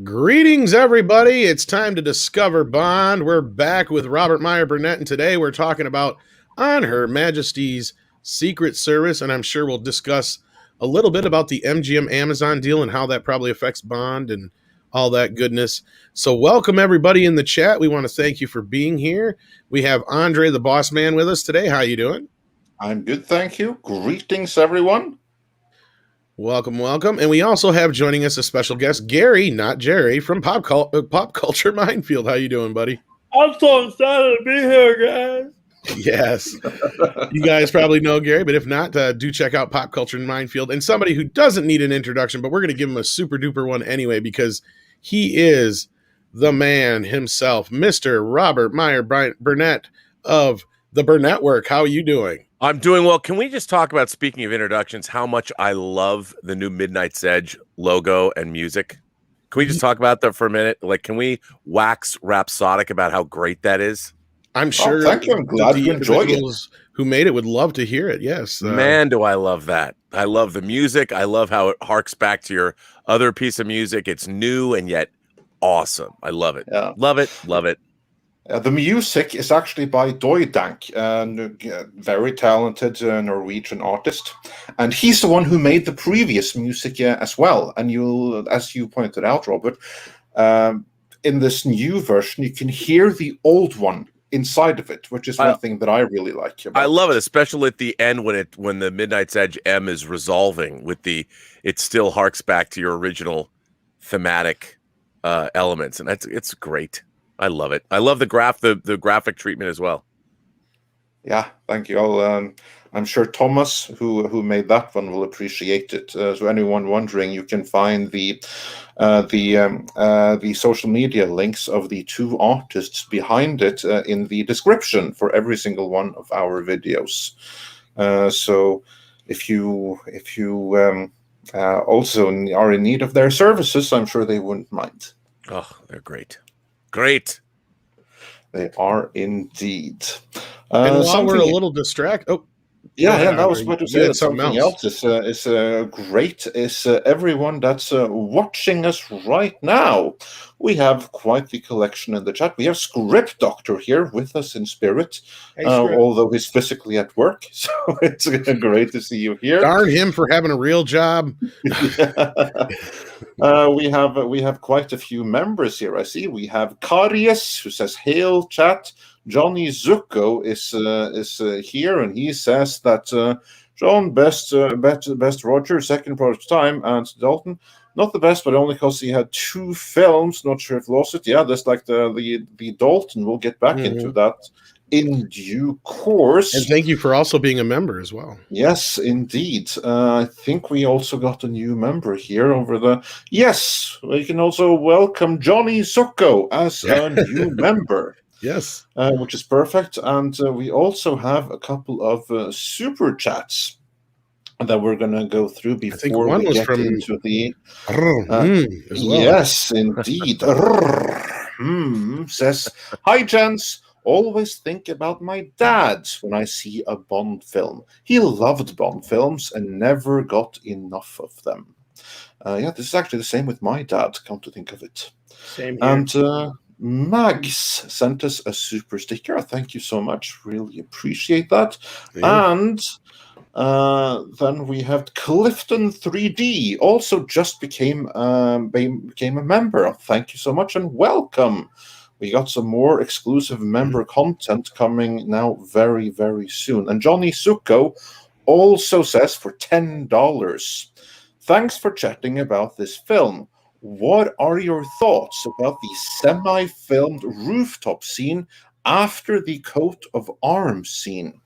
Greetings, everybody. It's time to discover Bond. We're back with Robert Meyer, Burnett, and today we're talking about On Her Majesty's Secret Service, and I'm sure we'll discuss a little bit about the MGM Amazon deal and how that probably affects Bond and all that goodness. So welcome, everybody in the chat. We want to thank you for being here. We have Andre, the boss man, with us today. How you doing? I'm good, thank you. Greetings, everyone. Welcome, welcome. And we also have joining us a special guest, Gary, not Jerry, from Pop Culture Minefield. How you doing, buddy? I'm so excited to be here, guys. Yes. You guys probably know Gary, but if not, do check out Pop Culture Minefield. And somebody who doesn't need an introduction, but we're going to give him a super duper one anyway, because he is the man himself, Mr. Robert Meyer Burnett of the Burnett Work. How are you doing? I'm doing well. Can we just talk about, speaking of introductions, how much I love the new Midnight's Edge logo and music? Can we just talk about that for a minute? Like, can we wax rhapsodic about how great that is? I'm sure. Thank you. I'm glad you enjoyed it. Who made it would love to hear it. Yes. Man, do I love that. I love the music. I love how it harks back to your other piece of music. It's new and yet awesome. I love it. Yeah. Love it. Love it. The music is actually by Doidank, a very talented Norwegian artist, and he's the one who made the previous music as well. And as you pointed out, Robert, in this new version, you can hear the old one inside of it, which is one thing that I really like about I love it, especially at the end when the Midnight's Edge M is resolving with it still harks back to your original thematic elements, and it's great. I love it. I love the graphic treatment as well. Yeah, thank you. I'm sure Thomas, who made that one, will appreciate it. So anyone wondering, you can find the social media links of the two artists behind it in the description for every single one of our videos. So if you also are in need of their services, I'm sure they wouldn't mind. Oh, they're great. Great. They are indeed. And while we're a little distracted, that was what to say. Something else is great is everyone that's watching us right now. We have quite the collection in the chat. We have Script Doctor here with us in spirit, although he's physically at work. So it's great to see you here. Darn him for having a real job. We have quite a few members here. I see we have Karius, who says hail chat. Johnny Zucco is here, and he says that John best Roger, second product time, and Dalton not the best, but only because he had two films. Not sure if lost it. Yeah, that's like the Dalton. We'll get back into that in due course. And thank you for also being a member as well. Yes, indeed. I think we also got a new member here over the. Yes, we can also welcome Johnny Zucco as a new member. Yes, which is perfect. And we also have a couple of super chats that we're going to go through before we get into the. As well. Yes, indeed. Says, hi, gents. Always think about my dad when I see a Bond film. He loved Bond films and never got enough of them. This is actually the same with my dad, come to think of it. Same here. And Mags sent us a super sticker. Thank you so much. Really appreciate that. Yeah. And then we have Clifton 3D, also just became a member. Thank you so much and welcome. We got some more exclusive member content coming now very, very soon. And Johnny Zucco also says for $10, thanks for chatting about this film. What are your thoughts about the semi-filmed rooftop scene after the coat of arms scene?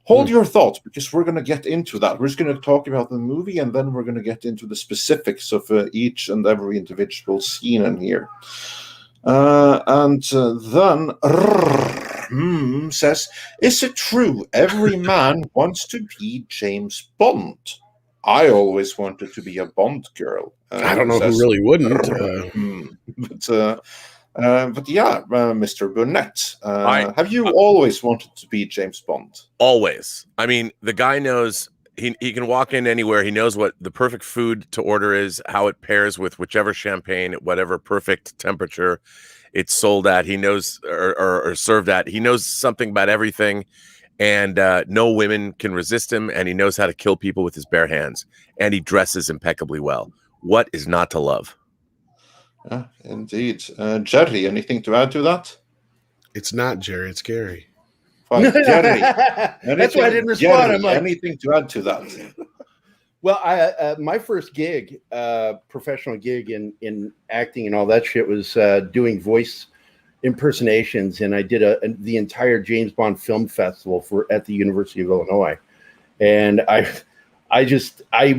Hold your thoughts, because we're going to get into that. We're just going to talk about the movie, and then we're going to get into the specifics of each and every individual scene in here. Then says, is it true every man wants to be James Bond? I always wanted to be a Bond girl. I don't know who really wouldn't. But yeah, Mr. Burnett, have you always wanted to be James Bond? Always. I mean, the guy knows he can walk in anywhere. He knows what the perfect food to order is, how it pairs with whichever champagne at whatever perfect temperature it's sold at. He knows or served at. He knows something about everything, and no women can resist him. And he knows how to kill people with his bare hands. And he dresses impeccably well. What is not to love? Yeah, indeed. Jerry, anything to add to that? It's not Jerry, it's Gary. Fine. Jerry, That's why I didn't respond. Jerry, I'm like, anything to add to that? well, my first gig, professional gig in acting and all that shit was doing voice impersonations, and I did the entire James Bond Film Festival at the University of Illinois, and I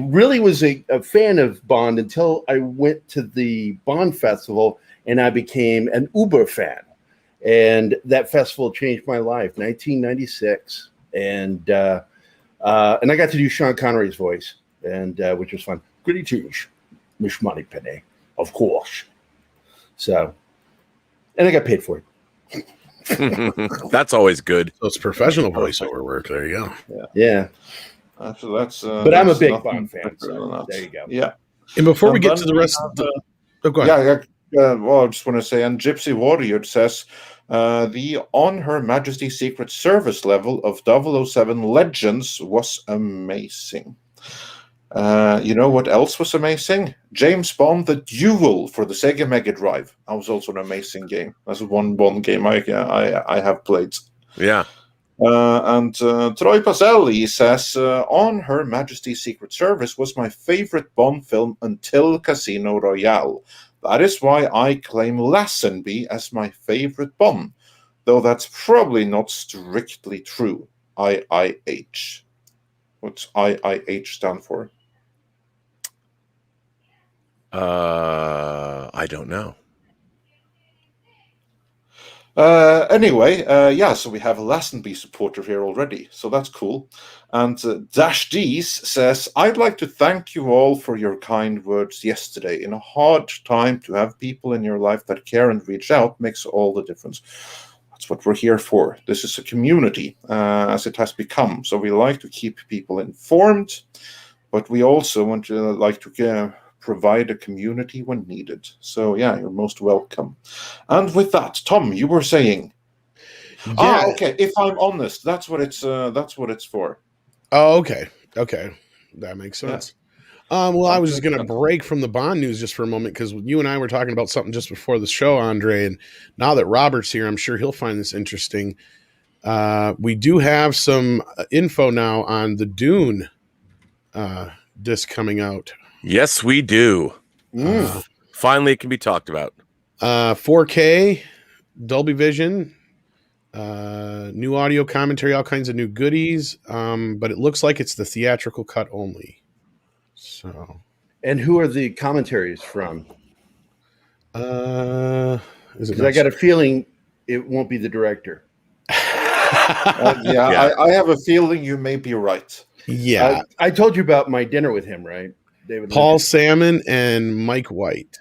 really was a fan of Bond until I went to the Bond Festival and I became an Uber fan, and that festival changed my life. 1996, and I got to do Sean Connery's voice. And which was fun. Greetings, Miss Moneypenny, of course. So, and I got paid for it. That's always good. So it's professional voiceover work. There you go. Yeah. So that's. But I'm a big nothing Bond fan. So there you go. Yeah. And before we get then to the rest of the... go ahead. Well, I just want to say, and Gypsy Warrior says, the On Her Majesty Secret Service level of 007 Legends was amazing. You know what else was amazing? James Bond: The Duel for the Sega Mega Drive. That was also an amazing game. That's one Bond game I have played. Yeah. And Troy Pacelli says, On Her Majesty's Secret Service was my favorite Bond film until Casino Royale. That is why I claim Lazenby as my favorite Bond, though that's probably not strictly true. IIH. What's IIH stand for? I don't know. Anyway, so we have a Lazenby supporter here already, so that's cool. And Dash D's says, I'd like to thank you all for your kind words yesterday. In a hard time, to have people in your life that care and reach out makes all the difference. That's what we're here for. This is a community, as it has become. So we like to keep people informed, but we also want to like to provide a community when needed. So yeah, you're most welcome. And with that, Tom, you were saying, okay. If I'm honest, that's what it's for. Oh, okay, that makes sense. Yeah. Well, I was just going to break from the Bond news just for a moment because you and I were talking about something just before the show, Andre, and now that Robert's here, I'm sure he'll find this interesting. We do have some info now on the Dune disc coming out. Yes, we do. Finally, it can be talked about. 4K, Dolby Vision, new audio commentary, all kinds of new goodies. But it looks like it's the theatrical cut only. So, and who are the commentaries from? Because I got a feeling it won't be the director. I have a feeling you may be right. Yeah, I told you about my dinner with him, right? David Paul Lynch. Salmon and Mike White.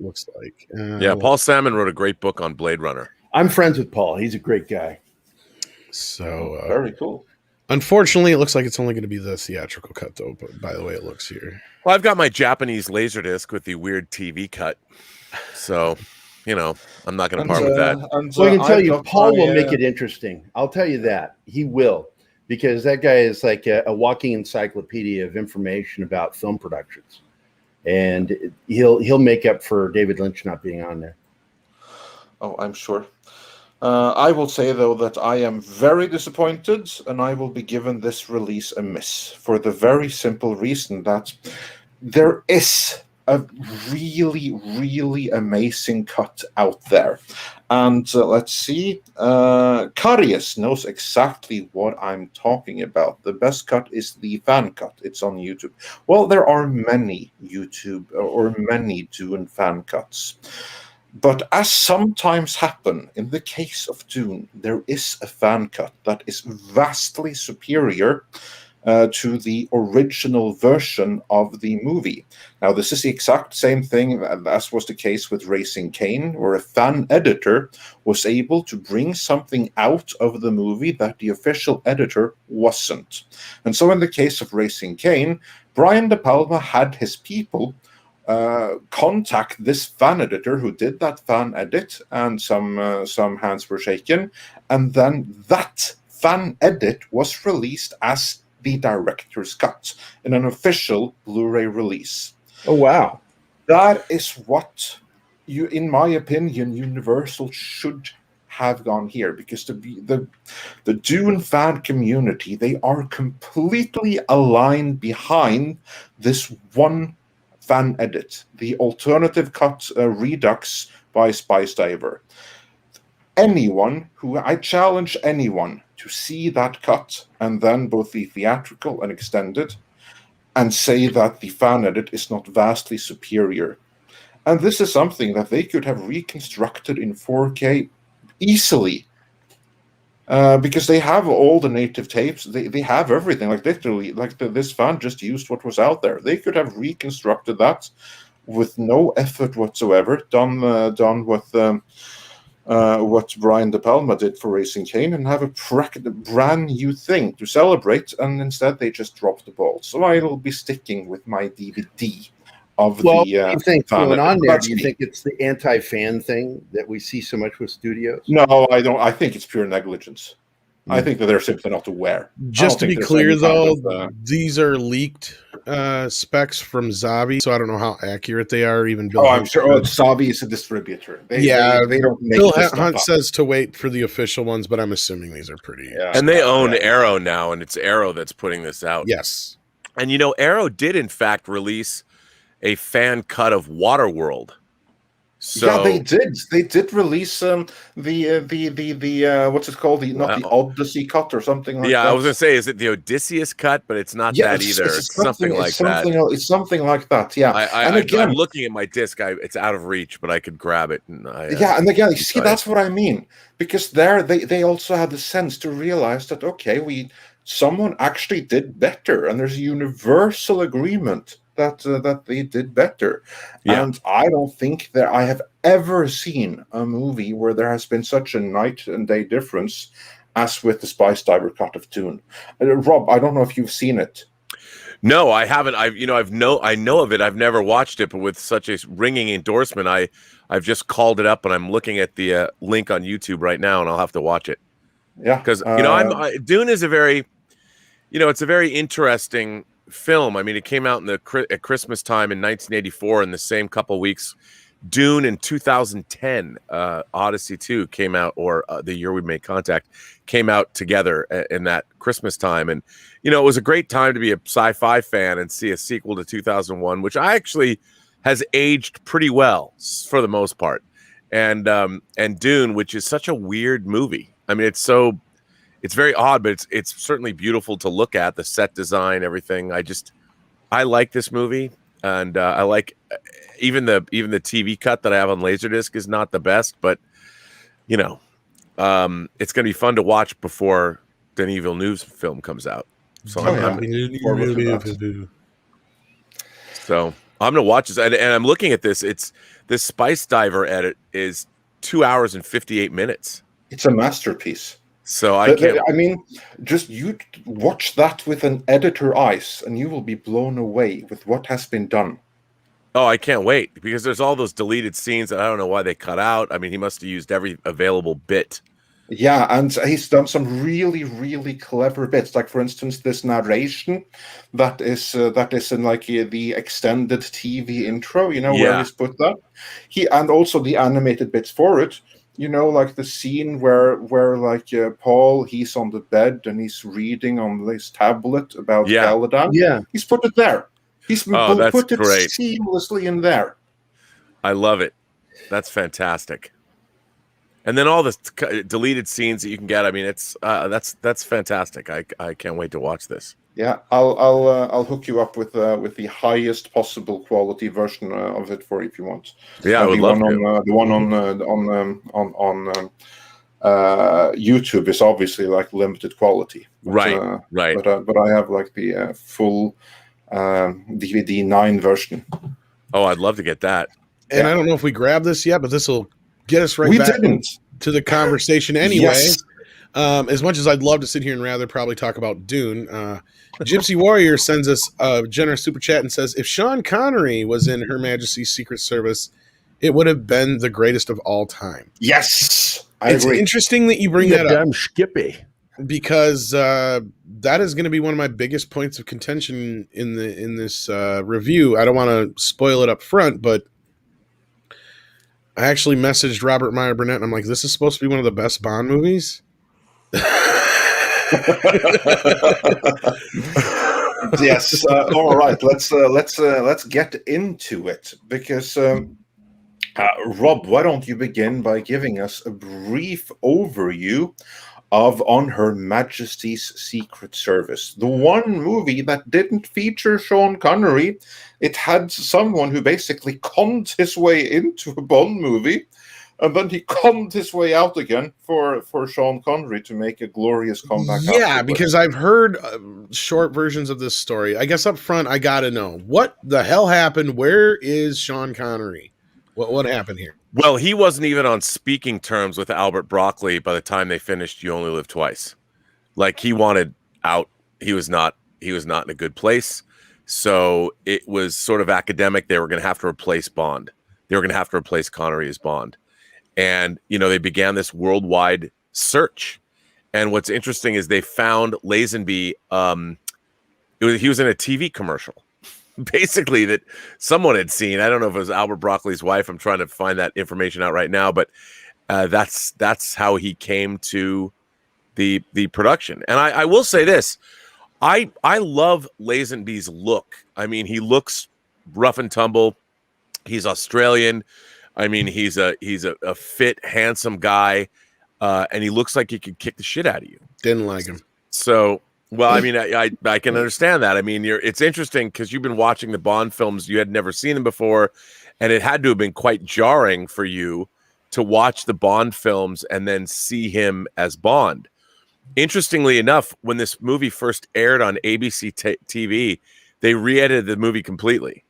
Looks like. Paul Salmon wrote a great book on Blade Runner. I'm friends with Paul. He's a great guy. So very cool. Unfortunately, it looks like it's only going to be the theatrical cut, though. But by the way, it looks here. Well, I've got my Japanese Laserdisc with the weird TV cut, so I'm not going to part with that. So I can tell you, Paul will make it interesting. I'll tell you that he will, because that guy is like a walking encyclopedia of information about film productions, and he'll make up for David Lynch not being on there. Oh, I'm sure. I will say, though, that I am very disappointed, and I will be given this release a miss for the very simple reason that there is a really, really amazing cut out there. And let's see. Karius knows exactly what I'm talking about. The best cut is the fan cut. It's on YouTube. Well, there are many YouTube or many Dune fan cuts. But as sometimes happen in the case of Dune, there is a fan cut that is vastly superior to the original version of the movie. Now, this is the exact same thing as was the case with Raising Cain, where a fan editor was able to bring something out of the movie that the official editor wasn't. And so in the case of Raising Cain, Brian De Palma had his people contact this fan editor who did that fan edit, and some hands were shaken, and then that fan edit was released as the director's cut in an official Blu-ray release. Oh, wow. That is what in my opinion, Universal should have gone here, because the Dune fan community, they are completely aligned behind this one fan edit, the alternative cut Redux by Spice Diver. I challenge anyone to see that cut, and then both the theatrical and extended, and say that the fan edit is not vastly superior. And this is something that they could have reconstructed in 4K easily, because they have all the native tapes. They have everything. Like literally, this fan just used what was out there. They could have reconstructed that with no effort whatsoever. Done with what Brian De Palma did for Raising Cain, and have a brand new thing to celebrate. And instead, they just dropped the ball. So I'll be sticking with my DVD. Do you think going on there? Do you think it's the anti-fan thing that we see so much with studios? No, I don't. I think it's pure negligence. I think that they're simply not aware. Just to be clear, though, these are leaked specs from Zavi, so I don't know how accurate they are. Even Bill I'm sure. Zavi is a distributor. They don't make Bill Hunt says to wait for the official ones, but I'm assuming these are pretty. Yeah. And they own Arrow now, and it's Arrow that's putting this out. Yes. And Arrow did in fact release a fan cut of Waterworld. So yeah, they did. They did release the what's it called? The Odyssey cut or something like that. Yeah, I was gonna say, is it the Odysseus cut? But it's not that either. It's something like that. It's something like that. Yeah. I'm looking at my disc. It's out of reach, but I could grab it. And and again, you see, that's what I mean. Because they also had the sense to realize that someone actually did better, and there's a universal agreement that they did better. Yeah. And I don't think that I have ever seen a movie where there has been such a night and day difference as with the Spice Diver cut of Dune. Rob, I don't know if you've seen it. No, I haven't. I know of it. I've never watched it, but with such a ringing endorsement, I've just called it up, and I'm looking at the link on YouTube right now, and I'll have to watch it. Yeah, because Dune is a very, it's a very interesting film. I mean, it came out at Christmas time in 1984, in the same couple weeks. Dune in 2010, Odyssey 2 came out, or the year we made contact, came out together in that Christmas time. And, it was a great time to be a sci-fi fan and see a sequel to 2001, which has aged pretty well for the most part. And Dune, which is such a weird movie. I mean, it's very odd, but it's certainly beautiful to look at. The set design, everything. I like this movie, and I like even the TV cut that I have on Laserdisc is not the best, but it's going to be fun to watch before Denis Villeneuve's film comes out. So I'm going to watch this, and I'm looking at this. This Spice Diver edit is 2 hours and 58 minutes. It's a masterpiece. So just you watch that with an editor eyes, and you will be blown away with what has been done. Oh, I can't wait, because there's all those deleted scenes that I don't know why they cut out. I mean, he must have used every available bit. Yeah, and he's done some really, really clever bits. Like, for instance, this narration that is in the extended TV intro. Where he's put that. And also the animated bits for it. Like the scene where Paul, he's on the bed and he's reading on this tablet about Caladan. Yeah. He's put it there. He's put it great. Seamlessly in there. I love it. That's fantastic. And then all the deleted scenes that you can get. I mean, it's that's fantastic. I can't wait to watch this. Yeah, I'll hook you up with the highest possible quality version of it for you if you want. Yeah, I would love to. The one YouTube is obviously like limited quality. But, Right. But I have like the full DVD 9 version. Oh, I'd love to get that. And I don't know if we grabbed this yet, but this will get us right We back didn't. to the conversation anyway. Yes. As much as I'd love to sit here and rather probably talk about Dune, Gypsy Warrior sends us a generous super chat and says, if Sean Connery was in Her Majesty's Secret Service, it would have been the greatest of all time. Yes, I It's agree. interesting that you bring that up Damn Skippy. because that is going to be one of my biggest points of contention in this review. I don't want to spoil it up front, but I actually messaged Robert Meyer Burnett and I'm like, this is supposed to be one of the best Bond movies. Yes. All right. Let's get into it because Rob, why don't you begin by giving us a brief overview of On Her Majesty's Secret Service, the one movie that didn't feature Sean Connery. It had someone who basically conned his way into a Bond movie, and then he conned his way out again for Sean Connery to make a glorious comeback. Yeah, afterwards. because I've heard short versions of this story. I guess up front, I got to know what the hell happened. Where is Sean Connery? What happened here? Well, he wasn't even on speaking terms with Albert Broccoli by the time they finished You Only Live Twice. Like, he wanted out. He was not in a good place. So it was sort of academic. They were going to have to replace Bond. They were going to have to replace Connery as Bond. And, they began this worldwide search. And what's interesting is they found Lazenby. He was in a TV commercial, basically, that someone had seen. I don't know if it was Albert Broccoli's wife. I'm trying to find that information out right now. But that's how he came to the production. And I will say this. I love Lazenby's look. I mean, he looks rough and tumble. He's Australian. I mean, he's a fit, handsome guy, and he looks like he could kick the shit out of you. Didn't like him. So, well, I mean, I can understand that. I mean, it's interesting because you've been watching the Bond films. You had never seen them before, and it had to have been quite jarring for you to watch the Bond films and then see him as Bond. Interestingly enough, when this movie first aired on ABC TV, they re-edited the movie completely.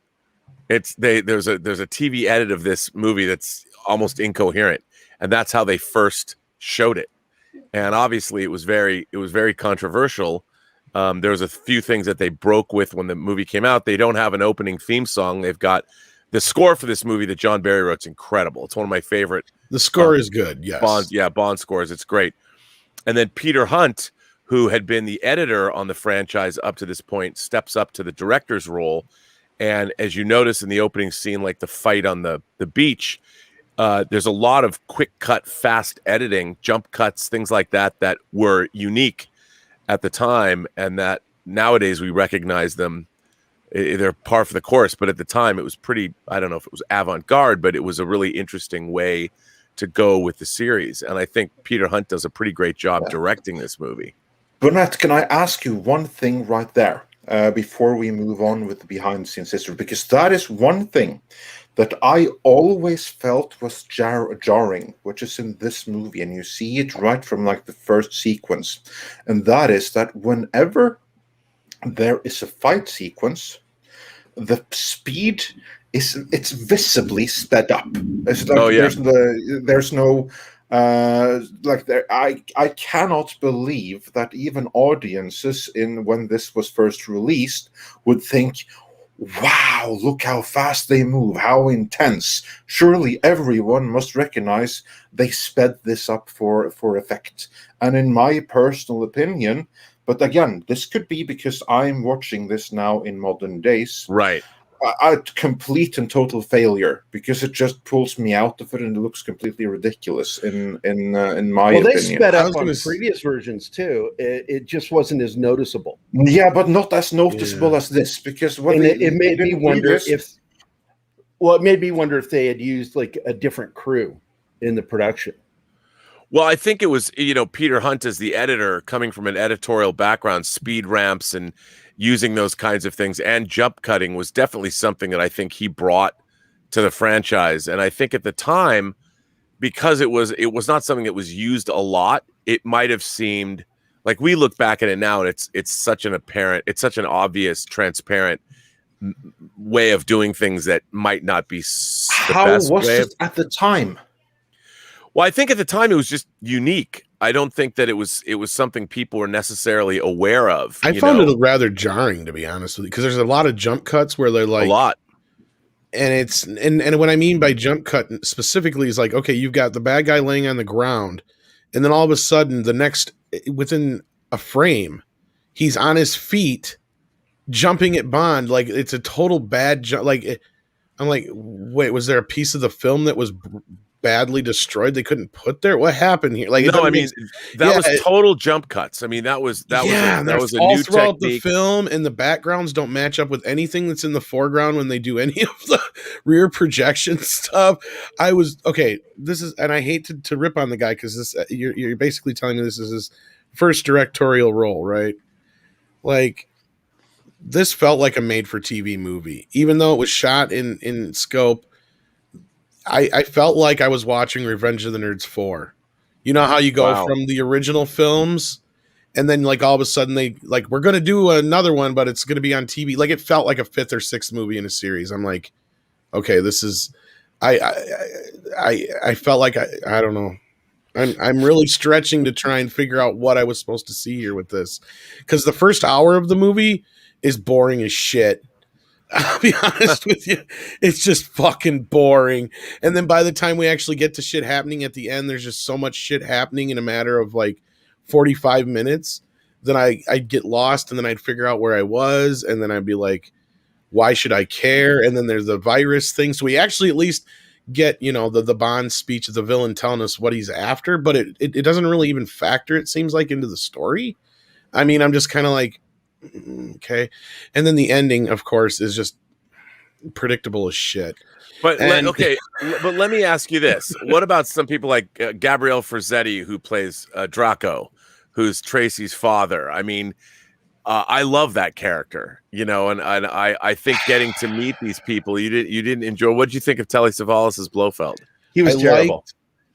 There's a TV edit of this movie that's almost incoherent, and that's how they first showed it. And obviously, it was very controversial. There was a few things that they broke with when the movie came out. They don't have an opening theme song. They've got the score for this movie that John Barry wrote. It's incredible. It's one of my favorite. The score is good. Yes, Bond scores. It's great. And then Peter Hunt, who had been the editor on the franchise up to this point, steps up to the director's role. And as you notice in the opening scene, like the fight on the beach, there's a lot of quick cut, fast editing, jump cuts, things like that were unique at the time, and that nowadays we recognize them. They're par for the course, but at the time it was pretty, I don't know if it was avant-garde, but it was a really interesting way to go with the series. And I think Peter Hunt does a pretty great job directing this movie. Burnett, can I ask you one thing right there before we move on with the behind-the-scenes history? Because that is one thing that I always felt was jarring, which is in this movie, and you see it right from like the first sequence, and that is that whenever there is a fight sequence, the speed it's visibly sped up. It's like there's no I cannot believe that even audiences when this was first released would think, wow, look how fast they move, how intense. Surely everyone must recognize they sped this up for effect. And in my personal opinion, but again, this could be because I'm watching this now in modern days. Right. A complete and total failure, because it just pulls me out of it and it looks completely ridiculous in my opinion. They sped up on previous versions too. It just wasn't as noticeable. Yeah, but not as noticeable as this, because it made me wonder if they had used like a different crew in the production. Well, I think it was, Peter Hunt as the editor, coming from an editorial background, speed ramps and using those kinds of things and jump cutting was definitely something that I think he brought to the franchise. And I think at the time, because it was not something that was used a lot, it might have seemed like, we look back at it now and it's such an obvious, transparent way of doing things that might not be the How best was way. it at the time? Well, I think at the time it was just unique. I don't think that it was something people were necessarily aware of. I found it rather jarring, to be honest with you, because there's a lot of jump cuts where they're like a lot. And it's and what I mean by jump cut specifically is like, okay, you've got the bad guy laying on the ground, and then all of a sudden, within a frame, he's on his feet, jumping at Bond. Like, it's a total bad jump. Like, I'm like, wait, was there a piece of the film that was badly destroyed they couldn't put there? What happened here? Like, no, I mean, that was total jump cuts. I mean, that was a new throughout technique. the film, and the backgrounds don't match up with anything that's in the foreground when they do any of the rear projection stuff. I was okay. This is, and I hate to rip on the guy, because this you're basically telling me this is his first directorial role, right? Like, this felt like a made-for-TV movie, even though it was shot in scope. I felt like I was watching Revenge of the Nerds 4. You know how you go from the original films, and then like all of a sudden they like, we're going to do another one, but it's going to be on TV. Like, it felt like a 5th or 6th movie in a series. I'm like, okay, this is, I felt like I don't know. I'm really stretching to try and figure out what I was supposed to see here with this, because the first hour of the movie is boring as shit. I'll be honest with you. It's just fucking boring. And then by the time we actually get to shit happening at the end, there's just so much shit happening in a matter of like 45 minutes. Then I'd get lost, and then I'd figure out where I was. And then I'd be like, why should I care? And then there's the virus thing. So we actually at least get, the Bond speech of the villain telling us what he's after, but it doesn't really even factor, it seems like, into the story. I mean, I'm just kind of like, okay. And then the ending, of course, is just predictable as shit. But but let me ask you this: what about some people like Gabriel Forzetti, who plays Draco, who's Tracy's father? I mean, I love that character, and I think getting to meet these people, you didn't enjoy. What did you think of Telly Savalas as Blofeld? He was terrible.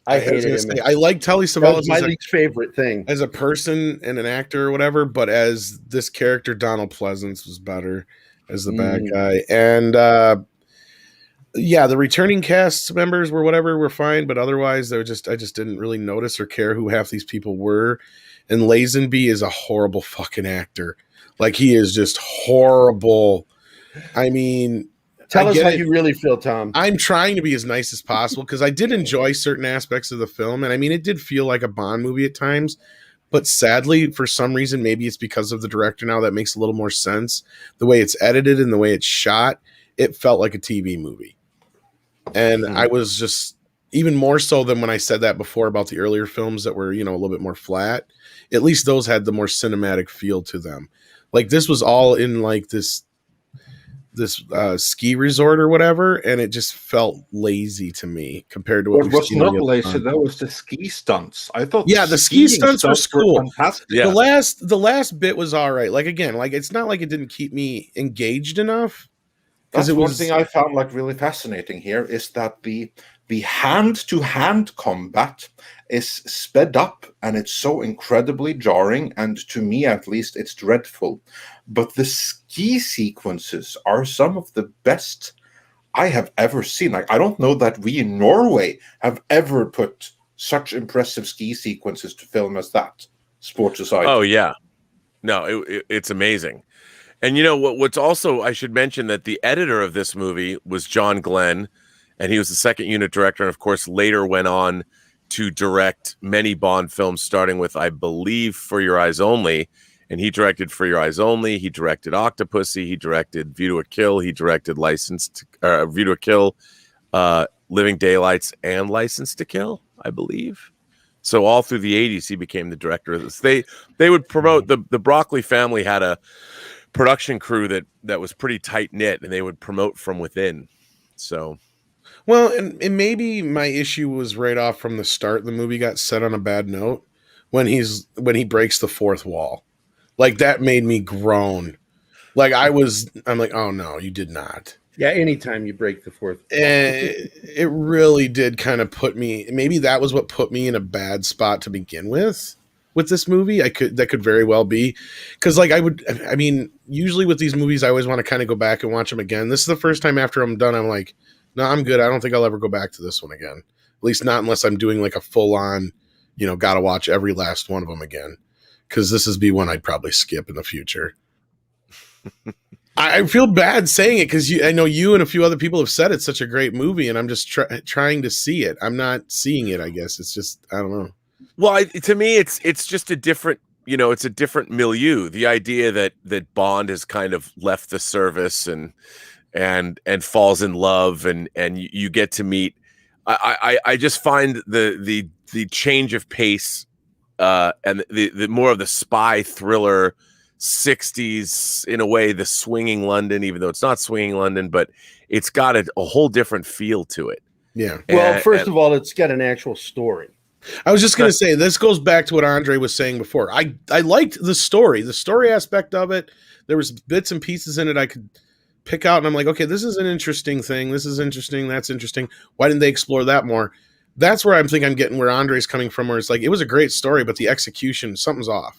I hated him. I like Telly Savalas. That was my least favorite thing as a person and an actor or whatever, but as this character, Donald Pleasance was better as the bad guy. And the returning cast members were fine, but otherwise I just didn't really notice or care who half these people were. And Lazenby is a horrible fucking actor. Like, he is just horrible. I mean, tell us how you really feel, Tom. I'm trying to be as nice as possible, because I did enjoy certain aspects of the film. And I mean, it did feel like a Bond movie at times, but sadly, for some reason, maybe it's because of the director now, that makes a little more sense. The way it's edited and the way it's shot, it felt like a TV movie. And I was just, even more so than when I said that before about the earlier films that were, a little bit more flat. At least those had the more cinematic feel to them. Like, this was all in like this ski resort or whatever, and it just felt lazy to me compared to what was not lazy. That was the ski stunts. I thought the ski stunts were cool. Fantastic. Yeah. The last bit was all right. Like, again, like, it's not like it didn't keep me engaged enough. That's one thing I found like really fascinating here, is that the hand-to-hand combat is sped up, and it's so incredibly jarring, and to me at least it's dreadful. But the ski sequences are some of the best I have ever seen. Like, I don't know that we in Norway have ever put such impressive ski sequences to film as that, sports aside. Oh yeah, no, it's amazing. And what's also, I should mention that the editor of this movie was John Glenn, and he was the second unit director, and of course later went on to direct many Bond films, starting with, I believe, For Your Eyes Only. And he directed For Your Eyes Only. He directed Octopussy. He directed View to a Kill. He directed View to a Kill, Living Daylights, and License to Kill, I believe. So all through the 80s, he became the director of this. They would promote, the Broccoli family had a production crew that was pretty tight knit, and they would promote from within. So, well, and maybe my issue was right off from the start. The movie got set on a bad note when he breaks the fourth wall. Like, that made me groan. Like, I'm like, oh no, you did not. Yeah, anytime you break the fourth wall. It really did kind of put me, maybe that was what put me in a bad spot to begin with this movie. That could very well be, because like I mean, usually with these movies I always want to kind of go back and watch them again. This is the first time after I'm done I'm like, no, I'm good. I don't think I'll ever go back to this one again, at least not unless I'm doing like a full on, gotta watch every last one of them again, because this is be one I'd probably skip in the future. I feel bad saying it because I know you and a few other people have said it's such a great movie, and I'm just trying to see it. I'm not seeing it. I guess it's just, I don't know. Well, to me, it's just a different, it's a different milieu. The idea that Bond has kind of left the service and falls in love, and you get to meet. I just find the change of pace, and the more of the spy thriller 60s in a way, the swinging London, even though it's not swinging London, but it's got a whole different feel to it. Yeah. Well, first of all, it's got an actual story. I was just going to say, this goes back to what Andre was saying before. I liked the story aspect of it. There was bits and pieces in it I could pick out, and I'm like, okay, this is an interesting thing. This is interesting. That's interesting. Why didn't they explore that more? That's where I'm getting where Andre's coming from, where it's like, it was a great story, but the execution, something's off.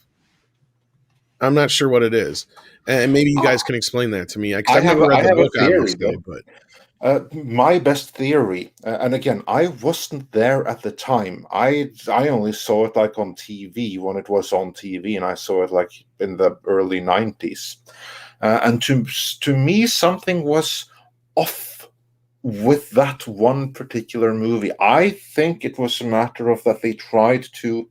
I'm not sure what it is, and maybe you guys can explain that to me. I've never read the book, obviously, but my best theory, and again, I wasn't there at the time. I only saw it like on TV when it was on TV, and I saw it like in the early 90s. And to me, something was off with that one particular movie. I think it was a matter of that they tried to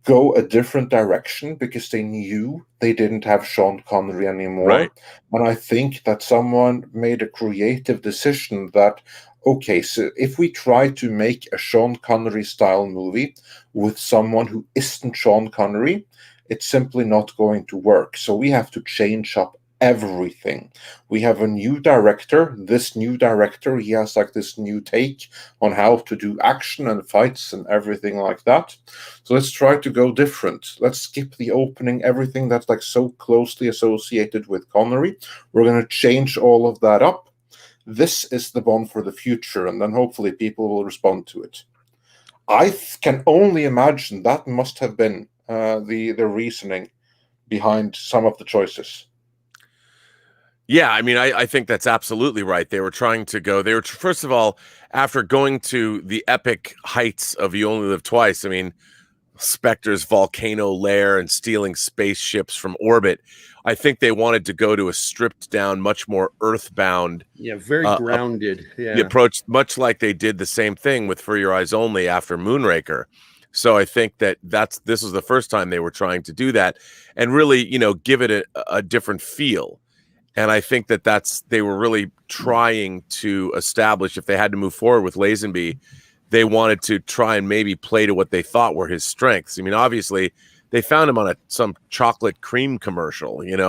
go a different direction because they knew they didn't have Sean Connery anymore. Right. And I think that someone made a creative decision that, okay, so if we try to make a Sean Connery style movie with someone who isn't Sean Connery, it's simply not going to work. So we have to change up everything. We have a new director. This new director, he has like this new take on how to do action and fights and everything like that. So let's try to go different. Let's skip the opening, everything that's like so closely associated with Connery. We're going to change all of that up. This is the Bond for the future, and then hopefully people will respond to it. I can only imagine that must have been the reasoning behind some of the choices. Yeah, I mean, I think that's absolutely right. They were trying to go. They were first of all, after going to the epic heights of You Only Live Twice. I mean, Spectre's volcano lair and stealing spaceships from orbit. I think they wanted to go to a stripped down, much more earthbound. Yeah, very grounded. Yeah, approach, much like they did the same thing with For Your Eyes Only after Moonraker. So I think this was the first time they were trying to do that and really, give it a different feel. And I think they were really trying to establish, if they had to move forward with Lazenby, they wanted to try and maybe play to what they thought were his strengths. I mean, obviously, they found him on some chocolate cream commercial. It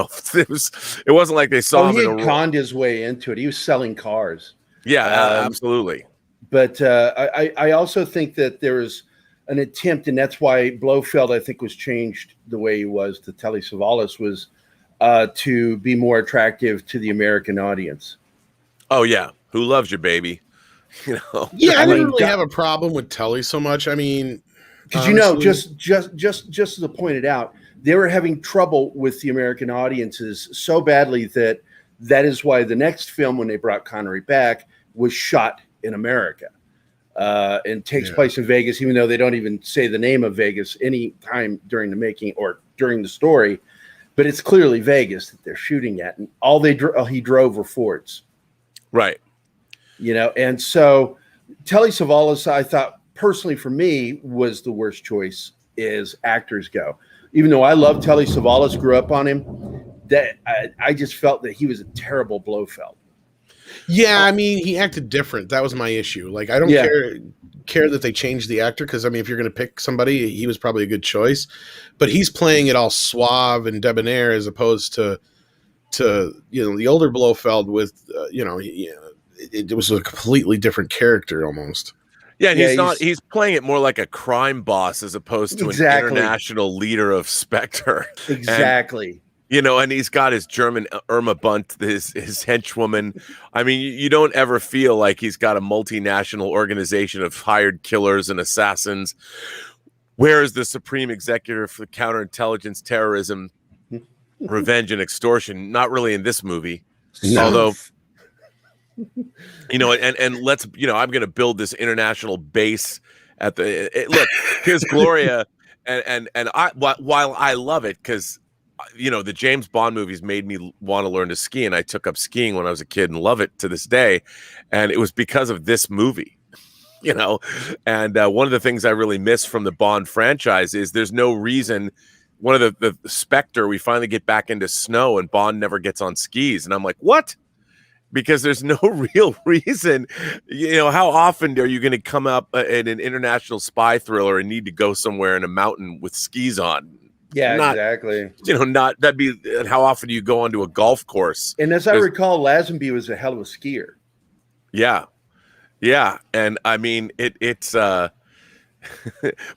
wasn't like they saw him. He had conned his way into it. He was selling cars. Yeah, absolutely. But I also think that there was an attempt, and that's why Blofeld, I think, was changed the way he was to Telly Savalas, was to be more attractive to the American audience. Oh yeah, who loves you, baby? Yeah, I didn't really have a problem with Telly so much. I mean, because just as I pointed out, they were having trouble with the American audiences so badly that is why the next film, when they brought Connery back, was shot in America and takes place in Vegas, even though they don't even say the name of Vegas any time during the making or during the story. But it's clearly Vegas that they're shooting at, and all he drove were Fords, right? And so Telly Savalas, I thought personally for me was the worst choice as actors go. Even though I love Telly Savalas, grew up on him, that I just felt that he was a terrible Blofeld. Yeah, I mean, he acted different. That was my issue. Like, I don't care that they changed the actor, because I mean, if you're going to pick somebody, he was probably a good choice. But he's playing it all suave and debonair as opposed to the older Blofeld with it was a completely different character almost. Yeah, and he's playing it more like a crime boss as opposed to an international leader of Spectre. Exactly. You know, and he's got his German Irma Bunt, his henchwoman. I mean, you don't ever feel like he's got a multinational organization of hired killers and assassins. Where is the supreme executive for counterintelligence, terrorism, revenge, and extortion? Not really in this movie. No. Although, you know, and let's, you know, I'm going to build this international base at the look. Here's Gloria, and I, while I love it because, you know, the James Bond movies made me want to learn to ski, and I took up skiing when I was a kid and love it to this day, and it was because of this movie. You know, and one of the things I really miss from the Bond franchise is there's no reason. One of the Spectre, we finally get back into snow and Bond never gets on skis. And I'm like, what? Because there's no real reason. You know, how often are you going to come up in an international spy thriller and need to go somewhere in a mountain with skis on? Yeah, exactly. You know, that'd be how often do you go onto a golf course? And as I recall, Lazenby was a hell of a skier. Yeah. Yeah, and I mean it's but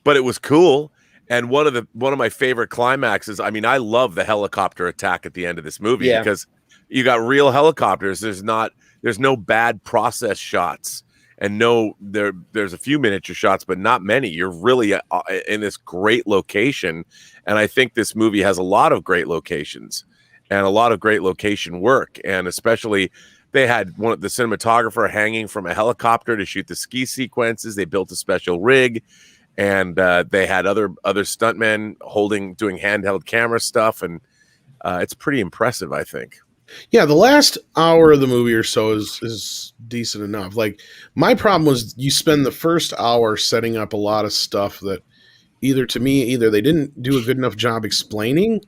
it was cool. And one of my favorite climaxes, I mean, I love the helicopter attack at the end of this movie because you got real helicopters. There's no bad process shots, and there's a few miniature shots, but not many. You're really in this great location, and I think this movie has a lot of great locations and a lot of great location work, and especially. They had the cinematographer hanging from a helicopter to shoot the ski sequences. They built a special rig, and they had other stuntmen doing handheld camera stuff, and it's pretty impressive, I think. Yeah, the last hour of the movie or so is decent enough. Like, my problem was you spend the first hour setting up a lot of stuff that either they didn't do a good enough job explaining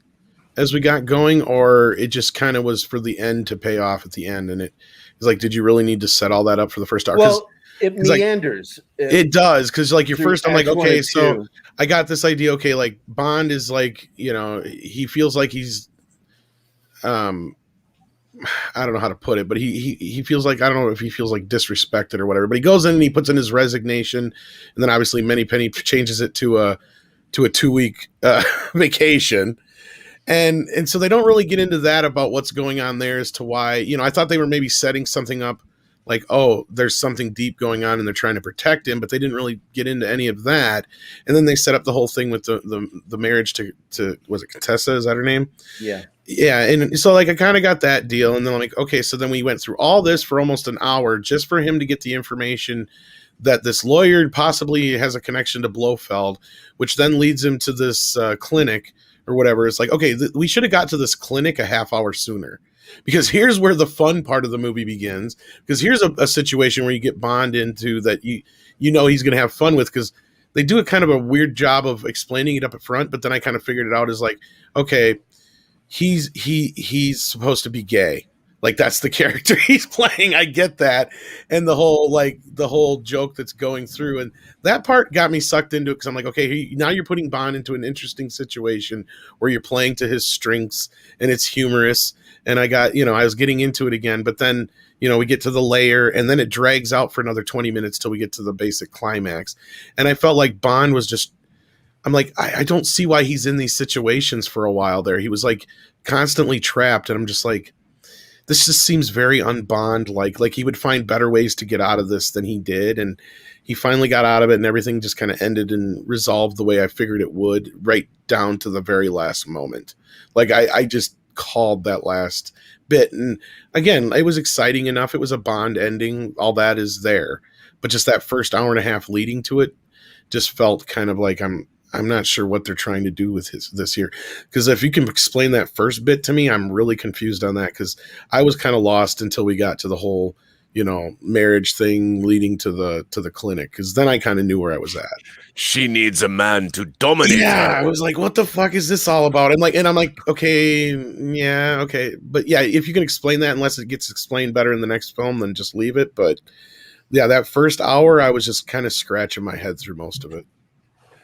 as we got going, or it just kind of was for the end to pay off at the end. And it's like, did you really need to set all that up for the first hour? Well, it meanders. Like, it does. Cause like I'm like, okay, so I got this idea. Okay. Like Bond is like, you know, he feels like he's, I don't know how to put it, but he feels like, I don't know if he feels like disrespected or whatever, but he goes in and he puts in his resignation. And then obviously Moneypenny changes it to a 2-week vacation. And so they don't really get into that about what's going on there as to why, you know, I thought they were maybe setting something up like, oh, there's something deep going on and they're trying to protect him, but they didn't really get into any of that. And then they set up the whole thing with the marriage to was it Contessa? Is that her name? Yeah. Yeah. And so like, I kind of got that deal. And then I'm like, okay, so then we went through all this for almost an hour just for him to get the information that this lawyer possibly has a connection to Blofeld, which then leads him to this clinic or whatever. It's like, okay, we should have got to this clinic a half hour sooner, because here's where the fun part of the movie begins. Because here's a situation where you get Bond into that you know he's going to have fun with, because they do a kind of a weird job of explaining it up at front. But then I kind of figured it out as like, okay, he's supposed to be gay. Like, that's the character he's playing. I get that. And the whole joke that's going through. And that part got me sucked into it, because I'm like, okay, now you're putting Bond into an interesting situation where you're playing to his strengths and it's humorous. And I got, you know, I was getting into it again. But then, you know, we get to the layer and then it drags out for another 20 minutes till we get to the basic climax. And I felt like Bond was just, I'm like, I don't see why he's in these situations for a while there. He was like constantly trapped. And I'm just like, this just seems very un-Bond like he would find better ways to get out of this than he did. And he finally got out of it and everything just kind of ended and resolved the way I figured it would, right down to the very last moment. Like I just called that last bit. And again, it was exciting enough. It was a Bond ending. All that is there. But just that first hour and a half leading to it just felt kind of like I'm not sure what they're trying to do with this here. Because if you can explain that first bit to me, I'm really confused on that, because I was kind of lost until we got to the whole, you know, marriage thing leading to the clinic, because then I kind of knew where I was at. She needs a man to dominate her. I was like, what the fuck is this all about? And I'm like, okay, yeah, okay. But yeah, if you can explain that, unless it gets explained better in the next film, then just leave it. But yeah, that first hour, I was just kind of scratching my head through most of it.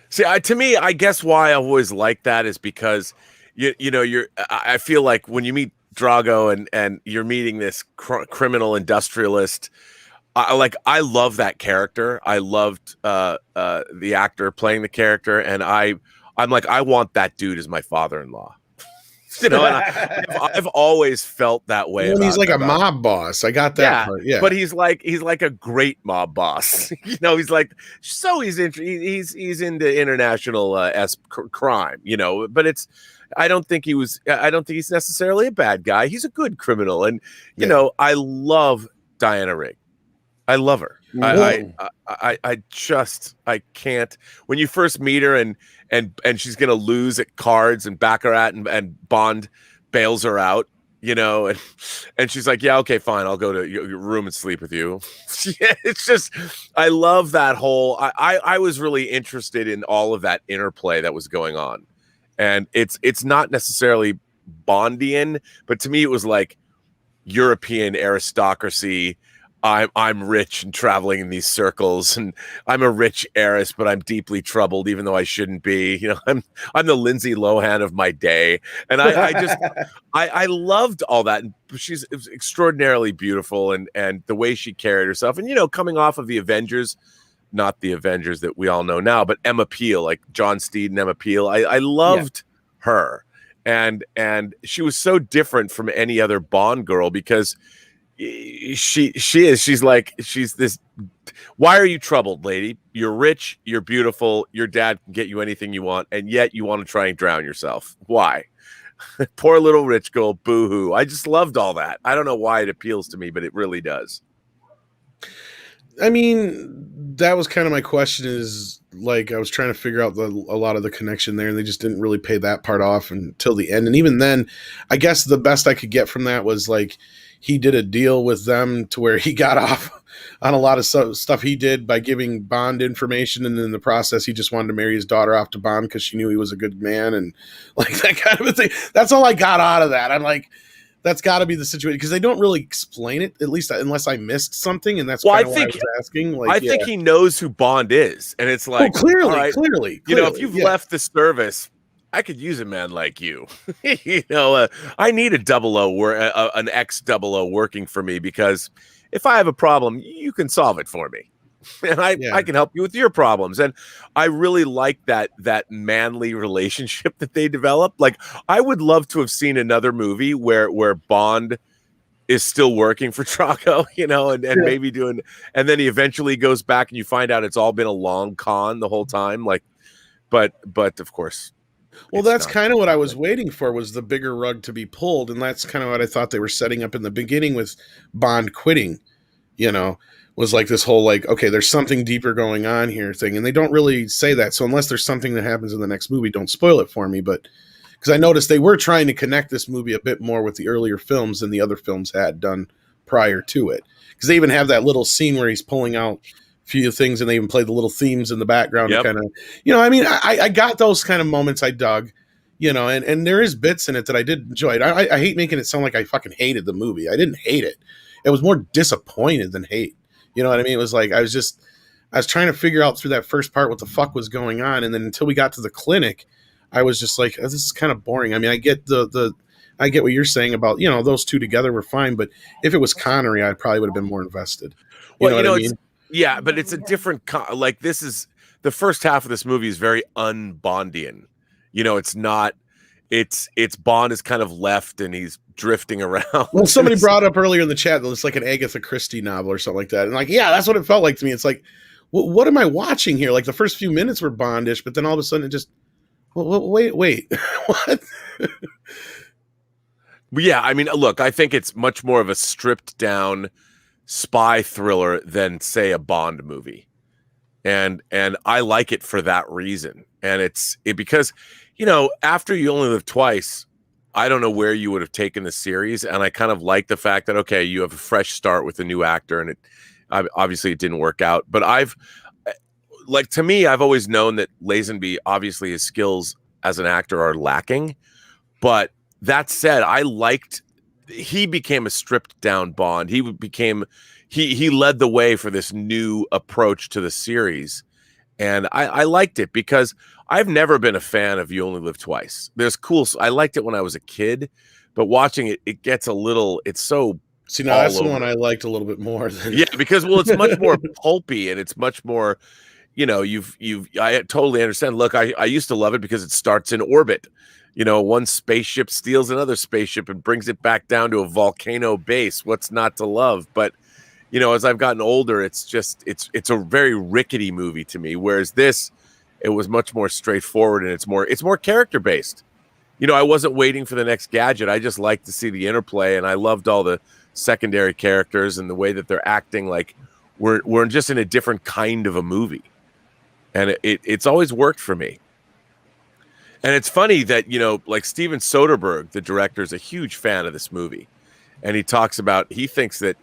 See, to me, I guess why I always like that is because I feel like when you meet Drago and you're meeting this criminal industrialist, I love that character. I loved the actor playing the character, and I'm like, I want that dude as my father-in-law. you know, and I've always felt that way. Well, he's like a about mob boss. I got that part. Yeah, but he's like a great mob boss. You know, he's like he's into international crime. You know, but I don't think he's necessarily a bad guy. He's a good criminal, and you know, I love Diana Rigg. I love her. I can't. When you first meet her and she's gonna lose at cards and baccarat and Bond bails her out, you know, and she's like, yeah, okay, fine, I'll go to your room and sleep with you. Yeah, it's just, I love that whole. I was really interested in all of that interplay that was going on, and it's not necessarily Bondian, but to me it was like European aristocracy. I'm rich and traveling in these circles, and I'm a rich heiress, but I'm deeply troubled, even though I shouldn't be. You know, I'm the Lindsay Lohan of my day, and I just I loved all that. And she's extraordinarily beautiful, and the way she carried herself, and you know, coming off of the Avengers, not the Avengers that we all know now, but Emma Peel, like John Steed and Emma Peel. I loved her, and she was so different from any other Bond girl because she's this. Why are you troubled, lady? You're rich, you're beautiful, your dad can get you anything you want, and yet you want to try and drown yourself. Why? Poor little rich girl, boo-hoo. I just loved all that. I don't know why it appeals to me, but it really does. I mean, that was kind of my question, is like I was trying to figure out a lot of the connection there, and they just didn't really pay that part off until the end. And even then, I guess the best I could get from that was like he did a deal with them to where he got off on a lot of stuff he did by giving Bond information, and in the process he just wanted to marry his daughter off to Bond because she knew he was a good man, and like that kind of a thing. That's all I got out of that. I'm like, that's got to be the situation, because they don't really explain it, at least unless I missed something, and that's why I was asking. Like, I think he knows who Bond is, and it's like, clearly, you know, if you've left the service, I could use a man like you. You know, I need a an ex-00 working for me, because if I have a problem, you can solve it for me. And I can help you with your problems. And I really like that manly relationship that they developed. Like, I would love to have seen another movie where Bond is still working for Draco, you know, and maybe doing, and then he eventually goes back and you find out it's all been a long con the whole time. Like, but of course. Well, that's kind of what I was waiting for, was the bigger rug to be pulled. And that's kind of what I thought they were setting up in the beginning with Bond quitting, you know, was like this whole, like, okay, there's something deeper going on here thing. And they don't really say that. So unless there's something that happens in the next movie, don't spoil it for me. But because I noticed they were trying to connect this movie a bit more with the earlier films than the other films had done prior to it. Because they even have that little scene where he's pulling out a few things, and they even play the little themes in the background. Yep. Kind of, you know, I mean, I got those kind of moments I dug, you know, and there is bits in it that I did enjoy. I hate making it sound like I fucking hated the movie. I didn't hate it. It was more disappointed than hate. You know what I mean? It was like I was trying to figure out through that first part what the fuck was going on, and then until we got to the clinic, I was just like, oh, this is kind of boring. I mean, I get I get what you're saying about, you know, those two together were fine, but if it was Connery, I probably would have been more invested. You know what I mean? Yeah, but it's a different like, this is the first half of this movie is very un-Bondian. You know, it's not. It's Bond is kind of left and he's drifting around. Well, somebody brought up earlier in the chat that it's like an Agatha Christie novel or something like that. And like, yeah, that's what it felt like to me. It's like, what am I watching here? Like the first few minutes were Bondish, but then all of a sudden it just, wait, what? Yeah, I mean, look, I think it's much more of a stripped down spy thriller than, say, a Bond movie. And I like it for that reason. And because, you know, after You Only Live Twice, I don't know where you would have taken the series. And I kind of like the fact that, okay, you have a fresh start with a new actor, and obviously it didn't work out. But to me, I've always known that Lazenby, obviously his skills as an actor are lacking. But that said, he became a stripped down Bond. He led the way for this new approach to the series. And I liked it because I've never been a fan of You Only Live Twice. I liked it when I was a kid, but watching it, it gets a little, it's so. See, now that's the one I liked a little bit more than. Yeah, because, well, it's much more pulpy, and it's much more, you know, I totally understand. Look, I used to love it because it starts in orbit. one spaceship steals another spaceship and brings it back down to a volcano base. What's not to love? But as I've gotten older, it's a very rickety movie to me. Whereas this, it was much more straightforward, and it's more character based. I wasn't waiting for the next gadget. I just liked to see the interplay, and I loved all the secondary characters and the way that they're acting. Like we're just in a different kind of a movie, and it's always worked for me. And it's funny that like Steven Soderbergh, the director, is a huge fan of this movie, and he talks about he thinks that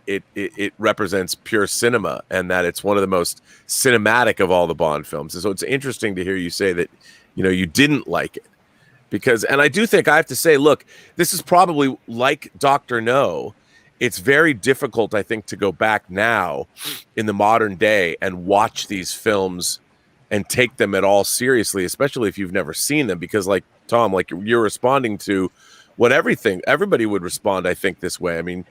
it represents pure cinema and that it's one of the most cinematic of all the Bond films. And so it's interesting to hear you say that, you didn't like it and I do think I have to say, look, this is probably like Dr. No. It's very difficult, I think, to go back now in the modern day and watch these films and take them at all seriously, especially if you've never seen them, because like Tom, like you're responding to what everybody would respond, I think, this way. I mean,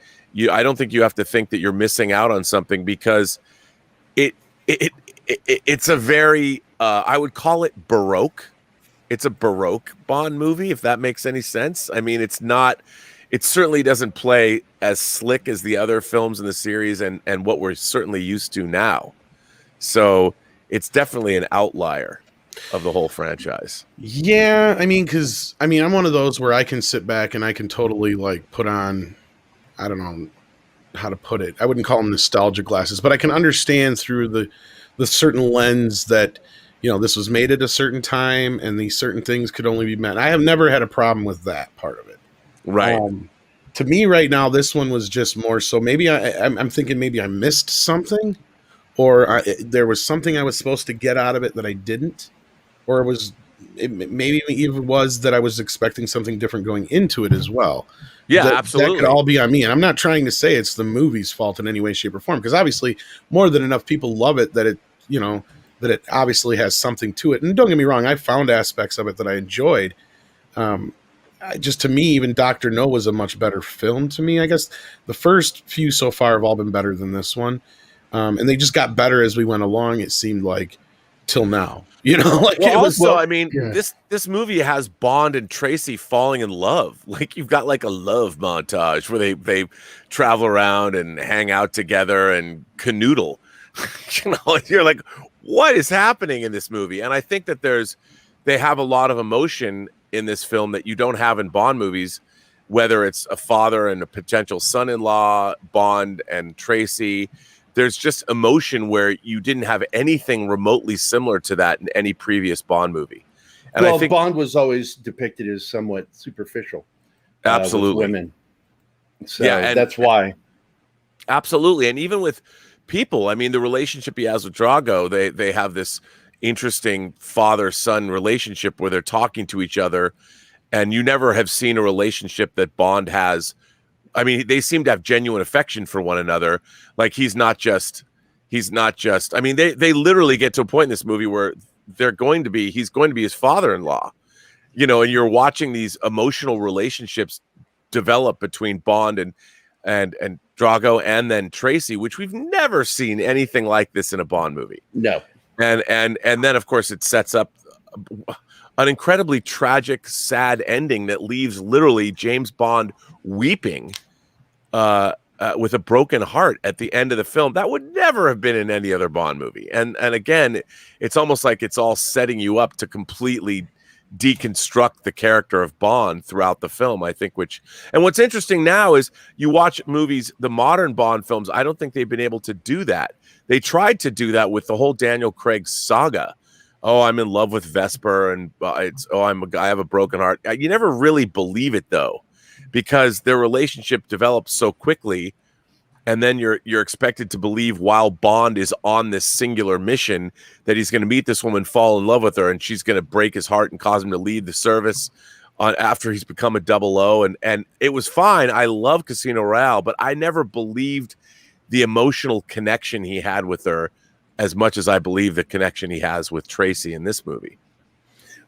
I don't think you have to think that you're missing out on something, because it's a very I would call it Baroque. It's a Baroque Bond movie, if that makes any sense. I mean, it certainly doesn't play as slick as the other films in the series and what we're certainly used to now. So it's definitely an outlier of the whole franchise. Yeah, I'm one of those where I can sit back and I can totally like put on, I don't know how to put it. I wouldn't call them nostalgia glasses, but I can understand through the certain lens that, this was made at a certain time and these certain things could only be met. I have never had a problem with that part of it. Right. To me right now, this one was just more so maybe I'm thinking maybe I missed something, or there was something I was supposed to get out of it that I didn't, or maybe even was that I was expecting something different going into it as well. Yeah, absolutely. That could all be on me. And I'm not trying to say it's the movie's fault in any way, shape, or form, because obviously more than enough people love it that it, that it obviously has something to it. And don't get me wrong, I found aspects of it that I enjoyed. To me, even Dr. No was a much better film to me. I guess the first few so far have all been better than this one. And they just got better as we went along, it seemed like, till now. This movie has Bond and Tracy falling in love. Like, you've got like a love montage where they travel around and hang out together and canoodle. You're like, what is happening in this movie? And I think that they have a lot of emotion in this film that you don't have in Bond movies, whether it's a father and a potential son-in-law, Bond and Tracy. There's just emotion where you didn't have anything remotely similar to that in any previous Bond movie. And I think Bond was always depicted as somewhat superficial. Absolutely. With women. So that's why. Absolutely. And even with people, I mean, the relationship he has with Drago, they have this interesting father-son relationship where they're talking to each other, and you never have seen a relationship that Bond has. I mean, they seem to have genuine affection for one another. Like, he's not just, I mean, they literally get to a point in this movie where he's going to be his father-in-law, and you're watching these emotional relationships develop between Bond and Drago and then Tracy, which we've never seen anything like this in a Bond movie. No. And then, of course, it sets up an incredibly tragic, sad ending that leaves literally James Bond weeping with a broken heart at the end of the film. That would never have been in any other Bond movie. And again, it's almost like it's all setting you up to completely deconstruct the character of Bond throughout the film, I think. And what's interesting now is you watch movies, the modern Bond films, I don't think they've been able to do that. They tried to do that with the whole Daniel Craig saga. Oh, I'm in love with Vesper, and I have a broken heart. You never really believe it, though, because their relationship develops so quickly, and then you're expected to believe while Bond is on this singular mission that he's going to meet this woman, fall in love with her, and she's going to break his heart and cause him to leave the service after he's become a 00. And it was fine. I love Casino Royale, but I never believed the emotional connection he had with her as much as I believe the connection he has with Tracy in this movie.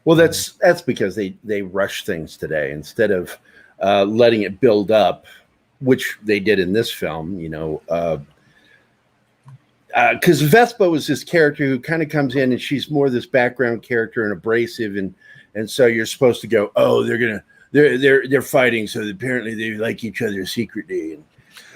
Well, that's because they rush things today instead of letting it build up, which they did in this film, because Vespa was this character who kind of comes in and she's more this background character and abrasive, and and so you're supposed to go, oh, they're fighting, so apparently they like each other secretly,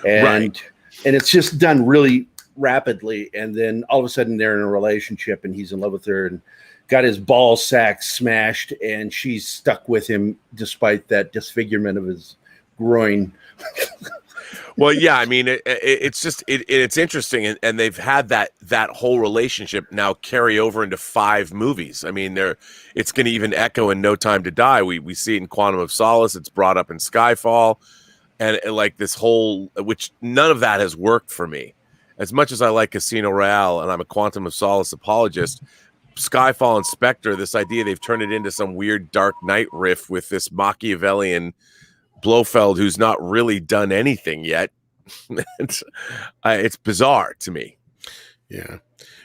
and it's just done really rapidly, and then all of a sudden they're in a relationship and he's in love with her and got his ball sack smashed and she's stuck with him despite that disfigurement of his groin. Well, yeah, I mean, it's interesting, and they've had that whole relationship now carry over into 5 movies. I mean, it's going to even echo in No Time to Die. We see it in Quantum of Solace. It's brought up in Skyfall, and like this whole, which none of that has worked for me. As much as I like Casino Royale, and I'm a Quantum of Solace apologist, Skyfall and Spectre, this idea they've turned it into some weird Dark Knight riff with this Machiavellian Blofeld who's not really done anything yet. It's bizarre to me. Yeah.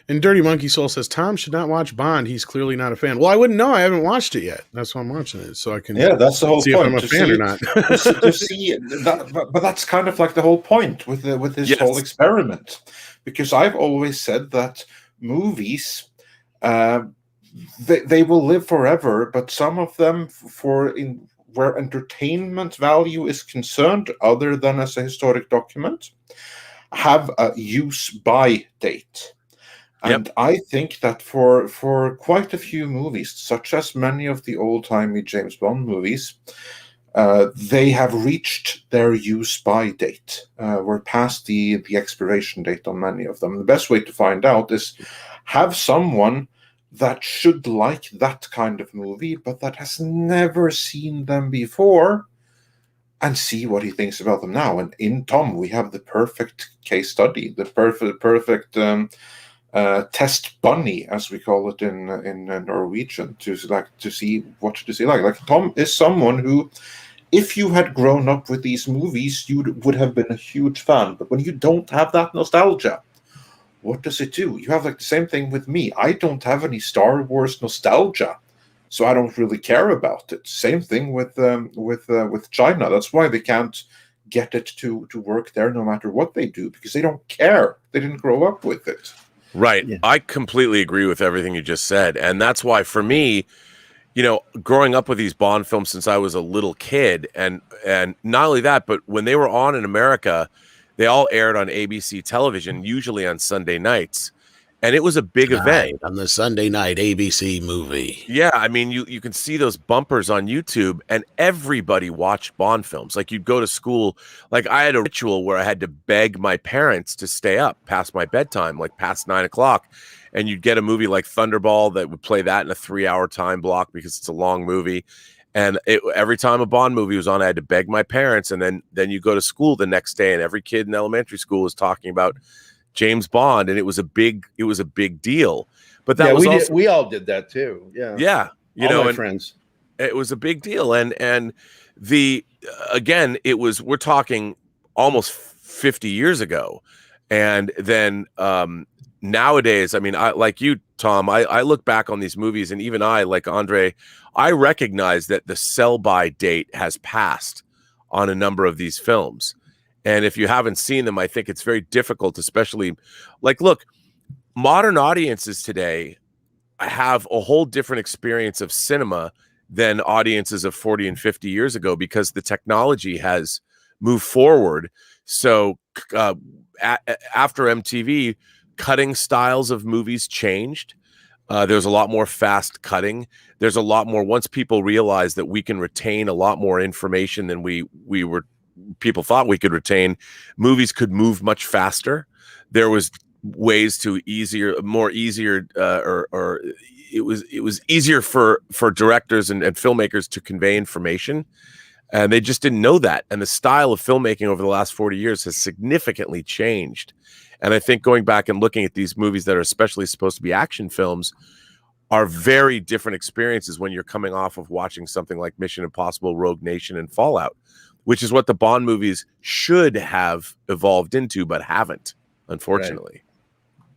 And Dirty Monkey Soul says Tom should not watch Bond. He's clearly not a fan. Well, I wouldn't know. I haven't watched it yet. That's why I'm watching it, so I can that's the whole see point, if I'm a fan or not. to see that, but that's kind of like the whole point with this whole experiment, because I've always said that movies, they will live forever, but some of them where entertainment value is concerned, other than as a historic document, have a use-by date. And I think that for quite a few movies, such as many of the old-timey James Bond movies, they have reached their use-by date. We're past the expiration date on many of them. The best way to find out is have someone that should like that kind of movie, but that has never seen them before, and see what he thinks about them now. And in Tom, we have the perfect case study, the perfect test bunny, as we call it in Norwegian, to see what does he like. Like, Tom is someone who, if you had grown up with these movies, you would have been a huge fan. But when you don't have that nostalgia, what does it do? You have like the same thing with me. I don't have any Star Wars nostalgia, so I don't really care about it. Same thing with China. That's why they can't get it to work there, no matter what they do, because they don't care. They didn't grow up with it. Right. Yeah. I completely agree with everything you just said, and that's why for me, growing up with these Bond films since I was a little kid, and not only that, but when they were on in America, they all aired on ABC television, usually on Sunday nights. And it was a big event. On the Sunday night ABC movie. Yeah, I mean, you can see those bumpers on YouTube, and everybody watched Bond films. Like, you'd go to school. Like, I had a ritual where I had to beg my parents to stay up past my bedtime, like past 9 o'clock. And you'd get a movie like Thunderball that would play that in a 3-hour time block because it's a long movie. And every time a Bond movie was on, I had to beg my parents. And then you go to school the next day, and every kid in elementary school was talking about James Bond, and it was a big deal. But that we all did that too. Yeah. My friends. It was a big deal, and we're talking almost 50 years ago, and then nowadays, I mean, I like you, Tom. I look back on these movies, and even I, like Andre, I recognize that the sell-by date has passed on a number of these films. And if you haven't seen them, I think it's very difficult, especially look, modern audiences today have a whole different experience of cinema than audiences of 40 and 50 years ago, because the technology has moved forward. So after MTV, cutting styles of movies changed. There's a lot more fast cutting. There's a lot more, once people realize that we can retain a lot more information than people thought we could retain, movies could move much faster. There was ways to it was easier for directors and filmmakers to convey information, and they just didn't know that. And the style of filmmaking over the last 40 years has significantly changed. And I think going back and looking at these movies that are especially supposed to be action films are very different experiences when you're coming off of watching something like Mission Impossible, Rogue Nation, and Fallout, which is what the Bond movies should have evolved into, but haven't, unfortunately. Right.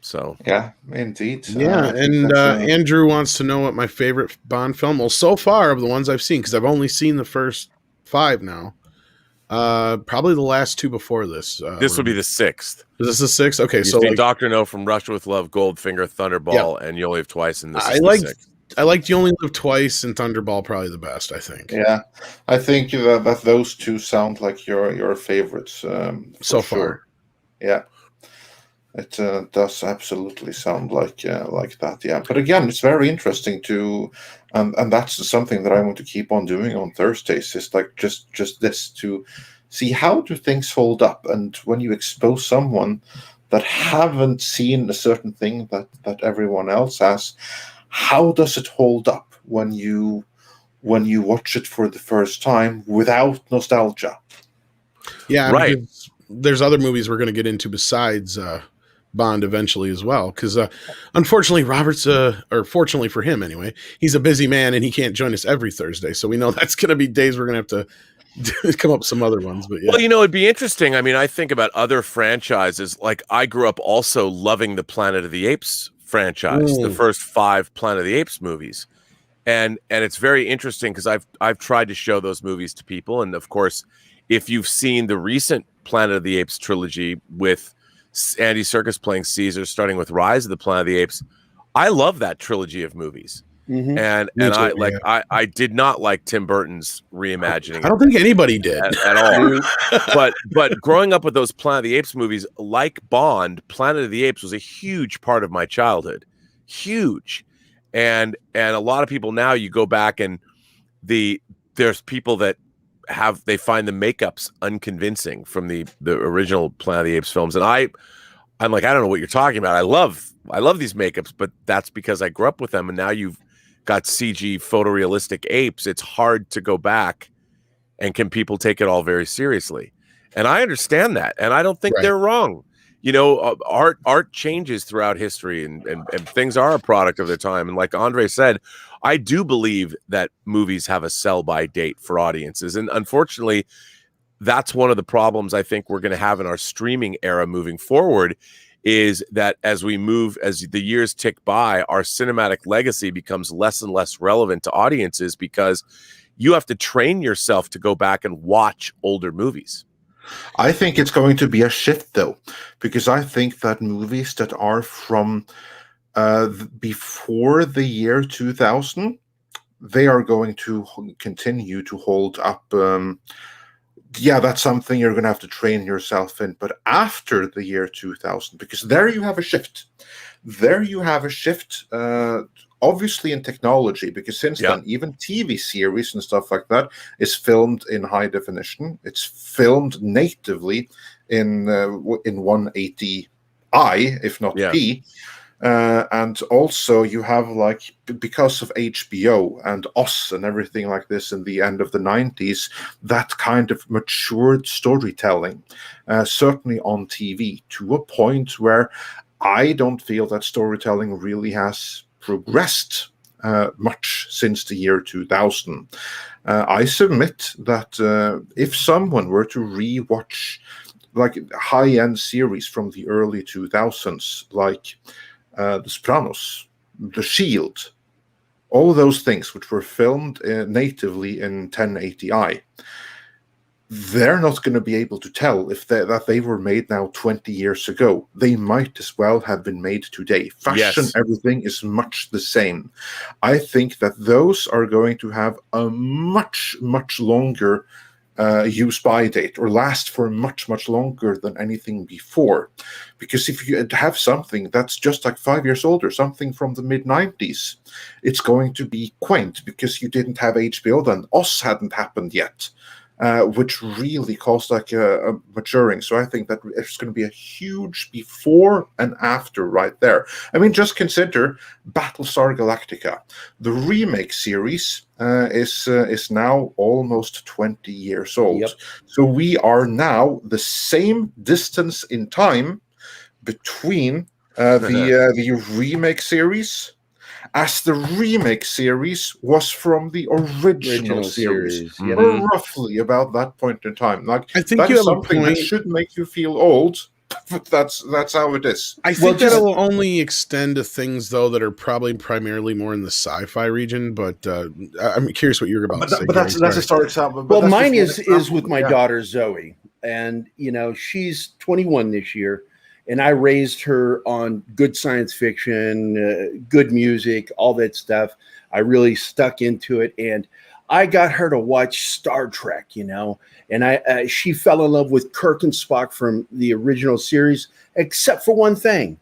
So yeah, indeed. Yeah, and Andrew wants to know what my favorite Bond film. Well, so far of the ones I've seen, because I've only seen the first 5 now. Probably the last 2 before this. This will be the 6th. Is this the 6th? Okay, so Dr. No, From Russia with Love, Goldfinger, Thunderball, and You Only Live Twice. And this I liked You Only Live Twice and Thunderball probably the best, I think. Yeah, I think that those two sound like your favorites So for sure. far. Yeah, it does absolutely sound like that. Yeah, but again, it's very interesting to, and that's something that I want to keep on doing on Thursdays. Is like just this to see how do things hold up, and when you expose someone that haven't seen a certain thing that everyone else has, how does it hold up when you watch it for the first time without nostalgia? Yeah, Right. because there's other movies we're going to get into besides Bond eventually as well. Because unfortunately, Robert's, or fortunately for him anyway, he's a busy man and he can't join us every Thursday. So we know that's going to be days we're going to have to come up with some other ones. But yeah. Well, it'd be interesting. I mean, I think about other franchises. Like, I grew up also loving the Planet of the Apes franchise, the first 5 Planet of the Apes movies. And it's very interesting because I've tried to show those movies to people. And of course, if you've seen the recent Planet of the Apes trilogy with Andy Serkis playing Caesar, starting with Rise of the Planet of the Apes, I love that trilogy of movies. Mhm. And Me too, I yeah. I did not like Tim Burton's reimagining I don't think anybody did. at all. but growing up with those Planet of the Apes movies, like Bond, Planet of the Apes was a huge part of my childhood. Huge. And a lot of people now, you go back and there's people that they find the makeups unconvincing from the original Planet of the Apes films. And I'm like, I don't know what you're talking about. I love these makeups, but that's because I grew up with them. And now you've got CG photorealistic apes. It's hard to go back, and can people take it all very seriously? And I understand that, and I don't think Right. they're wrong. Art changes throughout history, and things are a product of their time. And like Andre said, I do believe that movies have a sell-by date for audiences. And unfortunately, that's one of the problems I think we're going to have in our streaming era moving forward, is that as the years tick by, our cinematic legacy becomes less and less relevant to audiences because you have to train yourself to go back and watch older movies. I think it's going to be a shift, though, because I think that movies that are from before the year 2000, they are going to continue to hold up. Yeah, that's something you're going to have to train yourself in. But after the year 2000, because there you have a shift. There you have a shift, obviously in technology, because since then, even TV series and stuff like that is filmed in high definition. It's filmed natively in 180i, if not P. And also you have, like, because of HBO and Oz and everything like this in the end of the 90s, that kind of matured storytelling, certainly on TV, to a point where I don't feel that storytelling really has progressed much since the year 2000. I submit that if someone were to rewatch like high-end series from the early 2000s, like The Sopranos, The Shield, all those things which were filmed natively in 1080i, they're not going to be able to tell if that they were made now 20 years ago. They might as well have been made today. Fashion, everything is much the same. I think that those are going to have a much, much longer use-by date, or last for much, much longer than anything before. Because if you have something that's just like 5 years older, something from the mid-90s, it's going to be quaint because you didn't have HBO then. Oz hadn't happened yet. Which really caused like a maturing. So I think that it's going to be a huge before and after right there. I mean, just consider Battlestar Galactica. The remake series is now almost 20 years old. Yep. So we are now the same distance in time between the remake series as the remake series was from the original series. Yep. Or roughly about that point in time. Like, I think that you is have a something that point. should make you feel old, but that's how it is. I think that'll only extend to things, though, that are probably primarily more in the sci-fi region. But I'm curious what you're about to say. But that's a start example. Well, mine is with my daughter Zoe, and she's 21 this year, and I raised her on good science fiction, good music, all that stuff. I really stuck into it, and I got her to watch Star Trek, you know, and she fell in love with Kirk and Spock from the original series, except for one thing.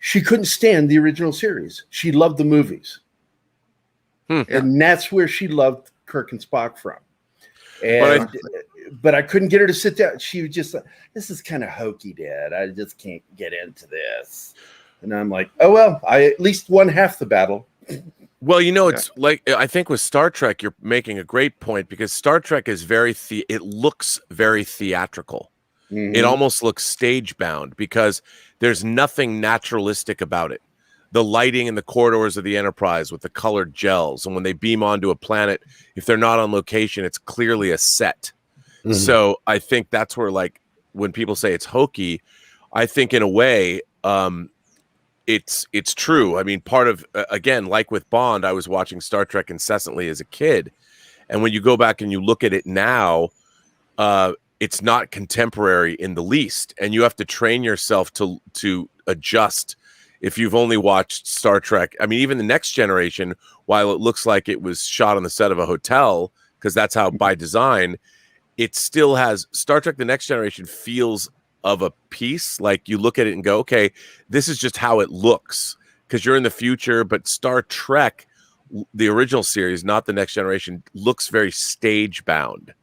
She couldn't stand the original series. She loved the movies. And that's where she loved Kirk and Spock from. And, but I couldn't get her to sit down. She was just, this is kind of hokey, Dad. I just can't get into this. And I'm like, oh, well, I at least won half the battle. Well, you know, it's like, I think with Star Trek, you're making a great point, because Star Trek is it looks very theatrical. Mm-hmm. It almost looks stage bound because there's nothing naturalistic about it. The lighting in the corridors of the Enterprise with the colored gels, and when they beam onto a planet, if they're not on location, it's clearly a set. Mm-hmm. So I think that's where, like, when people say it's hokey, I think in a way, it's true. I mean, part of, again, like with Bond, I was watching Star Trek incessantly as a kid. And when you go back and you look at it now, it's not contemporary in the least. And you have to train yourself to adjust. If you've only watched Star Trek, I mean, even the Next Generation, while it looks like it was shot on the set of a hotel, because that's how by design, it still has Star Trek The Next Generation feels of a piece. Like you look at it and go, okay, this is just how it looks, because you're in the future. But Star Trek, the original series, not The Next Generation, looks very stage bound,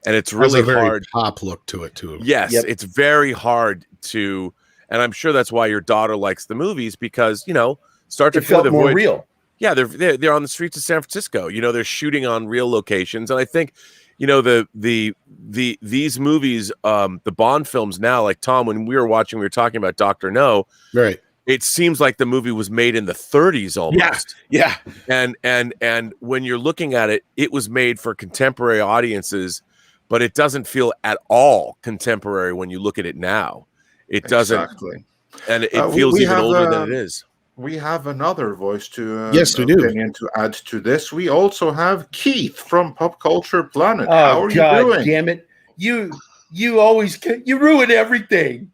and it's really hard. Pop look to it too. Yes, it's very hard to, and I'm sure that's why your daughter likes the movies, because, you know, Star Trek felt more real. Yeah, they're on the streets of San Francisco. You know, they're shooting on real locations, and I think, you know, these movies, the Bond films now, like Tom, when we were talking about Dr. No, right? It seems like the movie was made in the 30s almost. Yeah. And when you're looking at it, it was made for contemporary audiences, but it doesn't feel at all contemporary when you look at it now. It doesn't, exactly. And it feels even older than it is. We have another voice to yes, we do. Opinion to add to this. We also have Keith from Pop Culture Planet. Oh, how are God, you doing? Damn it! You always ruin everything.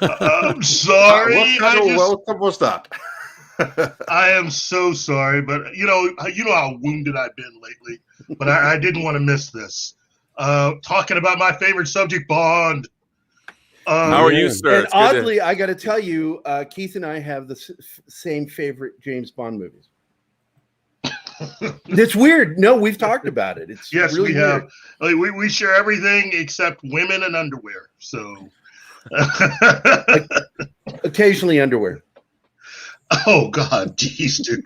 I'm sorry. What kind of welcome was that? I am so sorry, but you know how wounded I've been lately. But I didn't want to miss this. Talking about my favorite subject, Bond. How are you, sir? And oddly, I got to tell you, Keith and I have the same favorite James Bond movies. It's weird. No, we've talked about it. It's yes, really we have. Like, we share everything except women and underwear. So occasionally underwear. Oh God, geez, dude.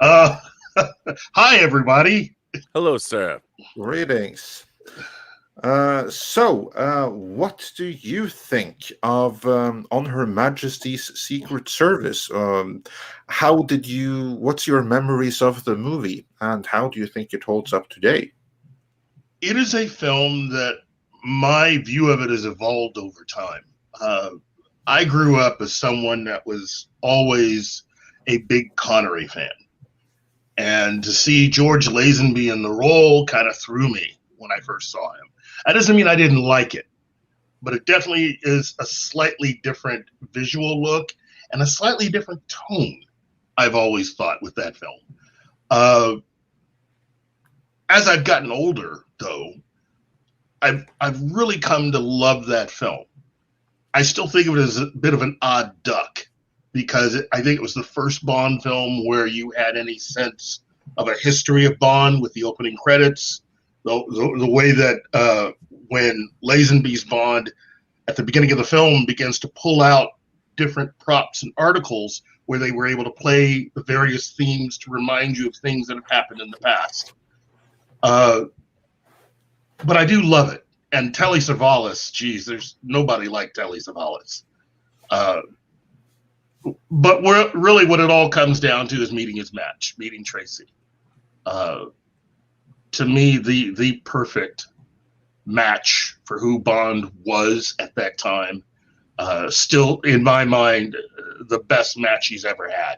Hi, everybody. Hello, sir. Greetings. So, what do you think of On Her Majesty's Secret Service? What's your memories of the movie, and how do you think it holds up today? It is a film that my view of it has evolved over time. I grew up as someone that was always a big Connery fan. And to see George Lazenby in the role kind of threw me when I first saw him. That doesn't mean I didn't like it, but it definitely is a slightly different visual look and a slightly different tone, I've always thought, with that film. As I've gotten older, though, I've really come to love that film. I still think of it as a bit of an odd duck, because I think it was the first Bond film where you had any sense of a history of Bond with the opening credits. The way that when Lazenby's Bond at the beginning of the film begins to pull out different props and articles where they were able to play the various themes to remind you of things that have happened in the past. But I do love it. And Telly Savalas, geez, there's nobody like Telly Savalas. But really what it all comes down to is meeting his match, meeting Tracy. To me, the perfect match for who Bond was at that time. Still, in my mind, the best match he's ever had.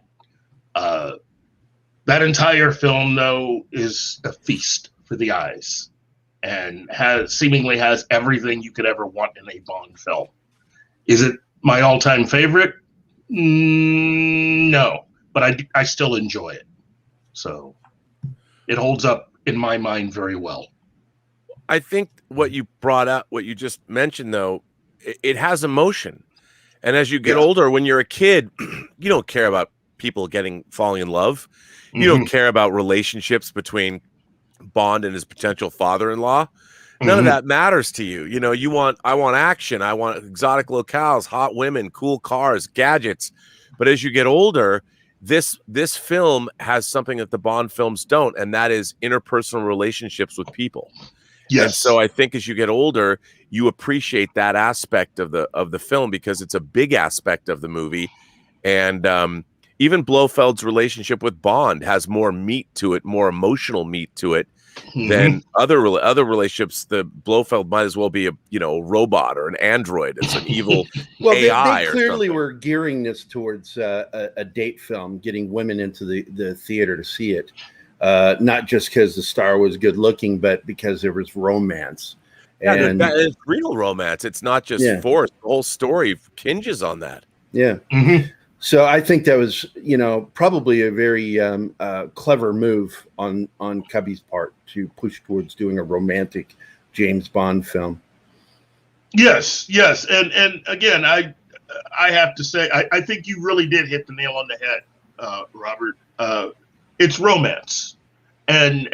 That entire film, though, is a feast for the eyes, and seemingly has everything you could ever want in a Bond film. Is it my all-time favorite? No, but I still enjoy it. So it holds up in my mind very well. I think what you brought up, what you just mentioned, though, it has emotion. And as you get older, when you're a kid, you don't care about people falling in love. You don't care about relationships between Bond and his potential father-in-law. None of that matters to you. You know, I want action. I want exotic locales, hot women, cool cars, gadgets. But as you get older, this film has something that the Bond films don't, and that is interpersonal relationships with people. Yes. And so I think as you get older, you appreciate that aspect of the film because it's a big aspect of the movie. And even Blofeld's relationship with Bond has more meat to it, more emotional meat to it than other relationships. The Blofeld might as well be a robot or an android. It's an evil AI. They clearly were gearing this towards a date film, getting women into the theater to see it. Not just because the star was good looking, but because there was romance. And it's real romance. It's not just forced. The whole story hinges on that. Yeah. So I think that was, probably a very clever move on Cubby's part to push towards doing a romantic James Bond film. Yes. And again, I have to say, I think you really did hit the nail on the head, Robert. It's romance. And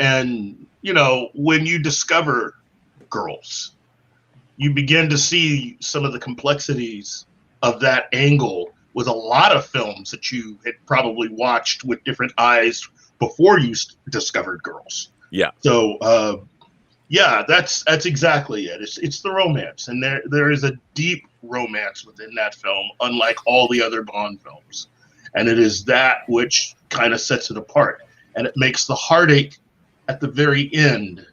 when you discover girls, you begin to see some of the complexities of that angle with a lot of films that you had probably watched with different eyes before you discovered girls. Yeah. So, that's exactly it. It's the romance, and there is a deep romance within that film, unlike all the other Bond films, and it is that which kind of sets it apart, and it makes the heartache at the very end.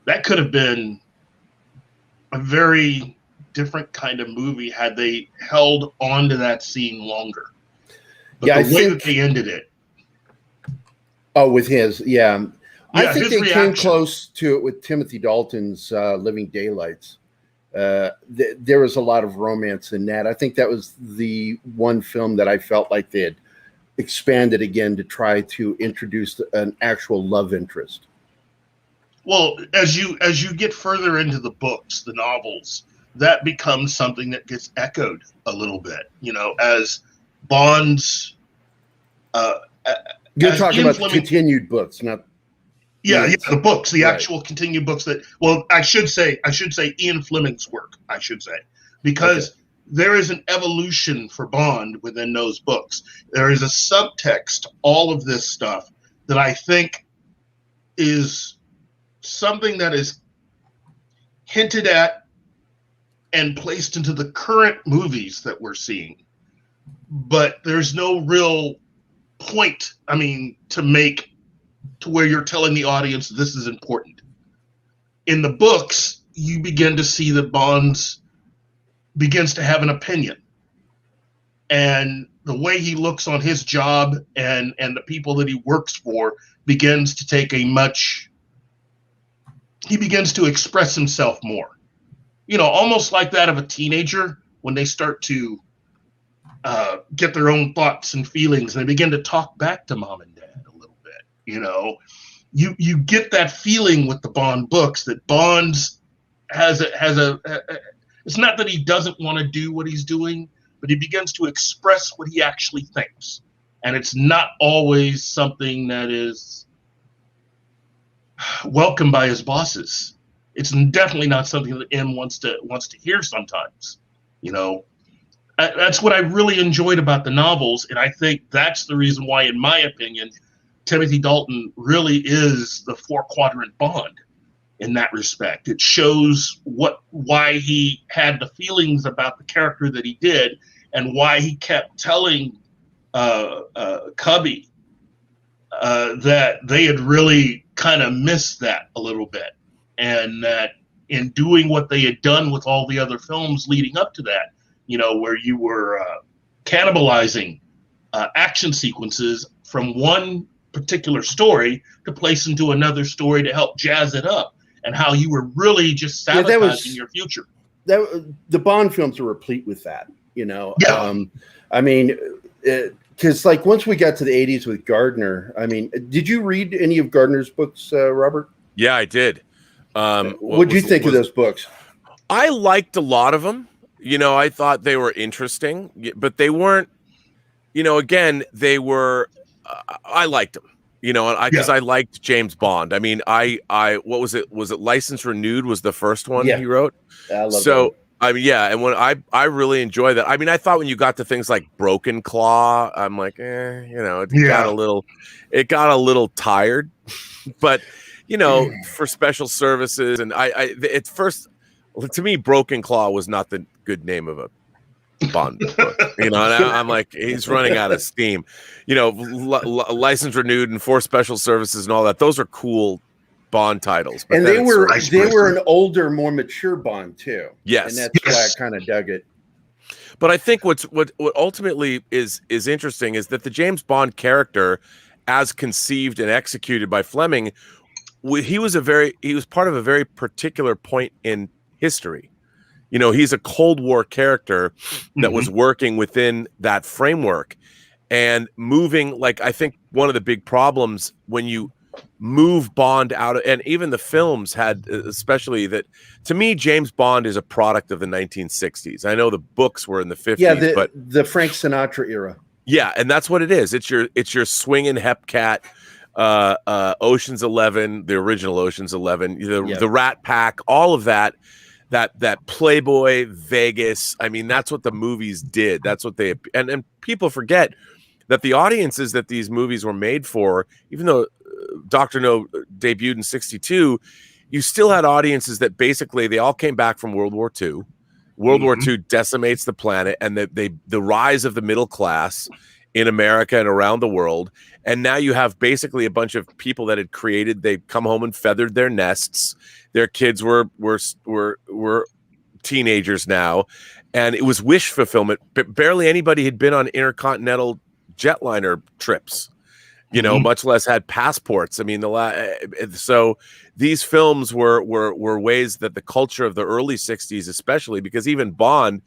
That could have been a very different kind of movie had they held on to that scene longer. But the way that they ended it. Oh, with his, I think they reaction came close to it with Timothy Dalton's Living Daylights. There was a lot of romance in that. I think that was the one film that I felt like they had expanded again to try to introduce an actual love interest. Well, as you get further into the books, the novels, that becomes something that gets echoed a little bit, as Bond's. You're talking about the continued books, not. The books, the actual continued books that. Well, I should say Ian Fleming's work. I should say, because there is an evolution for Bond within those books. There is a subtext to all of this stuff that I think is something that is hinted at and placed into the current movies that we're seeing. But there's no real point, to make to where you're telling the audience this is important. In the books, you begin to see that Bond begins to have an opinion. And the way he looks on his job and the people that he works for begins to take he begins to express himself more. Almost like that of a teenager when they start to get their own thoughts and feelings, and they begin to talk back to mom and dad a little bit. You get that feeling with the Bond books that Bond's has a. It's not that he doesn't want to do what he's doing, but he begins to express what he actually thinks, and it's not always something that is welcomed by his bosses. It's definitely not something that M wants to hear sometimes. That's what I really enjoyed about the novels, and I think that's the reason why, in my opinion, Timothy Dalton really is the four-quadrant Bond in that respect. It shows why he had the feelings about the character that he did, and why he kept telling Cubby that they had really kind of missed that a little bit, and that in doing what they had done with all the other films leading up to that, where you were cannibalizing action sequences from one particular story to place into another story to help jazz it up, and how you were really just sabotaging your future. the Bond films are replete with that. You know, Yeah. I mean, because like once we got to the 80s with Gardner, I mean, did you read any of Gardner's books, Robert? Yeah, I did. What'd you think of those books? I liked a lot of them. You know, I thought they were interesting, but they weren't. You know, again, they were. I liked them. You know, because I liked James Bond. I mean, what was it? Was it License Renewed? Was the first one he wrote? I love so. that. I mean, yeah, and when I really enjoy that. I mean, I thought when you got to things like Broken Claw, I'm like, you know, it got a little tired. But you know, for special services, and at first, to me, Broken Claw was not the good name of a Bond book. You know, and I'm like, he's running out of steam. You know, License Renewed and For Special Services and all that. Those are cool Bond titles, but and they were an older, more mature Bond too. Yes, and that's why I kind of dug it. But I think what ultimately is interesting is that the James Bond character, as conceived and executed by Fleming, he was part of a very particular point in history. You know, he's a Cold War character that was working within that framework and moving. Like, I think one of the big problems when you move Bond out of, and even the films had, especially that, to me, James Bond is a product of the 1960s. I know the books were in the 50s, but the Frank Sinatra era. Yeah, and that's what it is. It's your swinging Hepcat, Ocean's 11, the original Ocean's 11, the Rat Pack, all of that Playboy Vegas. I mean, that's what the movies did. That's what they, and people forget that the audiences that these movies were made for, even though Dr. No debuted in 1962, you still had audiences that basically they all came back from World War II. World War II decimates the planet, and the rise of the middle class in America and around the world. And now you have basically a bunch of people that had created, they come home and feathered their nests. Their kids were teenagers now, and it was wish fulfillment. But barely anybody had been on intercontinental jetliner trips, you know, much less had passports. I mean, so these films were ways that the culture of the early 60s, especially because even Bond,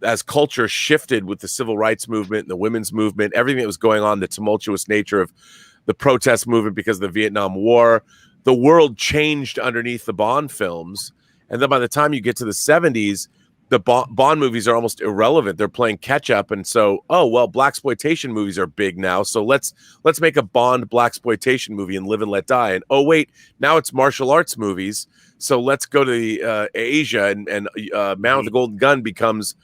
as culture shifted with the civil rights movement and the women's movement, everything that was going on, the tumultuous nature of the protest movement because of the Vietnam War, the world changed underneath the Bond films. And then by the time you get to the 70s, the Bond movies are almost irrelevant. They're playing catch up. And so, blaxploitation movies are big now. So let's make a Bond blaxploitation movie and Live and Let Die. And oh wait, now it's martial arts movies. So let's go to Asia, and Man with the Golden Gun becomes.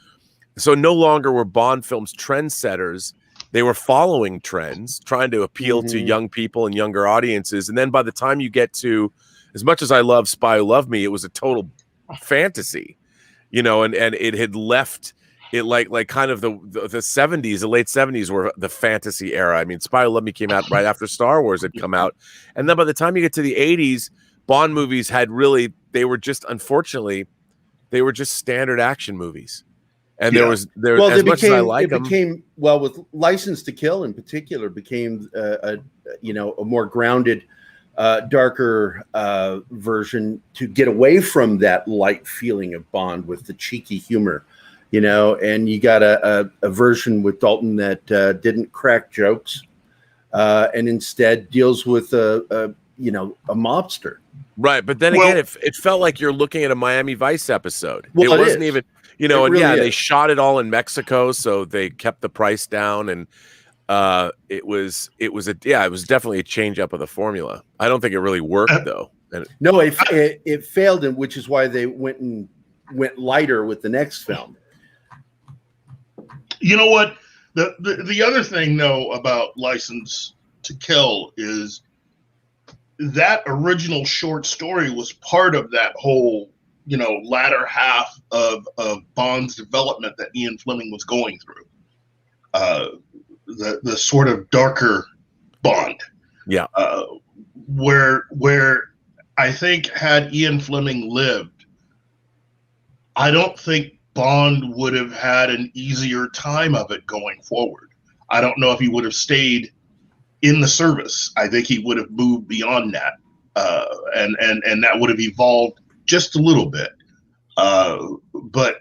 So no longer were Bond films trendsetters. They were following trends, trying to appeal to young people and younger audiences. And then by the time you get to, as much as I love Spy Who Loved Me, it was a total fantasy, you know, and it had left it like kind of the 70s, the late 70s were the fantasy era. I mean, Spy Who Loved Me came out right after Star Wars had come out. And then by the time you get to the 80s, Bond movies they were just standard action movies. And as much as I like them, with License to Kill in particular became a more grounded, darker version to get away from that light feeling of Bond with the cheeky humor, you know. And you got a version with Dalton that didn't crack jokes, and instead deals with a mobster. Right, but then again, it felt like you're looking at a Miami Vice episode. Well, it wasn't even. You know, they shot it all in Mexico, so they kept the price down, and it was definitely a change up of the formula. I don't think it really worked though. No, it failed, and which is why they went lighter with the next film. You know what? The other thing though about License to Kill is that original short story was part of that whole, you know, latter half of Bond's development that Ian Fleming was going through. The sort of darker Bond. Yeah. Where I think had Ian Fleming lived, I don't think Bond would have had an easier time of it going forward. I don't know if he would have stayed in the service. I think he would have moved beyond that. And that would have evolved just a little bit. But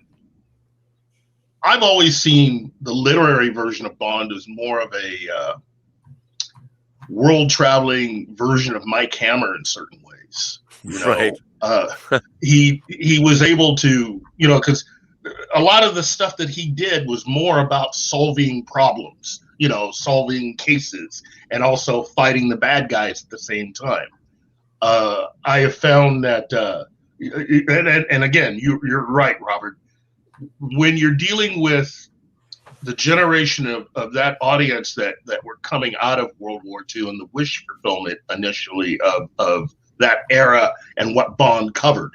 I've always seen the literary version of Bond as more of a world traveling version of Mike Hammer in certain ways. Right. He was able to, because a lot of the stuff that he did was more about solving problems, solving cases, and also fighting the bad guys at the same time. I have found that, and again, you're right, Robert. When you're dealing with the generation of that audience that were coming out of World War II and the wish fulfillment initially of that era and what Bond covered,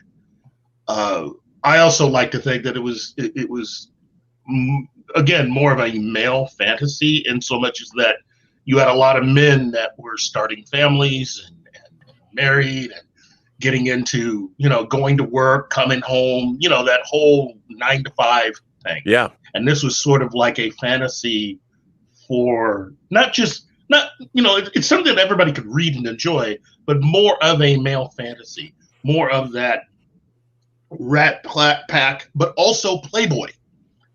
I also like to think that it was again more of a male fantasy, in so much as that you had a lot of men that were starting families and married and getting into, going to work, coming home, that whole 9 to 5 thing. Yeah. And this was sort of like a fantasy for it's something that everybody could read and enjoy, but more of a male fantasy, more of that rat pack, but also Playboy.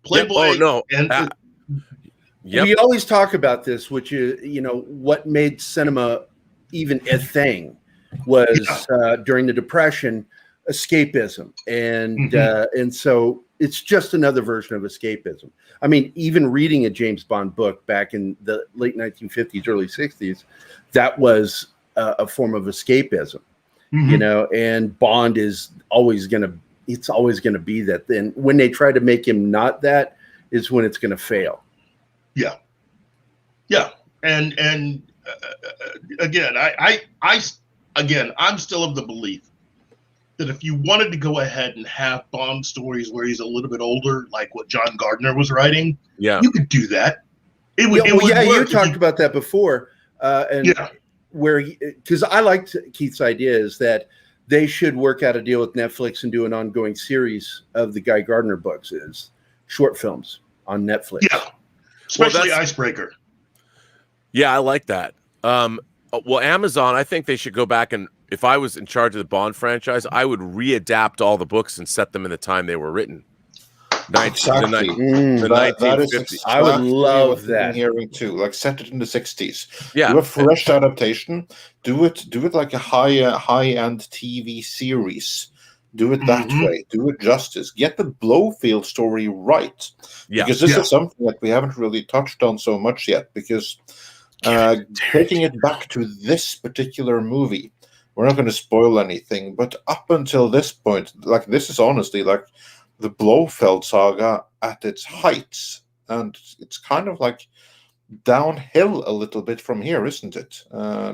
Yep. Oh, no. And we always talk about this, which is, what made cinema even a thing was during the Depression, escapism, and so it's just another version of escapism. I mean, even reading a James Bond book back in the late 1950s, early 60s, that was a form of escapism, and Bond is always going to be that. Then when they try to make him not that is when it's going to fail. Yeah. And again, I'm still of the belief that if you wanted to go ahead and have Bond stories where he's a little bit older, like what John Gardner was writing, you could do that. You talked about that before, because I liked Keith's idea is that they should work out a deal with Netflix and do an ongoing series of the Guy Gardner books, is short films on Netflix. Yeah, especially Icebreaker. Yeah, I like that. Well, Amazon, I think they should go back, and if I was in charge of the Bond franchise, I would readapt all the books and set them in the time they were written. Exactly. The 1950s. I would love that. Hearing too, like set it in the 60s. Yeah. Do a fresh adaptation. Do it like a high-end TV series. Do it that way. Do it justice. Get the Blofeld story right. Yeah. Because this is something that we haven't really touched on so much yet. Because taking it back to this particular movie, we're not going to spoil anything, but up until this point, like, this is honestly like the Blofeld saga at its heights, and it's kind of like downhill a little bit from here, isn't it?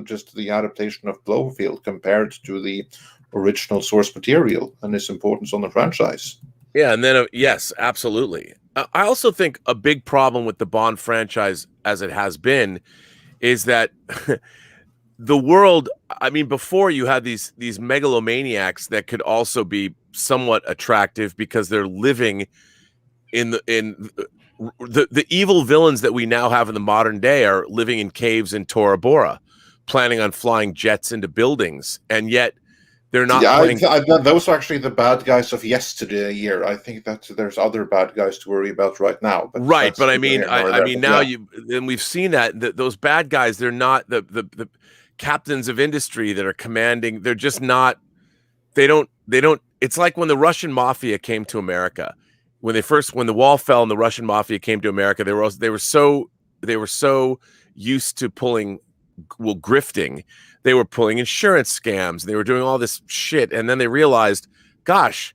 Just the adaptation of Blofeld compared to the original source material and its importance on the franchise. Yeah, and then yes, absolutely. I also think a big problem with the Bond franchise, as it has been, is that the world, I mean, before you had these megalomaniacs that could also be somewhat attractive because they're living in the evil villains that we now have in the modern day are living in caves in Tora Bora, planning on flying jets into buildings, and yet they're not. Those are actually the bad guys of yesterday. I think that there's other bad guys to worry about right now. But I mean now we've seen that those bad guys, they're not the captains of industry that are commanding. They're just not. They don't. It's like when the Russian mafia came to America. When the wall fell and the Russian mafia came to America, they were so used to grifting. They were pulling insurance scams. They were doing all this shit. And then they realized, gosh,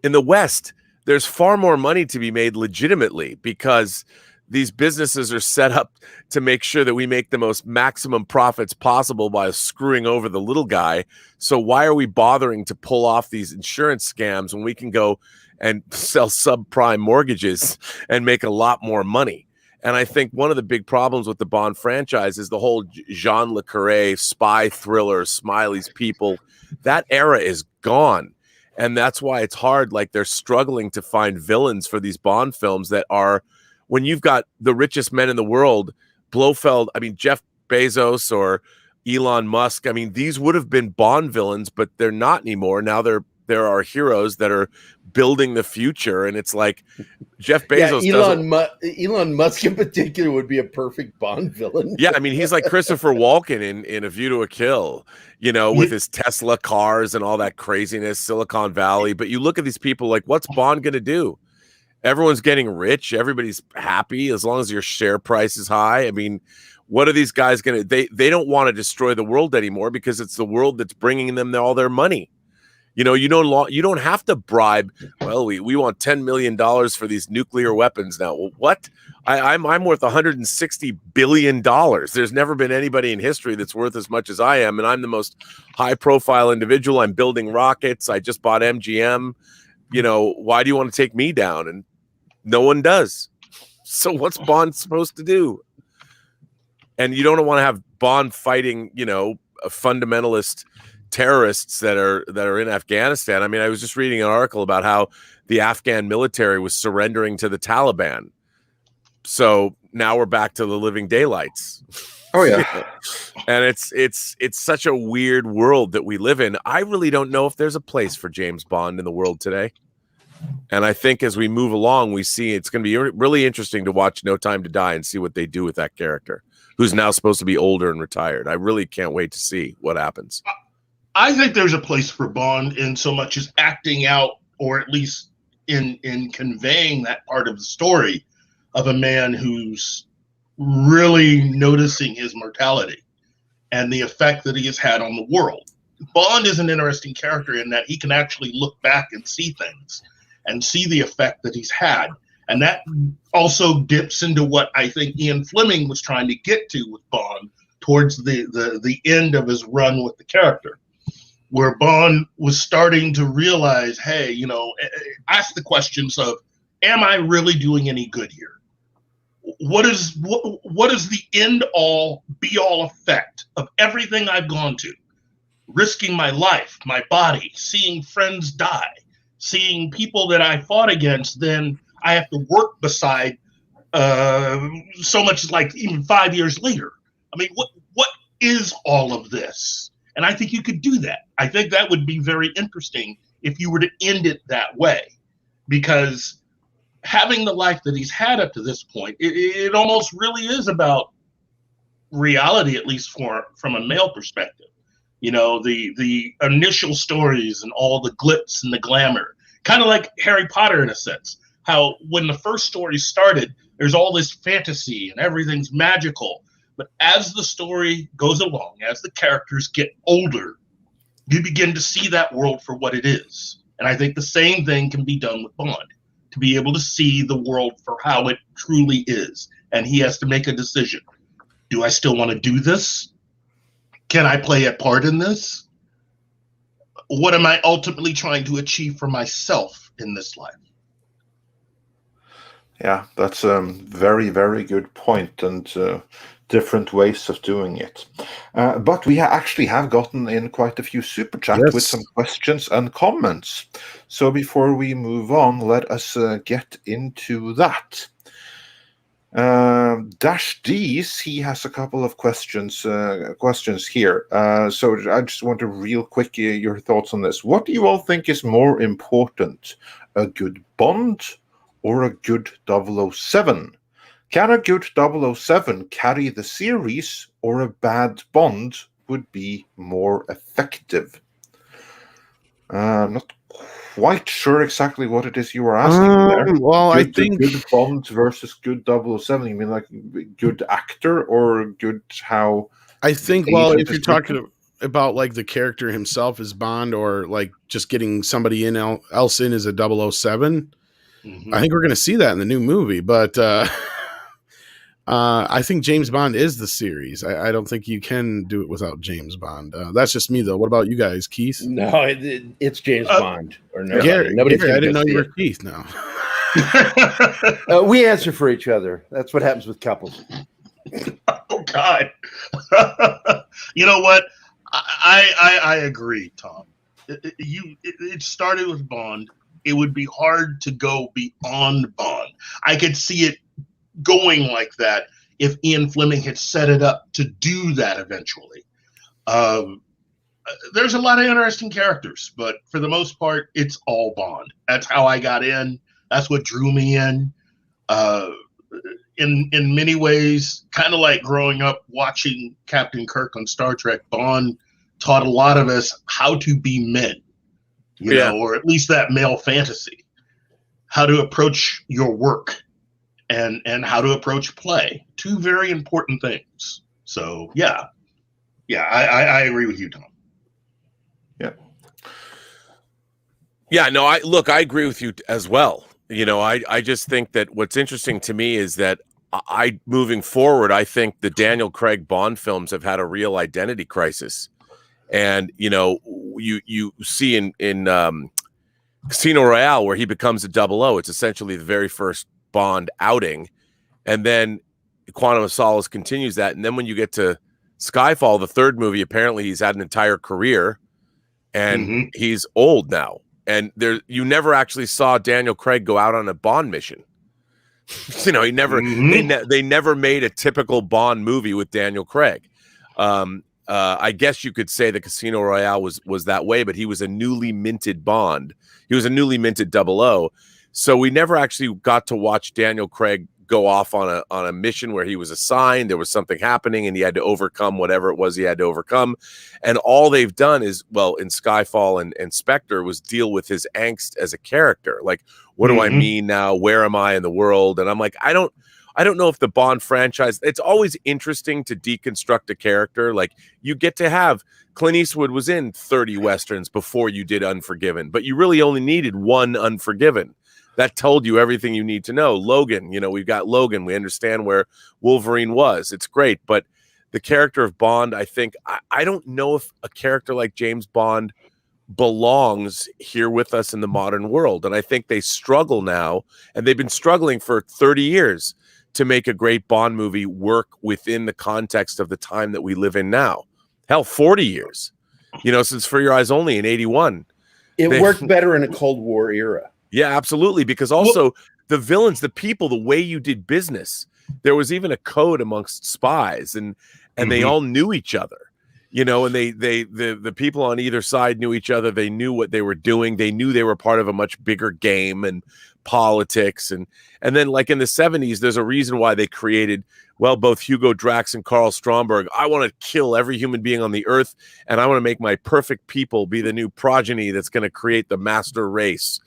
in the West, there's far more money to be made legitimately because these businesses are set up to make sure that we make the most maximum profits possible by screwing over the little guy. So why are we bothering to pull off these insurance scams when we can go and sell subprime mortgages and make a lot more money? And I think one of the big problems with the Bond franchise is the whole Jean Le Carré spy thriller, Smiley's people. That era is gone. And that's why it's hard. Like, they're struggling to find villains for these Bond films that are, when you've got the richest men in the world, Blofeld, I mean, Jeff Bezos or Elon Musk, I mean, these would have been Bond villains, but they're not anymore. Now they're there are heroes that are building the future, and it's like Jeff Bezos Elon Musk in particular would be a perfect Bond villain. Yeah, I mean, he's like Christopher Walken in A View to a Kill, you know, with his Tesla cars and all that craziness, Silicon Valley. But you look at these people, like, what's Bond going to do? Everyone's getting rich. Everybody's happy as long as your share price is high. I mean, what are these guys going to? They don't want to destroy the world anymore because it's the world that's bringing them all their money. You know, you don't have to bribe. Well, we want $10 million for these nuclear weapons now. Well, what? I'm worth $160 billion. There's never been anybody in history that's worth as much as I am, and I'm the most high-profile individual. I'm building rockets. I just bought MGM. You know, why do you want to take me down? And no one does. So what's Bond supposed to do? And you don't want to have Bond fighting, you know, a fundamentalist terrorists that are in Afghanistan. I mean, I was just reading an article about how the Afghan military was surrendering to the Taliban. So now we're back to the living daylights. Oh yeah. And it's such a weird world that we live in. I really don't know if there's a place for James Bond in the world today. And I think as we move along, we see it's going to be really interesting to watch No Time to Die and see what they do with that character, who's now supposed to be older and retired. I really can't wait to see what happens. I think there's a place for Bond in so much as acting out, or at least in conveying that part of the story of a man who's really noticing his mortality and the effect that he has had on the world. Bond is an interesting character in that he can actually look back and see things and see the effect that he's had. And that also dips into what I think Ian Fleming was trying to get to with Bond towards the end of his run with the character, where Bond was starting to realize, hey, you know, ask the questions of, am I really doing any good here? What is the end all be all effect of everything I've gone to? Risking my life, my body, seeing friends die, seeing people that I fought against, then I have to work beside so much like even 5 years later. I mean, what is all of this? And I think you could do that. I think that would be very interesting if you were to end it that way, because having the life that he's had up to this point, it almost really is about reality, at least from a male perspective. You know, the initial stories and all the glitz and the glamour, kind of like Harry Potter in a sense, how when the first story started, there's all this fantasy and everything's magical. But as the story goes along, as the characters get older, you begin to see that world for what it is. And I think the same thing can be done with Bond, to be able to see the world for how it truly is. And he has to make a decision. Do I still want to do this? Can I play a part in this? What am I ultimately trying to achieve for myself in this life? Yeah, that's a very, very good point, and different ways of doing it. But we actually have gotten in quite a few super chats with some questions and comments. So before we move on, let us get into that. Dash D's, he has a couple of questions here. So I just want to real quick your thoughts on this. What do you all think is more important, a good Bond or a good 007? Can a good 007 carry the series, or a bad Bond would be more effective? Not quite sure exactly what it is you were asking there. Well, I think good Bond versus good 007. You mean like good actor or good how? I think, well, if you're talking about like the character himself as Bond, or like just getting somebody else in as a 007, I think we're going to see that in the new movie. But I think James Bond is the series. I don't think you can do it without James Bond. That's just me, though. What about you guys, Keith? No, it's James Bond. Or no, Gary, I didn't know you were Keith. No. We answer for each other. That's what happens with couples. Oh, God. You know what? I agree, Tom. It started with Bond. It would be hard to go beyond Bond. I could see it going like that if Ian Fleming had set it up to do that eventually. there's a lot of interesting characters, but for the most part, it's all Bond. That's how I got in. That's what drew me in. In many ways, kind of like growing up watching Captain Kirk on Star Trek, Bond taught a lot of us how to be men, you know, or at least that male fantasy, how to approach your work and how to approach play. Two very important things. So yeah, I agree with you, Tom. Yeah, no, I agree with you as well. You know, I just think that what's interesting to me is that moving forward, I think the Daniel Craig Bond films have had a real identity crisis. And, you know, you see in Casino Royale where he becomes a 00, it's essentially the very first Bond outing. And then Quantum of Solace continues that. And then when you get to Skyfall, the third movie, apparently he's had an entire career and he's old now. And you never actually saw Daniel Craig go out on a Bond mission. You know, he never. They never made a typical Bond movie with Daniel Craig. I guess you could say the Casino Royale was that way, but he was a newly minted Bond. He was a newly minted 00. So we never actually got to watch Daniel Craig go off on a mission where he was assigned. There was something happening, and he had to overcome whatever it was he had to overcome. And all they've done is, well, in Skyfall and Spectre, was deal with his angst as a character. Like, what do I mean now? Where am I in the world? And I'm like, I don't know if the Bond franchise. It's always interesting to deconstruct a character. Like, you get to have Clint Eastwood was in 30 Westerns before you did Unforgiven, but you really only needed one Unforgiven. That told you everything you need to know. Logan, you know, we've got Logan. We understand where Wolverine was. It's great. But the character of Bond, I think, I don't know if a character like James Bond belongs here with us in the modern world. And I think they struggle now, and they've been struggling for 30 years to make a great Bond movie work within the context of the time that we live in now. Hell, 40 years, you know, since For Your Eyes Only in 81. It worked better in a Cold War era. Yeah, absolutely. Because also the villains, the people, the way you did business, there was even a code amongst spies, and they all knew each other, you know, and the people on either side knew each other. They knew what they were doing. They knew they were part of a much bigger game and politics. And then, like, in the 70s, there's a reason why they created, well, both Hugo Drax and Carl Stromberg. I want to kill every human being on the earth, and I want to make my perfect people be the new progeny that's going to create the master race.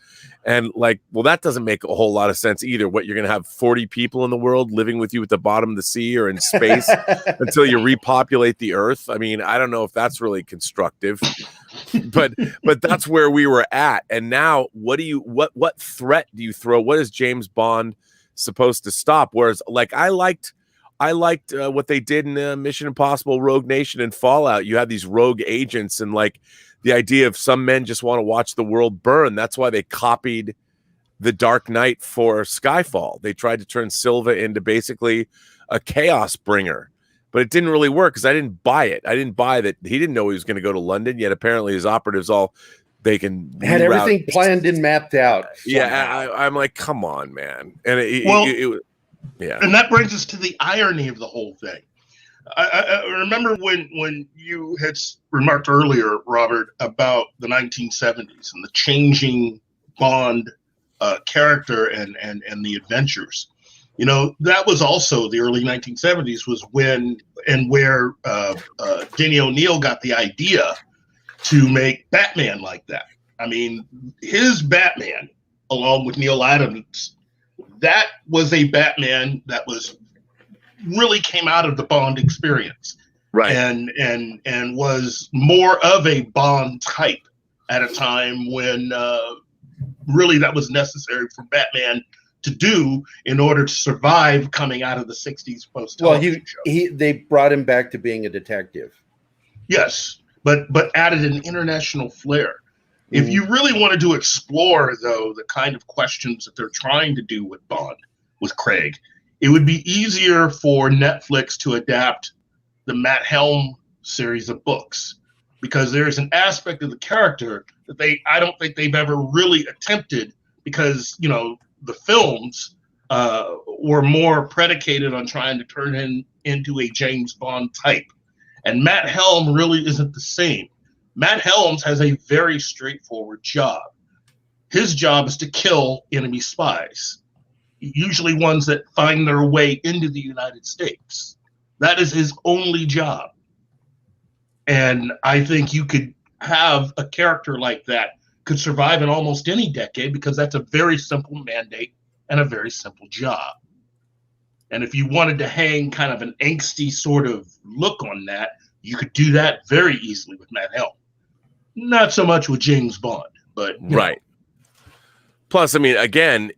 And, like, well, that doesn't make a whole lot of sense either. What, you're going to have 40 people in the world living with you at the bottom of the sea or in space until you repopulate the earth? I mean, I don't know if that's really constructive, but that's where we were at. And now what threat do you throw? What is James Bond supposed to stop? Whereas, like, I liked what they did in Mission Impossible Rogue Nation and Fallout. You have these rogue agents, and, like, the idea of some men just want to watch the world burn. That's why they copied The Dark Knight for Skyfall. They tried to turn Silva into basically a chaos bringer, but it didn't really work because I didn't buy it. I didn't buy that. He didn't know he was going to go to London, yet apparently his operatives they can had everything planned and mapped out. Yeah, I'm like, come on, man. And yeah. And that brings us to the irony of the whole thing. I remember when you had remarked earlier, Robert, about the 1970s and the changing Bond character and the adventures. You know, that was also the early 1970s was when and where Denny O'Neil got the idea to make Batman like that. I mean, his Batman, along with Neil Adams, that was a Batman that was really came out of the Bond experience, right? And was more of a Bond type at a time when really that was necessary for Batman to do in order to survive coming out of the 60s post. Well, they brought him back to being a detective. Yes, but added an international flair. If you really wanted to explore, though, the kind of questions that they're trying to do with Bond, with Craig, it would be easier for Netflix to adapt the Matt Helm series of books, because there's an aspect of the character that I don't think they've ever really attempted, because, you know, the films were more predicated on trying to turn him into a James Bond type. And Matt Helm really isn't the same. Matt Helms has a very straightforward job. His job is to kill enemy spies, usually ones that find their way into the United States. That is his only job. And I think you could have a character like that could survive in almost any decade because that's a very simple mandate and a very simple job. And if you wanted to hang kind of an angsty sort of look on that, you could do that very easily with Matt Helm. Not so much with James Bond, but right. Plus, I mean, again,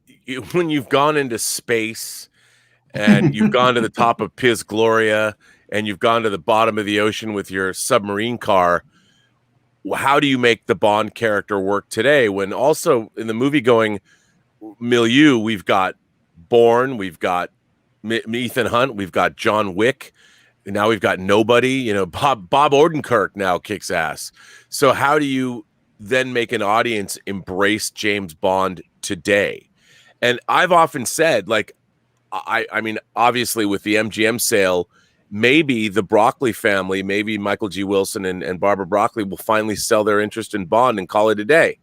when you've gone into space and you've gone to the top of Piz Gloria and you've gone to the bottom of the ocean with your submarine car, how do you make the Bond character work today when also in the movie-going milieu, we've got Bourne, we've got Ethan Hunt, we've got John Wick, and now we've got nobody. You know, Bob Odenkirk now kicks ass. So how do you then make an audience embrace James Bond today? And I've often said, like, I mean, obviously with the MGM sale, maybe the Broccoli family, maybe Michael G. Wilson and Barbara Broccoli will finally sell their interest in Bond and call it a day.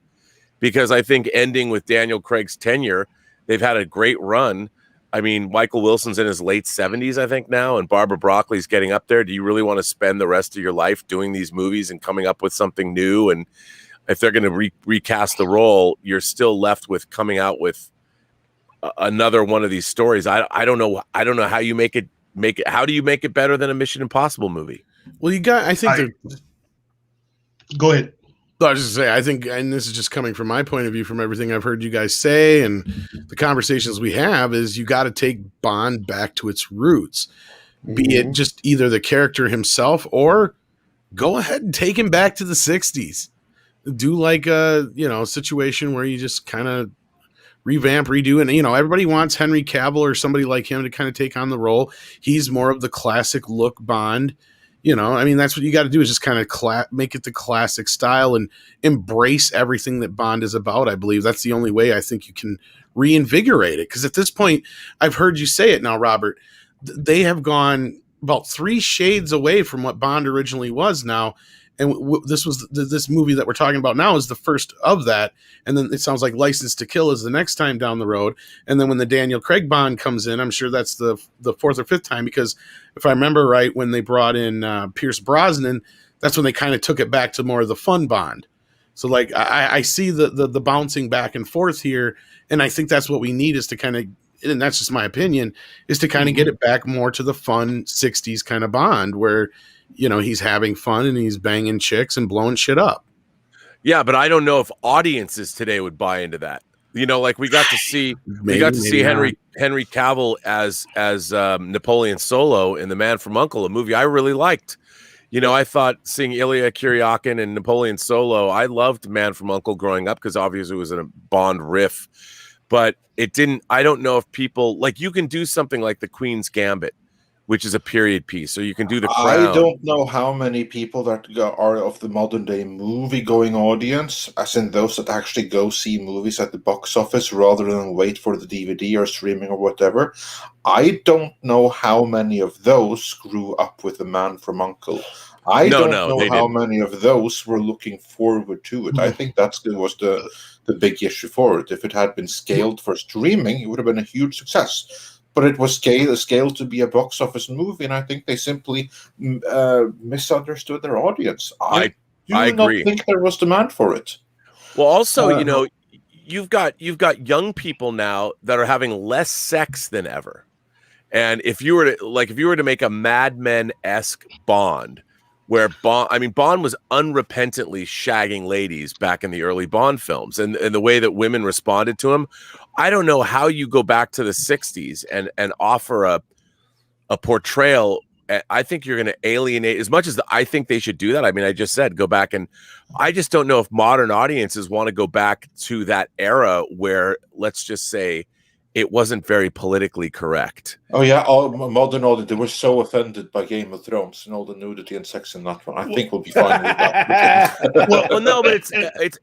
Because I think ending with Daniel Craig's tenure, they've had a great run. I mean, Michael Wilson's in his late 70s, I think now, and Barbara Broccoli's getting up there. Do you really want to spend the rest of your life doing these movies and coming up with something new? And if they're going to recast the role, you're still left with coming out with another one of these stories. I don't know. I don't know how you make it. How do you make it better than a Mission Impossible movie? Well, I think. Go ahead. I was just going to say, I think, and this is just coming from my point of view, from everything I've heard you guys say and the conversations we have, is you got to take Bond back to its roots, be it just either the character himself or go ahead and take him back to the 60s. Do like a, situation where you just kind of revamp, redo, and everybody wants Henry Cavill or somebody like him to kind of take on the role. He's more of the classic look Bond. That's what you got to do, is just kind of make it the classic style and embrace everything that Bond is about. I believe that's the only way I think you can reinvigorate it. Because at this point, I've heard you say it now, Robert, they have gone about 3 shades away from what Bond originally was now. And this movie that we're talking about now is the first of that. And then it sounds like License to Kill is the next time down the road. And then when the Daniel Craig Bond comes in, I'm sure that's the 4th or 5th time, because if I remember right, when they brought in Pierce Brosnan, that's when they kind of took it back to more of the fun Bond. So like I see the bouncing back and forth here, and I think that's what we need, is to kind of, and that's just my opinion, is to kind of get it back more to the fun 60s kind of Bond where he's having fun and he's banging chicks and blowing shit up. Yeah, but I don't know if audiences today would buy into that. Like we got to see Henry Cavill as Napoleon Solo in The Man from U.N.C.L.E., a movie I really liked. I thought seeing Ilya Kuryakin and Napoleon Solo, I loved Man from U.N.C.L.E. growing up because obviously it was in a Bond riff, but it didn't. I don't know if people, like, you can do something like The Queen's Gambit, which is a period piece. So you can do The Crown. I don't know how many people that are of the modern day movie-going audience, as in those that actually go see movies at the box office rather than wait for the DVD or streaming or whatever. I don't know how many of those grew up with The Man from U.N.C.L.E. I don't know how many of those were looking forward to it. I think that was the big issue for it. If it had been scaled for streaming, it would have been a huge success. But it was scaled to be a box office movie, and I think they simply misunderstood their audience. I agree. Not think there was demand for it. Well, also, you've got young people now that are having less sex than ever, and if you were to make a Mad Men-esque Bond, where Bond was unrepentantly shagging ladies back in the early Bond films, and the way that women responded to him, I don't know how you go back to the 60s and offer a portrayal. I think you're going to alienate, as much as I think they should do that. I mean, I just said, go back, and I just don't know if modern audiences want to go back to that era where, let's just say, it wasn't very politically correct. Oh yeah, all modern audience, they were so offended by Game of Thrones and all the nudity and sex in that one. I think we'll be fine with that. well, no, but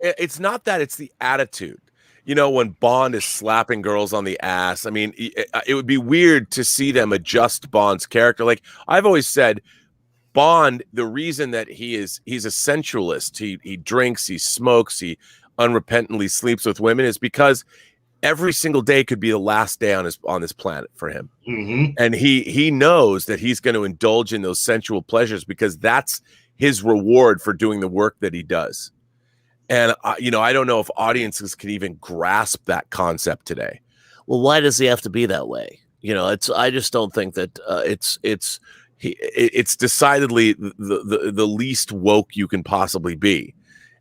it's not that. It's the attitude. When Bond is slapping girls on the ass, I mean, it would be weird to see them adjust Bond's character. Like I've always said, Bond, the reason that he's a sensualist, he drinks, he smokes, he unrepentantly sleeps with women, is because every single day could be the last day on this planet for him. Mm-hmm. And he knows that he's going to indulge in those sensual pleasures because that's his reward for doing the work that he does. And I don't know if audiences can even grasp that concept today. Well, why does he have to be that way? I just don't think that it's decidedly the least woke you can possibly be.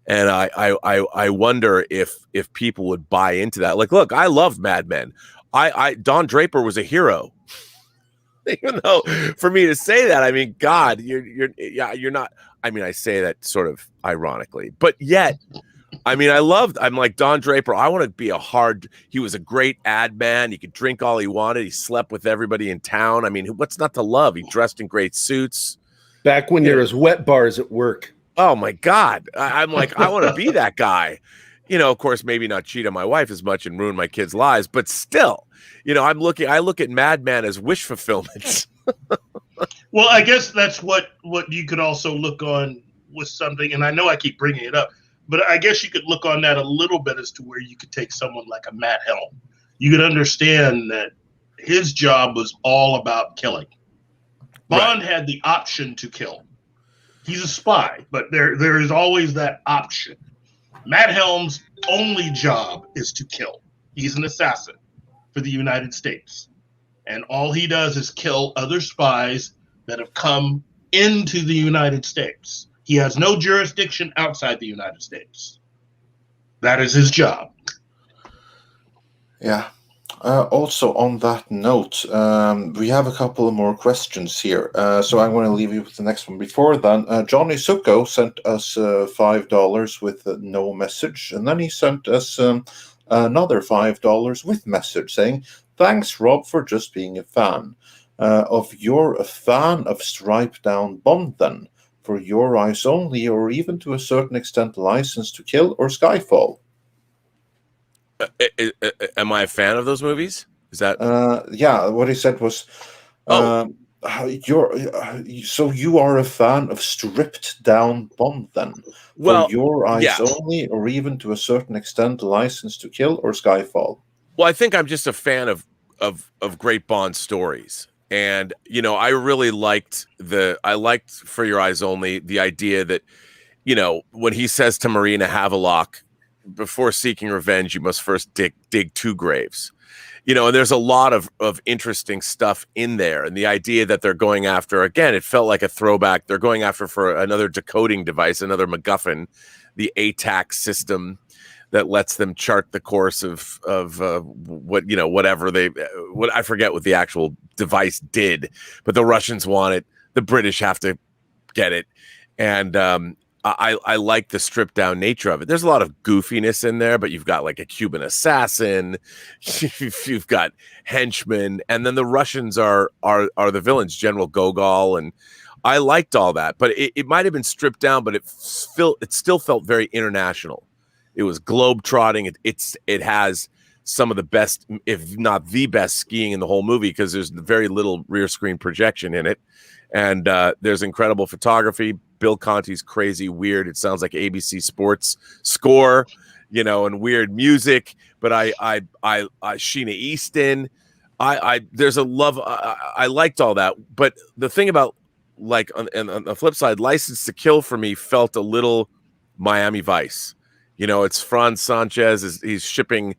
And I wonder if people would buy into that. Like, look, I loved Mad Men. Don Draper was a hero. Even though, for me to say that, I mean, God, you're not. I mean, I say that sort of ironically, but yet, I mean, I'm like Don Draper. I want to be he was a great ad man. He could drink all he wanted. He slept with everybody in town. I mean, what's not to love? He dressed in great suits. Back when there was wet bars at work. Oh my God. I'm like, I want to be that guy. Of course, maybe not cheat on my wife as much and ruin my kids' lives, but still, I look at Mad Men as wish fulfillment. Well, I guess that's what you could also look on with something, and I know I keep bringing it up, but I guess you could look on that a little bit as to where you could take someone like a Matt Helm. You could understand that his job was all about killing. Bond had the option to kill. He's a spy, but there is always that option. Matt Helm's only job is to kill. He's an assassin for the United States. And all he does is kill other spies that have come into the United States. He has no jurisdiction outside the United States. That is his job. Yeah. Also, on that note, we have a couple of more questions here. So I'm going to leave you with the next one. Before then, Johnny Succo sent us $5 with no message. And then he sent us another $5 with message saying, "Thanks, Rob, for just being a fan. You're a fan of Stripe Down Bond then, for Your Eyes Only, or even to a certain extent License to Kill or Skyfall." Am I a fan of those movies? Is that? Yeah, what he said was, you are a fan of stripped down Bond then? Well, for Your Eyes yeah. Only, or even to a certain extent License to Kill or Skyfall? Well, I think I'm just a fan of great Bond stories. And, I really liked For Your Eyes Only, the idea that, when he says to Marina Havelock, before seeking revenge, you must first dig two graves. And there's a lot of interesting stuff in there. And the idea that they're going after, again, it felt like a throwback. They're going after for another decoding device, another MacGuffin, the ATAC system that lets them chart the course of whatever I forget what the actual device did, but the Russians want it. The British have to get it. And, I like the stripped down nature of it. There's a lot of goofiness in there, but you've got like a Cuban assassin, you've got henchmen, and then the Russians are the villains, General Gogol, and I liked all that. But it might have been stripped down, but it still felt very international. It was globe-trotting. It has some of the best, if not the best, skiing in the whole movie because there's very little rear screen projection in it, and there's incredible photography. Bill Conti's crazy, weird. It sounds like ABC Sports score, and weird music. But I Sheena Easton, there's a love. I liked all that. But the thing about on the flip side, License to Kill for me felt a little Miami Vice. It's Franz Sanchez. He's shipping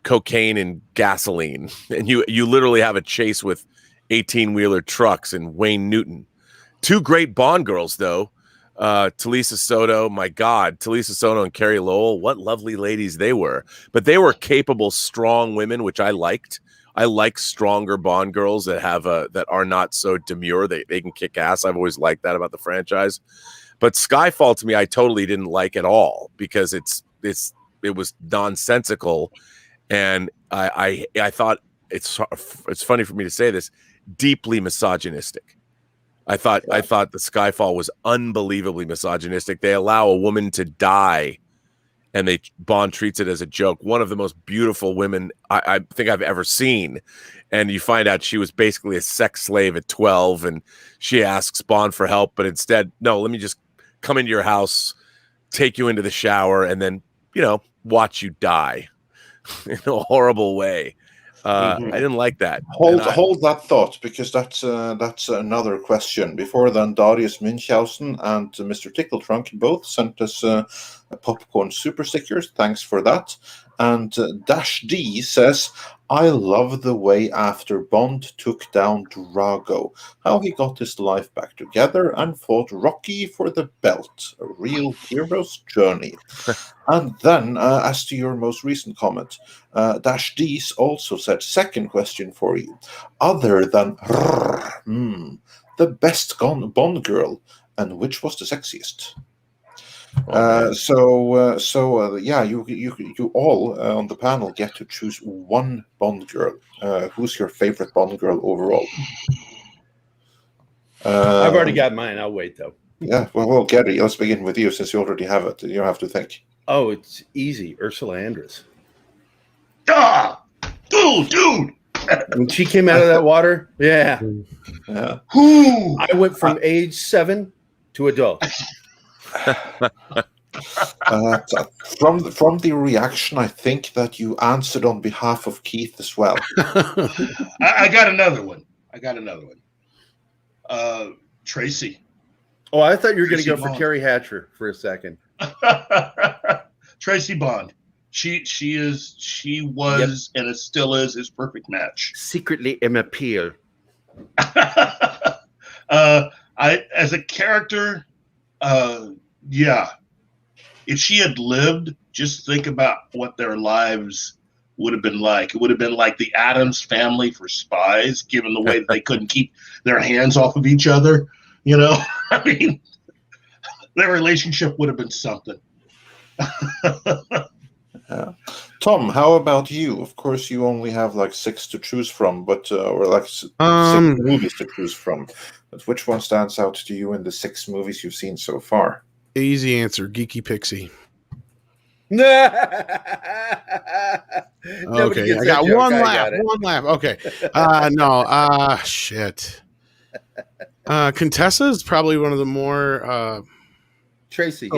cocaine and gasoline, and you literally have a chase with 18-wheeler trucks and Wayne Newton. Two great Bond girls, though. Talisa Soto, my God, Talisa Soto and Carrie Lowell, what lovely ladies they were. But they were capable, strong women, which I liked. I like stronger Bond girls that are not so demure. They can kick ass. I've always liked that about the franchise. But Skyfall, to me, I totally didn't like at all because it was nonsensical, and I thought it's funny for me to say this, deeply misogynistic. I thought the Skyfall was unbelievably misogynistic. They allow a woman to die and Bond treats it as a joke. One of the most beautiful women I think I've ever seen. And you find out she was basically a sex slave at 12, and she asks Bond for help, but instead, no, let me just come into your house, take you into the shower, and then, watch you die in a horrible way. I didn't like that. Hold that thought, because that's another question. Before then, Darius Münchhausen and Mr. Tickletrunk both sent us popcorn super stickers. Thanks for that. And Dash D says, I love the way after Bond took down Drago, how he got his life back together and fought Rocky for the belt. A real hero's journey. And then, as to your most recent comment, Dash D's also said, second question for you. Other than the best Bond girl, and which was the sexiest? You all on the panel get to choose one Bond girl. Who's your favorite Bond girl overall? I've already got mine. I'll wait though. Yeah, well, Gary, let's begin with you since you already have it. You don't have to think. Oh, it's easy. Ursula Andress. Dude. When she came out of that water, yeah. I went from age 7 to adult. From the reaction, I think that you answered on behalf of Keith as well. I got another one. Tracy. Oh, I thought you were going to go for Terry Hatcher for a second. Tracy Bond. She was, and it still is his perfect match. Secretly Emma Peel. As a character, yeah. If she had lived, just think about what their lives would have been like. It would have been like the Addams Family for spies, given the way that they couldn't keep their hands off of each other. I mean, their relationship would have been something. Tom, how about you? Of course, you only have like 6 to choose from, but or like 6 movies to choose from. But which one stands out to you in the 6 movies you've seen so far? Easy answer, Geeky Pixie. Okay, I got one laugh. Okay. Shit. Contessa is probably one of the more Tracy,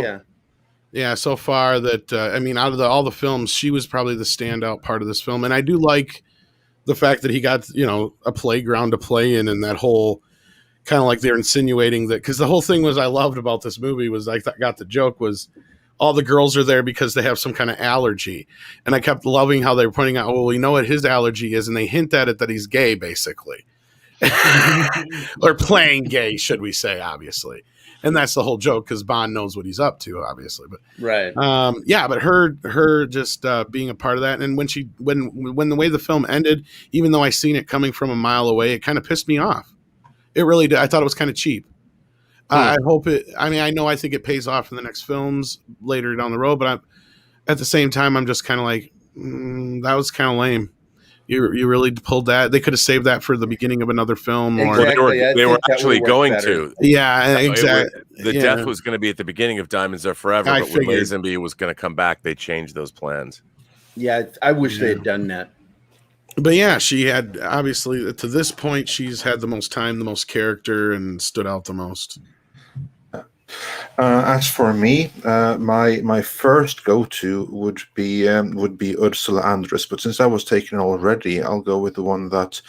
yeah, so far that out of all the films, she was probably the standout part of this film. And I do like the fact that he got, a playground to play in, and that whole kind of like they're insinuating that, because the whole thing was I loved about this movie was I got the joke was all the girls are there because they have some kind of allergy. And I kept loving how they were pointing out, well, we know what his allergy is. And they hint at it that he's gay, basically. Or playing gay, should we say, obviously. And that's the whole joke, because Bond knows what he's up to, obviously. But right, but her just being a part of that, and when the way the film ended, even though I seen it coming from a mile away, it kind of pissed me off. It really did. I thought it was kind of cheap. I hope it. I think it pays off in the next films later down the road. But at the same time, I'm just kind of like, that was kind of lame. You really pulled that. They could have saved that for the beginning of another film. Exactly. Or they were actually going to. Yeah, exactly. The death was going to be at the beginning of Diamonds Are Forever, but when Lazenby was going to come back, they changed those plans. Yeah, I wish they had done that. But yeah, she had, obviously, to this point, she's had the most time, the most character, and stood out the most. As for me, my first go-to would be Ursula Andress, but since I was taken already, I'll go with the one that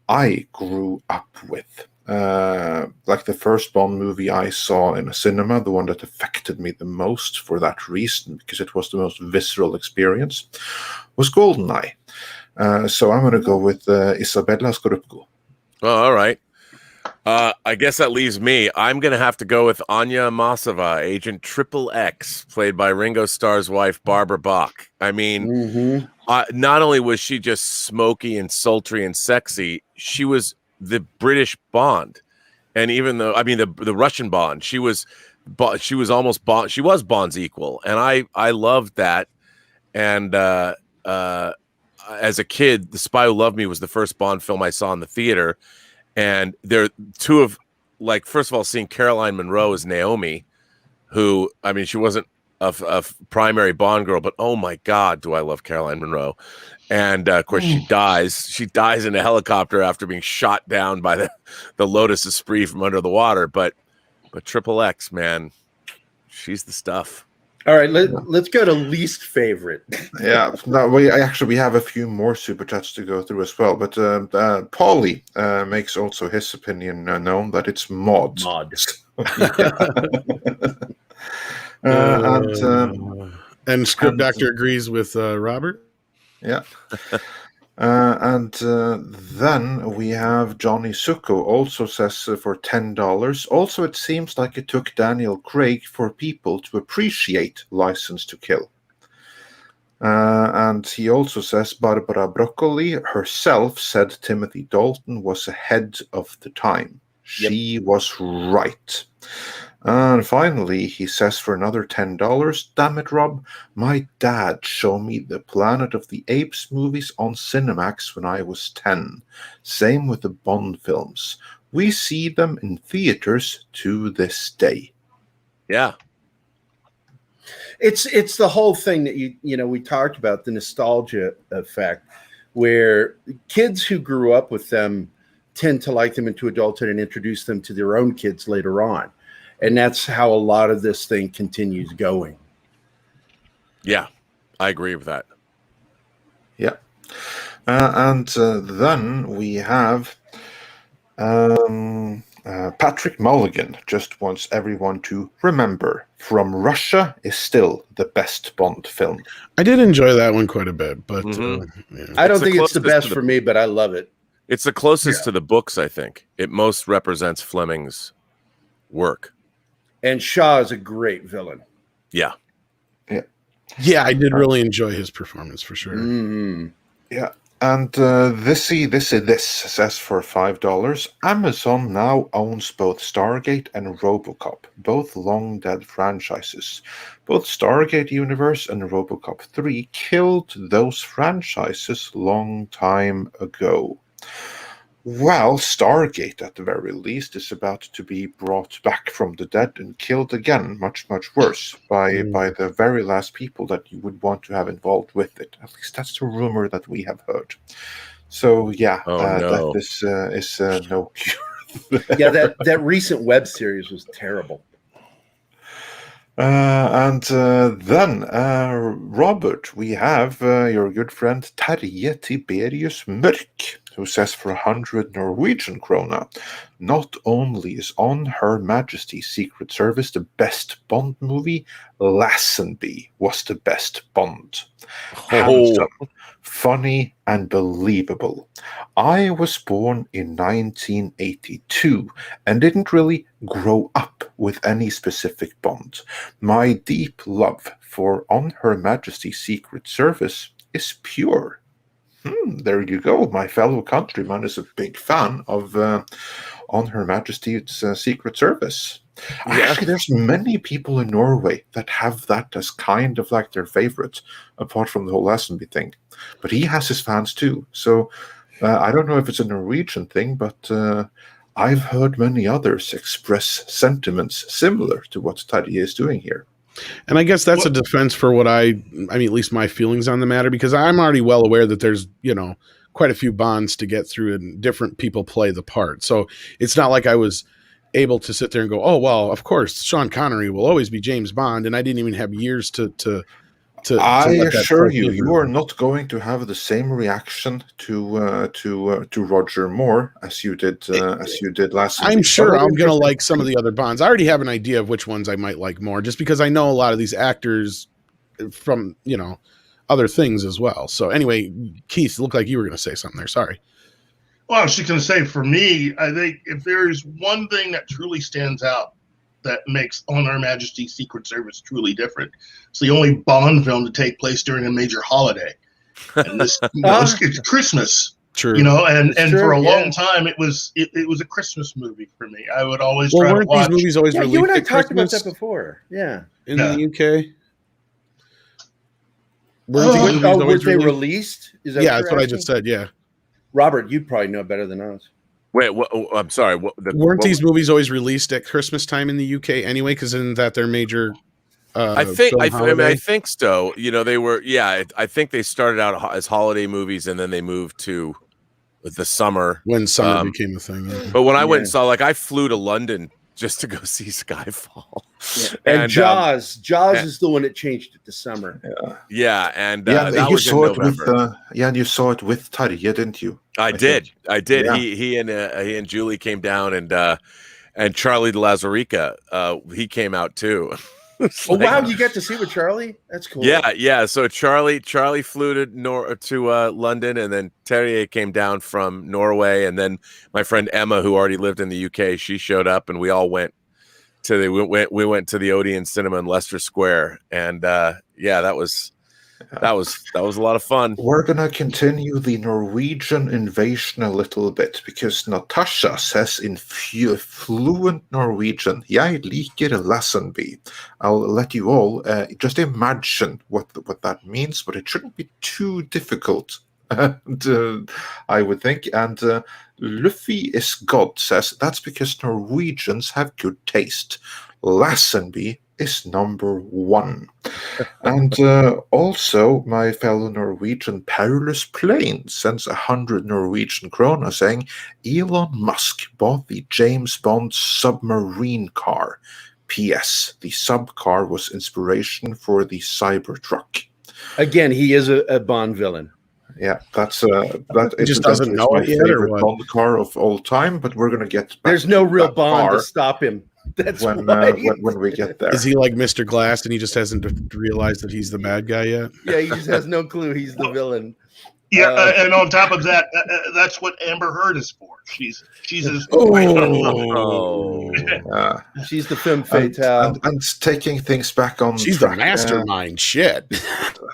I grew up with. Like the first Bond movie I saw in a cinema, the one that affected me the most for that reason, because it was the most visceral experience, was GoldenEye. So I'm going to go with Isabella Scorupco. Oh, all right. I guess that leaves me. I'm going to have to go with Anya Masova, Agent Triple X, played by Ringo Starr's wife, Barbara Bach. I mean, not only was she just smoky and sultry and sexy, she was the British Bond. And even though, the Russian Bond, she was almost Bond. She was Bond's equal. And I loved that. And as a kid, The Spy Who Loved Me was the first Bond film I saw in the theater. And there are two of, like, first of all, seeing Caroline Munro as Naomi, who, she wasn't primary Bond girl, but oh my God, do I love Caroline Monroe. And of course, she dies. She dies in a helicopter after being shot down by the Lotus Esprit from under the water. But Triple X, man, she's the stuff. All right, let's go to least favorite. Yeah, no, we have a few more super chats to go through as well. But Paulie makes also his opinion known that it's Maud. And Script Doctor agrees with Robert. Yeah. And then we have Johnny Succo also says for $10. Also, it seems like it took Daniel Craig for people to appreciate License to Kill. And he also says Barbara Broccoli herself said Timothy Dalton was ahead of the time. She was right. And finally, he says for another $10, damn it, Rob, my dad showed me the Planet of the Apes movies on Cinemax when I was 10. Same with the Bond films. We see them in theaters to this day. Yeah. It's the whole thing that we talked about, the nostalgia effect, where kids who grew up with them tend to like them into adulthood and introduce them to their own kids later on. And that's how a lot of this thing continues going. Yeah, I agree with that. Yeah. And then we have Patrick Mulligan just wants everyone to remember From Russia is still the best Bond film. I did enjoy that one quite a bit, but I don't think it's the best for me, but I love it. It's the closest to the books, I think. It most represents Fleming's work. And Shaw is a great villain. Yeah. Yeah, I did really enjoy his performance for sure. Mm-hmm. Yeah. And this says for $5, Amazon now owns both Stargate and RoboCop, both long-dead franchises. Both Stargate Universe and RoboCop 3 killed those franchises long time ago. Well, Stargate, at the very least, is about to be brought back from the dead and killed again, much, much worse, by the very last people that you would want to have involved with it. At least that's the rumor that we have heard. So, yeah, that is no cure. Yeah, that recent web series was terrible. And then, Robert, we have your good friend Terje Tiberius Mørk, who says for 100 Norwegian krona, not only is On Her Majesty's Secret Service the best Bond movie, Lazenby was the best Bond. Handsome, funny, and believable. I was born in 1982 and didn't really grow up with any specific Bond. My deep love for On Her Majesty's Secret Service is pure. There you go. My fellow countryman is a big fan of On Her Majesty's Secret Service. Yeah. Actually, there's many people in Norway that have that as kind of like their favorite, apart from the whole Lazenby thing. But he has his fans too. So I don't know if it's a Norwegian thing, but I've heard many others express sentiments similar to what Terje is doing here. And I guess that's a defense for what I mean, at least my feelings on the matter, because I'm already well aware that there's, quite a few Bonds to get through and different people play the part. So it's not like I was able to sit there and go, oh, well, of course, Sean Connery will always be James Bond. And I didn't even have years to I assure you, you are not going to have the same reaction to Roger Moore as you did last week. I'm sure I'm going to like some of the other Bonds. I already have an idea of which ones I might like more, just because I know a lot of these actors from other things as well. So anyway, Keith, it looked like you were going to say something there. Sorry. Well, I was just going to say, for me, I think if there's one thing that truly stands out that makes On Her Majesty's Secret Service truly different, it's the only Bond film to take place during a major holiday. And this, it's Christmas. True. And for a long time, it was a Christmas movie for me. I would always try to watch. These movies always released you and I at talked Christmas about that before. Yeah. in the UK. Were they released? Is that that's what I just said. Yeah. Robert, you probably know better than us. Wait, I'm sorry. Weren't these movies always released at Christmas time in the UK anyway? Because isn't that their major I think so. You know, they were. Yeah, I think they started out as holiday movies, and then they moved to the summer when summer became a thing. Yeah. But when I went and saw, like, I flew to London just to go see Skyfall. Yeah. And Jaws is the one that changed it to summer. Yeah, and that was saw in it November. and you saw it with Tarja, didn't you? I did. Yeah. He and Julie came down, and Charlie de Lazarica, he came out too. Wow, you got to see with Charlie? That's cool. Yeah. So Charlie flew to London, and then Terrier came down from Norway, and then my friend Emma, who already lived in the UK, she showed up, and we all went to the Odeon Cinema in Leicester Square, and that was a lot of fun. We're gonna continue the Norwegian invasion a little bit because Natasha says in fluent Norwegian, "Jeg liker Lazenby." I'll let you all just imagine what that means, but it shouldn't be too difficult. And I would think. And Luffy is God says that's because Norwegians have good taste. Lazenby is number one. And also, my fellow Norwegian Paulus Plain sends 100 Norwegian kroner saying Elon Musk bought the James Bond submarine car. P.S. The sub car was inspiration for the Cybertruck. Again, he is a Bond villain. Yeah, that he just doesn't know my it yet, or favorite what? Bond car of all time. But we're gonna get. There's no real Bond to stop him. That's when we get there. Is he like Mr. Glass and he just hasn't realized that he's the bad guy yet? Yeah, he just has no clue he's the villain. Yeah, and on top of that, that's what Amber Heard is for. She's his she's the femme fatale and taking things back on. She's track, the mastermind. Shit.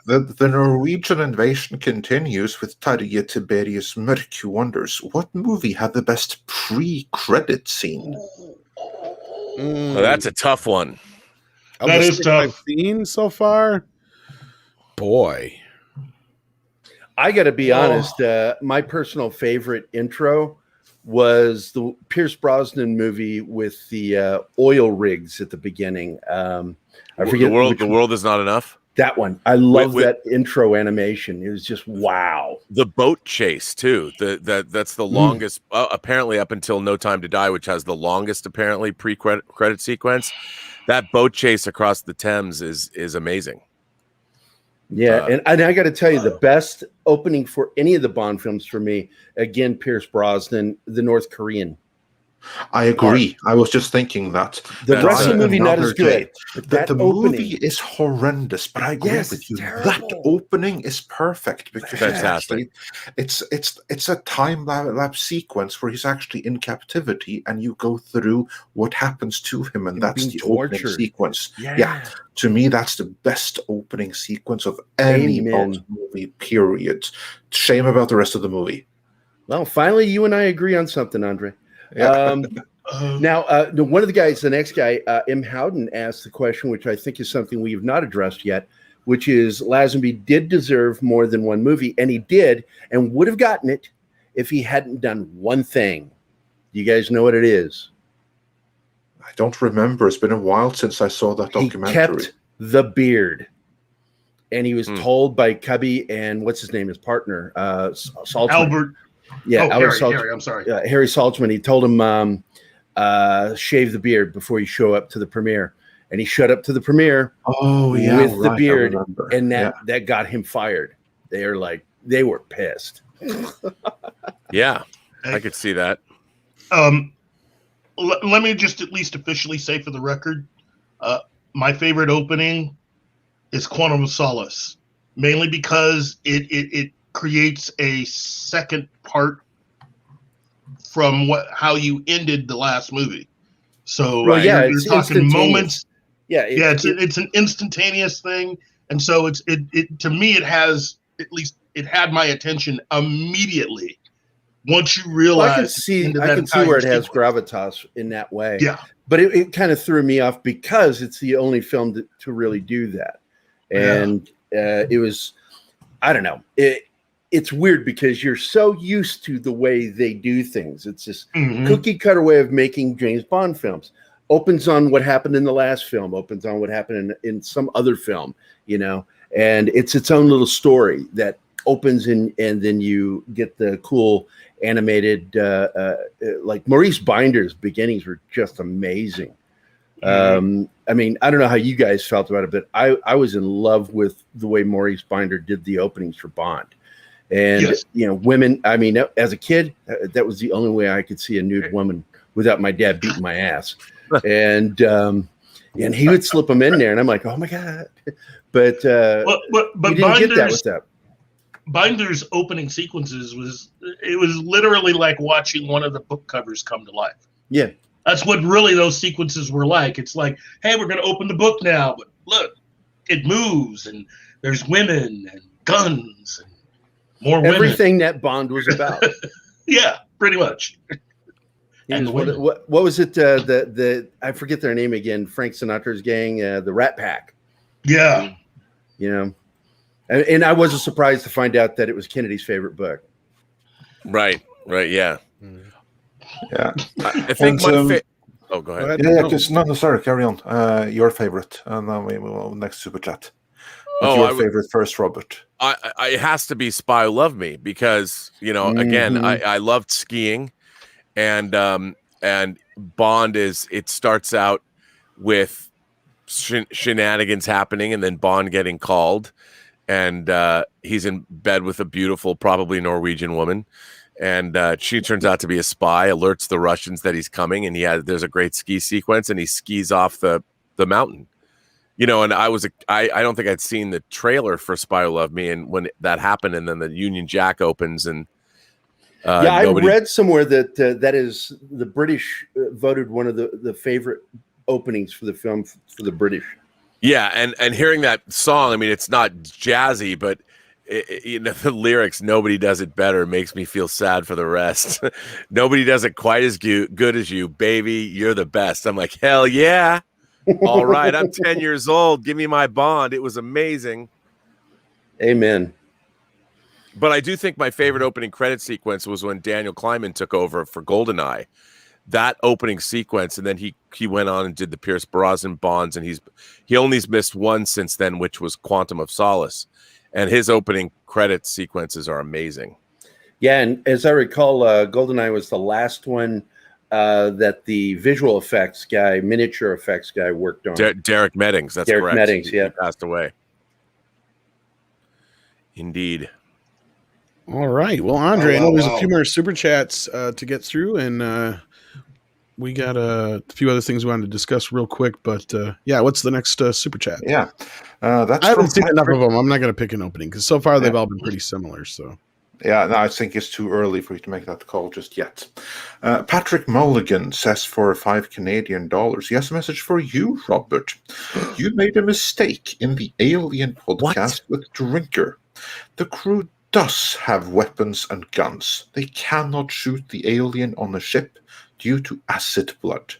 The Norwegian invasion continues with Tarja Tiberius Mørk, who wonders what movie had the best pre-credit scene. Well, that's a tough one. That is tough. I've seen so far. Boy. I got to be honest. My personal favorite intro was the Pierce Brosnan movie with the oil rigs at the beginning. I forget the world is not enough. That one. I love that intro animation. It was just wow. The boat chase too. That's the longest. Apparently, up until No Time to Die, which has the longest apparently pre-credit sequence. That boat chase across the Thames is amazing. Yeah, and I got to tell you, the best opening for any of the Bond films for me, again, Pierce Brosnan, the North Korean. I agree. I was just thinking that. The rest of the movie not as good. The movie is horrendous, but I agree with you. Terrible. That opening is perfect because fantastic. It's a time lapse sequence where he's actually in captivity, and you go through what happens to him, and that's the opening sequence. Yeah. To me, that's the best opening sequence of any Bond movie. Period. Shame about the rest of the movie. Well, finally, you and I agree on something, Andre. Yeah. Now, one of the guys, the next guy, M. Howden, asked the question, which I think is something we have not addressed yet, which is Lazenby did deserve more than one movie, and he did, and would have gotten it if he hadn't done one thing. Do you guys know what it is? I don't remember. It's been a while since I saw that documentary. He kept the beard, and he was told by Cubby and what's his name, his partner, Saltzman. Albert. Yeah, Harry, I'm sorry. Harry Saltzman. He told him shave the beard before you show up to the premiere, and he showed up to the premiere. With the beard, and that got him fired. They were pissed. Yeah, I could see that. Let me just at least officially say for the record, my favorite opening is Quantum of Solace, mainly because it creates a second part from how you ended the last movie. So you're talking moments. It's an instantaneous thing, and so it to me it had my attention immediately. Once you realize, I can see where it has gravitas in that way. Yeah, but it kind of threw me off because it's the only film to really do that, and it was, I don't know, it's weird because you're so used to the way they do things. It's this cookie cutter way of making James Bond films. opens on what happened in the last film, opens on what happened in some other film, you know, and it's its own little story that opens and then you get the cool animated, like Maurice Binder's beginnings were just amazing. I mean, I don't know how you guys felt about it, but I was in love with the way Maurice Binder did the openings for Bond. And, Yes. you know, women, I mean, as a kid, that was the only way I could see a nude woman without my dad beating my ass. And he would slip them in there, and I'm like, oh my God. But but you didn't get that with that. Binder's opening sequences was literally like watching one of the book covers come to life. Yeah. That's what really those sequences were like. It's like, hey, we're going to open the book now, but look, it moves, and there's women and guns and more women. Everything that Bond was about. Yeah, pretty much. And what was it? The I forget their name again. Frank Sinatra's gang, the Rat Pack. Yeah. You know, and I wasn't surprised to find out that it was Kennedy's favorite book. Right. Yeah. Yeah. I think And, oh, go ahead. Yeah, because no, sorry, carry on. Your favorite, and then we will next super chat. What's your favorite first, Robert? It has to be Spy Who Loved Me, because, you know, again, I loved skiing, and Bond it starts out with shenanigans happening, and then Bond getting called, and he's in bed with a beautiful, probably Norwegian woman. And she turns out to be a spy, alerts the Russians that he's coming, and there's a great ski sequence, and he skis off the mountain. You know, and I don't think I'd seen the trailer for Spy Who Loved Me, and when that happened, and then the Union Jack opens, and I read somewhere that that is the British voted one of the favorite openings for the film for the British. Yeah, and hearing that song, I mean, it's not jazzy, but you know, the lyrics, nobody does it better, makes me feel sad for the rest. Nobody does it quite as good as you, baby. You're the best. I'm like, hell yeah. All right. I'm 10 years old. Give me my Bond. It was amazing. Amen. But I do think my favorite opening credit sequence was when Daniel Kleinman took over for GoldenEye. That opening sequence, and then he went on and did the Pierce Brosnan Bonds, and he only missed one since then, which was Quantum of Solace. And his opening credit sequences are amazing. Yeah, and as I recall, GoldenEye was the last one that the visual effects guy, miniature effects guy, worked on. Derek Meddings, that's Derek correct. Meddings, yeah. He passed away. Indeed. All right. Well, Andre, I know there's a few more super chats to get through, and we got a few other things we wanted to discuss real quick. But yeah, what's the next super chat? Yeah, that's I haven't seen enough of them. I'm not going to pick an opening because so far they've all been pretty similar. So yeah, no, I think it's too early for you to make that call just yet. Patrick Mulligan says for $5 Canadian, he has a message for you, Robert. You made a mistake in the Alien podcast with Drinker. The crew does have weapons and guns. They cannot shoot the alien on a ship due to acid blood.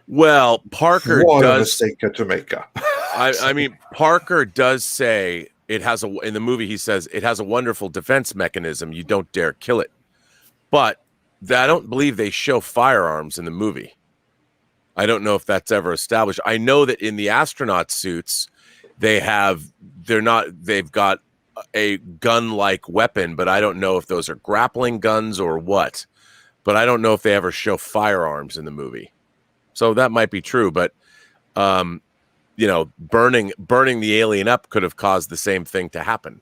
Well, Parker what does. A mistake to make up. I mean, Parker does say it has in the movie. He says it has a wonderful defense mechanism. You don't dare kill it. But I don't believe they show firearms in the movie. I don't know if that's ever established. I know that in the astronaut suits, they've got a gun-like weapon, but I don't know if those are grappling guns or what. But I don't know if they ever show firearms in the movie. So that might be true, but you know, burning the alien up could have caused the same thing to happen.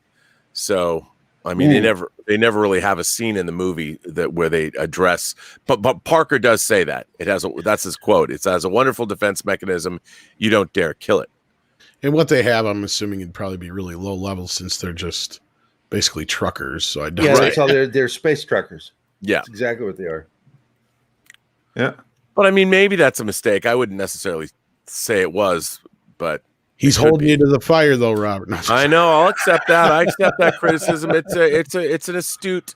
So I mean, they never really have a scene in the movie where they address. But Parker does say that that's his quote. It has a wonderful defense mechanism. You don't dare kill it. And what they have, I'm assuming, it'd probably be really low level since they're just basically truckers. So I don't. Yeah, that's all they're space truckers. Yeah, that's exactly what they are. Yeah, but I mean, maybe that's a mistake. I wouldn't necessarily say it was, but he's holding you to the fire, though, Robert. I know. I'll accept that. I accept that criticism. It's an astute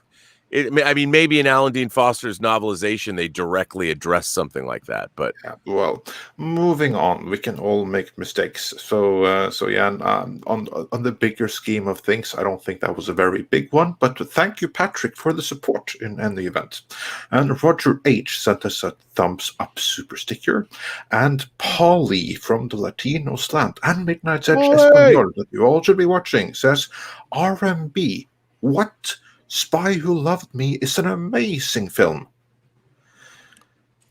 I mean, maybe in Alan Dean Foster's novelization, they directly address something like that. But Yeah, well, moving on, we can all make mistakes. So yeah, and, on the bigger scheme of things, I don't think that was a very big one. But thank you, Patrick, for the support in the event. And Roger H sent us a thumbs up super sticker, and Polly from the Latino Slant and Midnight's Edge Espanol that you all should be watching says, RMB, what? Spy Who Loved Me is an amazing film.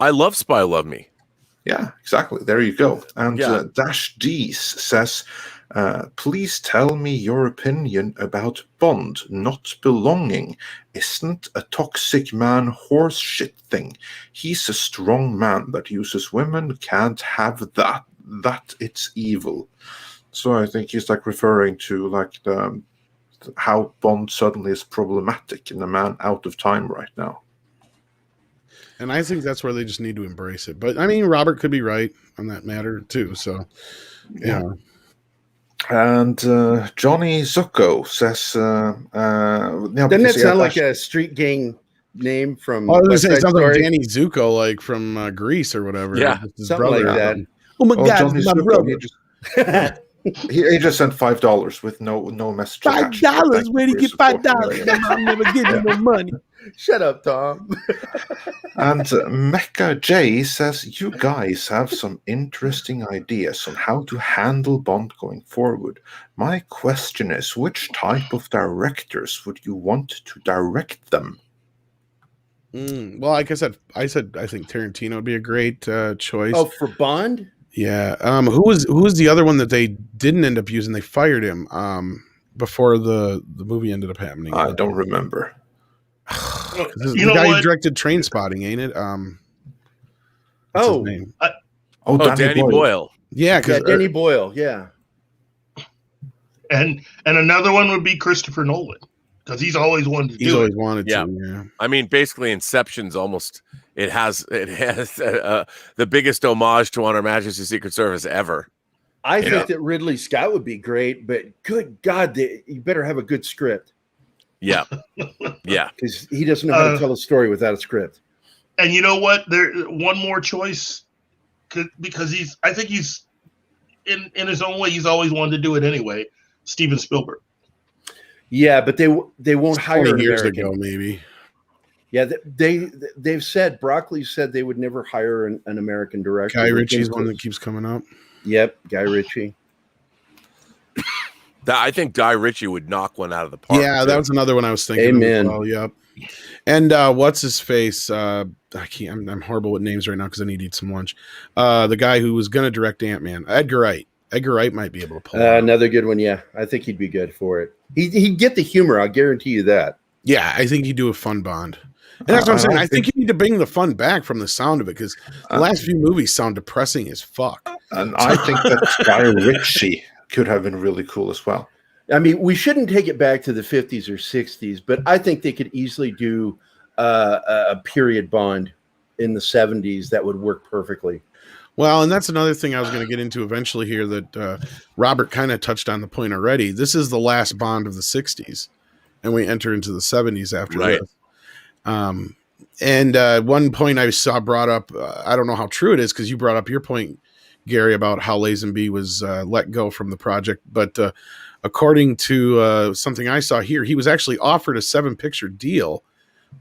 I love Spy Love Me. Yeah, exactly. There you go. And Yeah. Dash D says, please tell me your opinion about Bond not belonging. Isn't a toxic man horse shit thing. He's a strong man that uses women, can't have that. That it's evil. So I think he's like referring to like how Bond suddenly is problematic and a man out of time right now. And I think that's where they just need to embrace it. But I mean, Robert could be right on that matter too. So, yeah. And Johnny Zucco says, doesn't that sound like a street gang name from? I was going to say West Side something like Story? Danny Zuko, like from Greece or whatever. Yeah, his something like that. Oh my God, Johnny it's my Zucco, brother. he just sent $5 with no message. $5? Where did you get $5? I'm never giving you no money. Shut up, Tom. And Mecca J says, you guys have some interesting ideas on how to handle Bond going forward. My question is, which type of directors would you want to direct them? Well, like I said, I think Tarantino would be a great choice. Oh, for Bond? Yeah. Who was the other one that they didn't end up using? They fired him before the movie ended up happening. I don't remember. This is the guy who directed Train Spotting, ain't it? What's his name? Danny Boyle. Yeah, Danny Boyle. Yeah. And another one would be Christopher Nolan, because he's always wanted to do it. He's always wanted to. Yeah. I mean, basically, Inception's almost it has the biggest homage to On Her Majesty's Secret Service ever. I think that Ridley Scott would be great, but good God, you better have a good script. Yeah, yeah, because he doesn't know how to tell a story without a script. And you know what? There one more choice, because I think he's in his own way. He's always wanted to do it anyway. Steven Spielberg. Yeah, but they won't hire an years American. ago, maybe. Yeah, they've said Broccoli said they would never hire an American director. Guy Ritchie's one that keeps coming up. Yep, Guy Ritchie. I think Guy Ritchie would knock one out of the park. Yeah, that was another one I was thinking. Amen. Well, yep. And what's his face? I can't. I'm horrible with names right now because I need to eat some lunch. The guy who was going to direct Ant-Man, Edgar Wright. Edgar Wright might be able to pull another good one. Yeah, I think he'd be good for it. He'd get the humor. I'll guarantee you that. Yeah, I think he'd do a fun Bond. And that's what I'm saying. I think you need to bring the fun back from the sound of it, because the last few movies sound depressing as fuck. And I think that Guy Ritchie could have been really cool as well. I mean, we shouldn't take it back to the 50s or 60s, but I think they could easily do a period Bond in the 70s that would work perfectly. Well, and that's another thing I was going to get into eventually here that Robert kind of touched on the point already. This is the last Bond of the 60s, and we enter into the 70s after this. And one point I saw brought up, I don't know how true it is, because you brought up your point, Gary, about how Lazenby was let go from the project. But according to something I saw here, he was actually offered a 7-picture deal,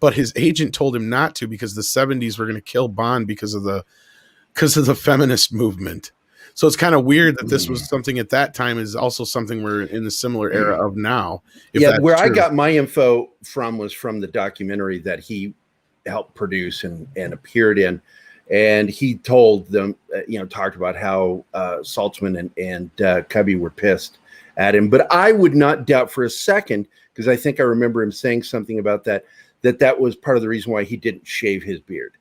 but his agent told him not to because the 70s were going to kill Bond because of the feminist movement. So it's kind of weird that this was something at that time is also something we're in the similar era of now. Yeah, where I got my info from was from the documentary that he helped produce and appeared in. And he told them, talked about how Saltzman and Cubby were pissed at him. But I would not doubt for a second, because I think I remember him saying something about that was part of the reason why he didn't shave his beard,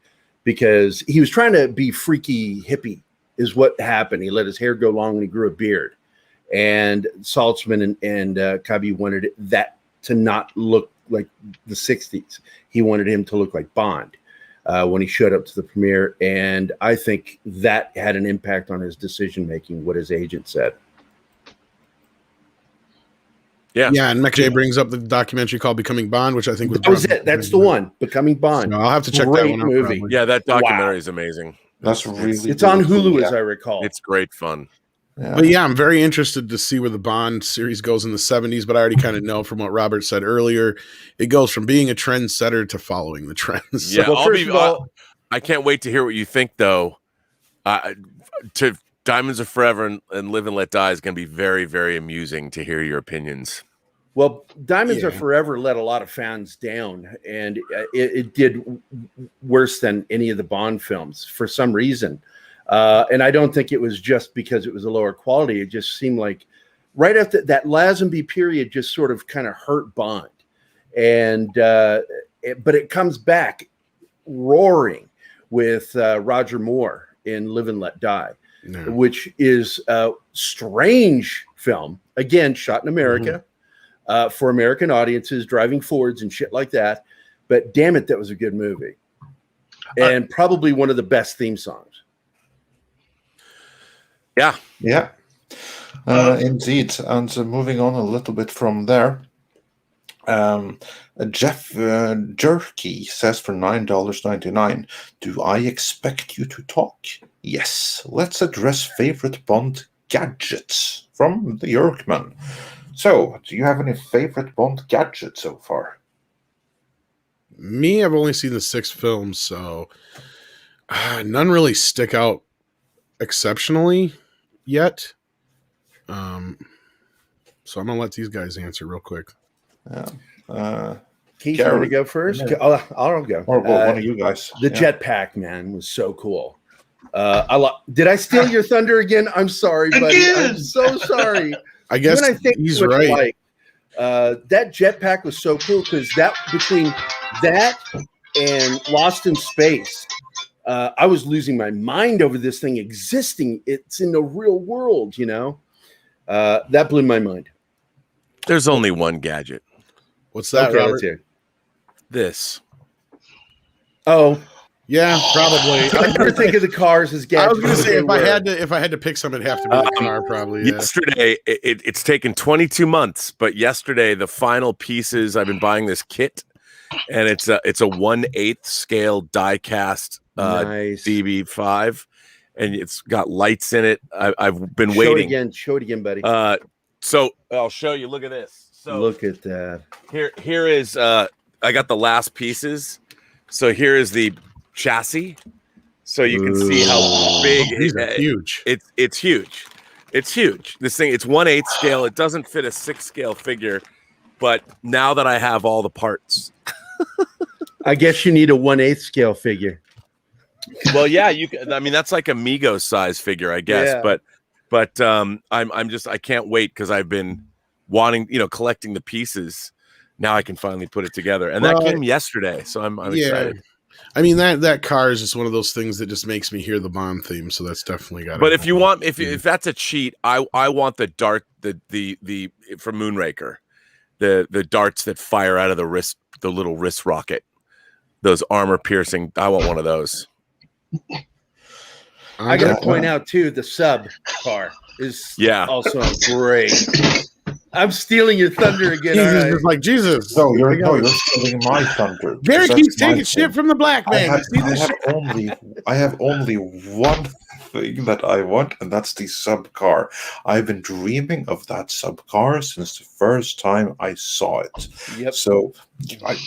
because he was trying to be freaky hippie is what happened. He let his hair go long and he grew a beard. And Saltzman and Cubby wanted that to not look like the 60s. He wanted him to look like Bond when he showed up to the premiere. And I think that had an impact on his decision-making, what his agent said. Yeah. Yeah, and McJay brings up the documentary called Becoming Bond, which I think was That was it. That's the one. Becoming Bond. So I'll have to check that Great one out. movie. Probably. Yeah, that documentary Wow. is amazing. That's really. It's on really cool, Hulu, yeah. as I recall. It's great fun. Yeah. But yeah, I'm very interested to see where the Bond series goes in the 70s, but I already kind of know from what Robert said earlier, it goes from being a trendsetter to following the trends. Yeah, Well, first of all, I can't wait to hear what you think, though. To Diamonds Are Forever and Live and Let Die is going to be very, very amusing to hear your opinions. well, Diamonds Are Yeah. Forever let a lot of fans down, and it did worse than any of the Bond films for some reason. And I don't think it was just because it was a lower quality. It just seemed like right after that Lazenby period just sort of kind of hurt Bond. And but it comes back roaring with Roger Moore in Live and Let Die, No. which is a strange film, again, shot in America for American audiences, driving Fords and shit like that. But damn it, that was a good movie. And probably one of the best theme songs. Yeah. Yeah, indeed. And moving on a little bit from there, Jeff Jerky says for $9.99, do I expect you to talk? Yes. Let's address favorite Bond gadgets from the Yerkman. So, do you have any favorite Bond gadgets so far? Me, I've only seen the 6 films, so none really stick out exceptionally yet. So I'm gonna let these guys answer real quick. Yeah. Keith, you want to go first? Yeah. I'll go. Or one of you guys. The jetpack, man, was so cool. Did I steal your thunder again? I'm sorry, buddy. Again! I'm so sorry. I guess When I think he's too much right. alike, that jetpack was so cool because that between that and Lost in Space, I was losing my mind over this thing existing. It's in the real world, you know. That blew my mind. There's only one gadget. What's that, Okay, Robert? let's hear. This. Oh, Yeah, probably. I never think of the cars as I gadgets. was gonna say They if I were. had to pick some, it'd have to be the car, probably. Yeah. Yesterday, it's taken 22 months, but yesterday the final pieces. I've been buying this kit, and it's a 1/8 scale die cast Nice. DB5, and it's got lights in it. I've been Show waiting. it again, buddy. So I'll show you. Look at this. So Look at that. here is I got the last pieces. So here is the chassis. So you can see how big These are huge. It's huge. It's huge. This thing, it's 1/8 scale. It doesn't fit a 6 scale figure, but now that I have all the parts. I guess you need a 1/8 scale figure. Well, yeah, you can. I mean, that's like a Mego size figure, I guess. Yeah. But I'm just I can't wait because I've been wanting, collecting the pieces. Now I can finally put it together, and that Well, came yesterday, so I'm excited. I mean that car is just one of those things that just makes me hear the Bond theme. So that's definitely got. But if you want, if that's a cheat, I want the dart, the from Moonraker, the darts that fire out of the wrist, the little wrist rocket, those armor piercing. I want one of those. I got to point out too, the sub car is also great. I'm stealing your thunder again. Jesus All right. is like Jesus. No, you're stealing my thunder. Gary That's keeps my taking thing. shit from the black man. I have only one thing that I want, and that's the sub car. I've been dreaming of that sub car since the first time I saw it. Yep. So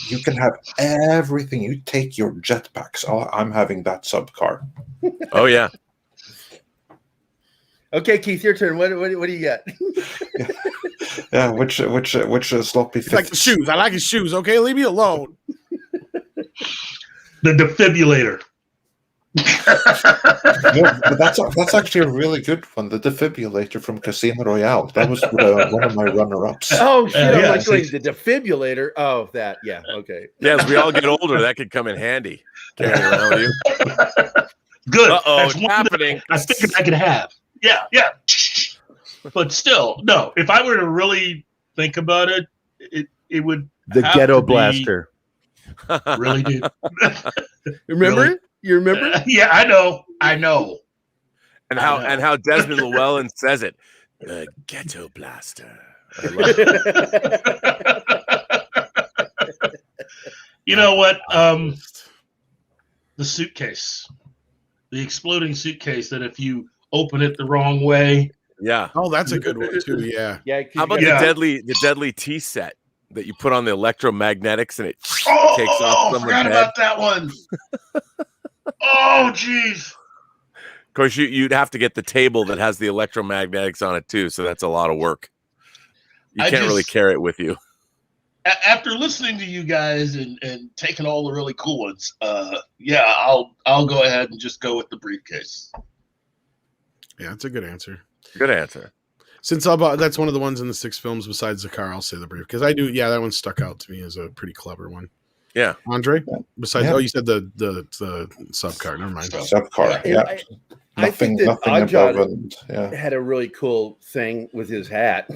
you can have everything. You take your jetpacks. I'm having that sub car. Oh yeah. Okay, Keith, your turn. What do you got? Yeah, which sloppy It's like the shoes. I like his shoes. Okay, leave me alone. The defibrillator. Yeah, but that's actually a really good one. The defibrillator from Casino Royale. That was one of my runner-ups. Oh shit! I'm yeah, like going, see. the defibrillator. Oh, that. Yeah. Okay. Yeah, as we all get older, that could come in handy. Carrying around with you. Good. Uh-oh, That's it's one happening. I figured I could have. Yeah. But still, no. If I were to really think about it, it would The have ghetto to be- blaster. Really, dude. Remember Really? it? You remember? Yeah, I know. And how Desmond Llewellyn says it. The ghetto blaster. I love it. You know what? The suitcase, the exploding suitcase that if you open it the wrong way. Yeah. Oh, that's a good one too. Yeah. Yeah. 'cause How you about got- the deadly tea set that you put on the electromagnetics and it takes Oh, off I someone's forgot head? about that one. Oh, jeez. Of course, you'd have to get the table that has the electromagnetics on it too, so that's a lot of work. You I can't really just- carry it with you. After listening to you guys and taking all the really cool ones, yeah, I'll go ahead and just go with the briefcase. Yeah, that's a good answer. Good answer. Since that's one of the ones in the 6 films besides the car, I'll say the brief because I do. Yeah, that one stuck out to me as a pretty clever one. Yeah, Andre. Besides, Yeah. oh, you said the sub car. Never mind. Subcar. And Yeah. I think that nothing Oddjob above and yeah. had a really cool thing with his hat.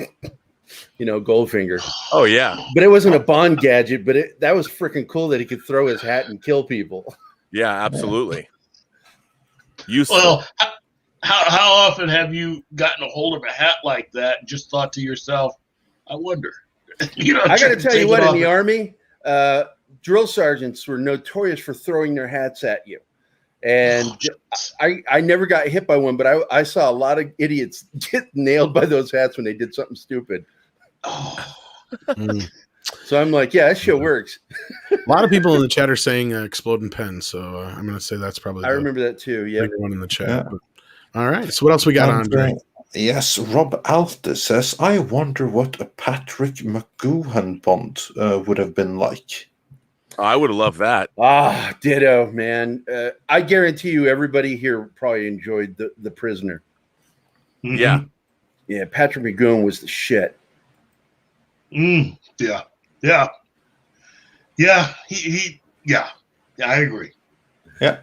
Goldfinger. Oh yeah, But it wasn't a Bond gadget, but that was freaking cool that he could throw his hat and kill people. yeah, absolutely. Useful. Well, how often have you gotten a hold of a hat like that and just thought to yourself, I wonder? I got to tell you what, in the Army, drill sergeants were notorious for throwing their hats at you. And I never got hit by one, but I saw a lot of idiots get nailed by those hats when they did something stupid. Oh. Mm. So I'm like, yeah, that shit works. A lot of people in the chat are saying exploding pen, so I'm going to say that's probably I remember that too. Yeah. bigger one in the chat. Yeah. But, all right, so what else we got, Andre? Yes, Rob Alta says, I wonder what a Patrick McGoohan Bond would have been like. I would have loved that. Ah, ditto, man. I guarantee you everybody here probably enjoyed the Prisoner. Mhm. Yeah. Yeah, Patrick McGoohan was the shit. Yeah. Yeah, I agree. Yeah.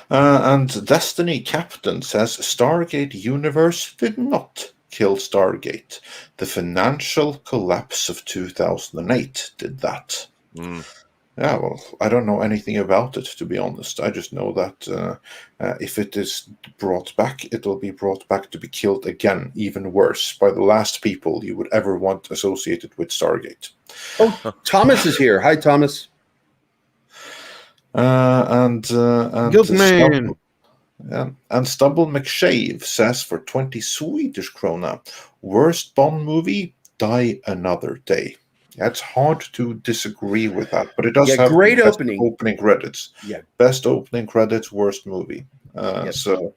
And Destiny Captain says Stargate Universe did not kill Stargate. The financial collapse of 2008 did that. Mm. Yeah, well, I don't know anything about it, to be honest. I just know that if it is brought back, it will be brought back to be killed again, even worse, by the last people you would ever want associated with Stargate. Oh, Thomas is here. Hi, Thomas. And Guilt man. And Stubble McShave says for 20 Swedish krona, worst Bond movie, Die Another Day. Yeah, it's hard to disagree with that, but it does have great the best opening credits. Yeah. Best opening credits, worst movie. Yes. So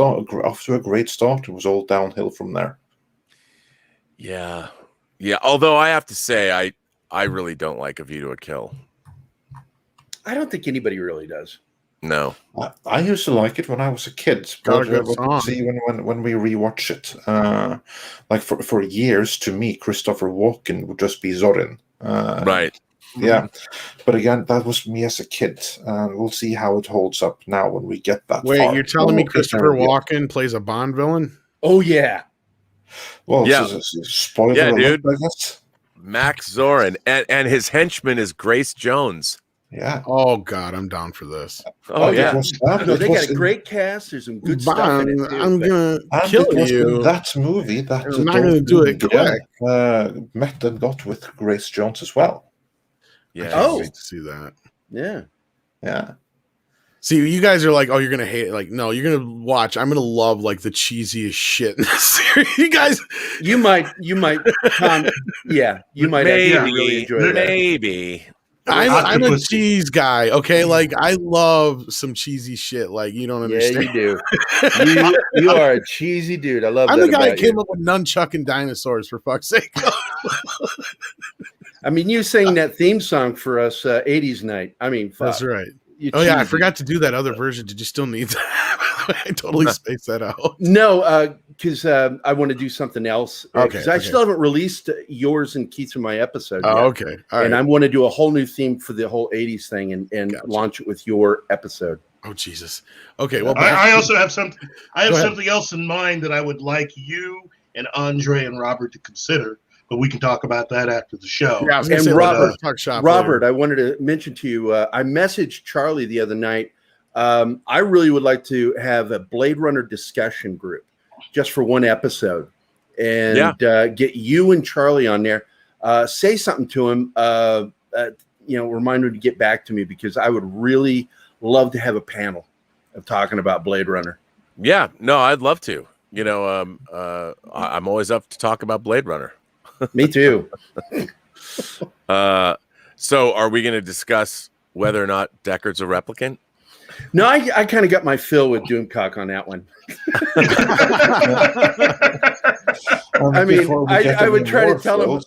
off to a great start. It was all downhill from there. Yeah. Although I have to say, I really don't like A View to a Kill. I don't think anybody really does. No. I used to like it when I was a kid. Got a good But song. see when we rewatch it, like for years, to me, Christopher Walken would just be Zorin. Right. Yeah, but again, that was me as a kid. We'll see how it holds up now when we get that. Wait, far. you're telling me Well, Christopher yeah. Walken plays a Bond villain? Oh, yeah. Well, Yeah. it's a spoiler Yeah, alert, dude. I guess. Max Zorin. And his henchman is Grace Jones. Yeah. Oh God, I'm down for this. Oh, yeah. yeah. It was that. No, It they was got a in- great cast. There's some good stuff in it, Bond, too, I'm but- gonna and kill it was in you. that movie that I'm not gonna do it Dalton, met and got with Grace Jones as well. Yeah. Oh. Wait to see that. Yeah. Yeah. See, you guys are like, oh, you're gonna hate it. Like, no, you're gonna watch. I'm gonna love like the cheesiest shit in this series. You guys, You might, Tom, yeah, you might Maybe. actually really enjoy that. Maybe. I'm a Octopus. cheese guy. Okay, like I love some cheesy shit. Like you don't Yeah, understand. you do. You are a cheesy dude. I love I'm that the guy about that came you. up with nunchuck and dinosaurs for fuck's sake. I mean, you sang that theme song for us 80s night. I mean, fuck. That's right. You Oh yeah, I cheesy. forgot to do that other version. Did you still need that? I totally spaced that out. No, because I want to do something else. Okay, Because I okay. still haven't released yours and Keith's in my episode yet. Oh, okay. All right. And I want to do a whole new theme for the whole 80s thing and Gotcha. launch it with your episode. Oh Jesus. Okay. Well, I also have something. I have Go ahead. something else in mind that I would like you and Andre and Robert to consider, but we can talk about that after the show. yeah, I was gonna And say, Robert- let's talk shop Robert, later. I wanted to mention to you, I messaged Charlie the other night. I really would like to have a Blade Runner discussion group just for one episode. and get you and Charlie on there. Say something to him. Remind him to get back to me, because I would really love to have a panel of talking about Blade Runner. Yeah, no, I'd love to. I'm always up to talk about Blade Runner. Me too. So are we going to discuss whether or not Deckard's a replicant? No, I kind of got my fill with Doomcock on that one. I mean, I would try to tell him.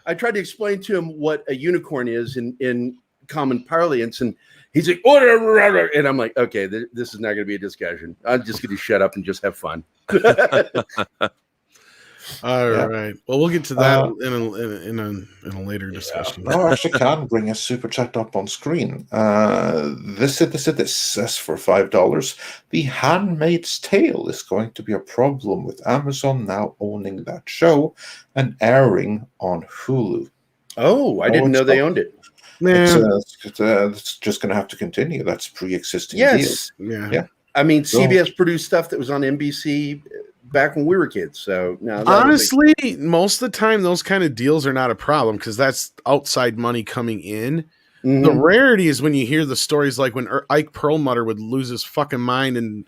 I tried to explain to him what a unicorn is in common parlance, and he's like, "Oh," and I'm like, "Okay, this is not going to be a discussion. I'm just going to shut up and just have fun." All right. Well, we'll get to that in a later discussion. No, I actually can bring a super chat up on screen. This says for $5. The Handmaid's Tale is going to be a problem with Amazon now owning that show and airing on Hulu. Oh, I didn't know they owned it. It's just going to have to continue. That's pre-existing deal. Yeah. I mean, CBS produced stuff that was on NBC back when we were kids. So no, honestly, most of the time those kind of deals are not a problem, because that's outside money coming in. Mm-hmm. The rarity is when you hear the stories like when Ike Perlmutter would lose his fucking mind and,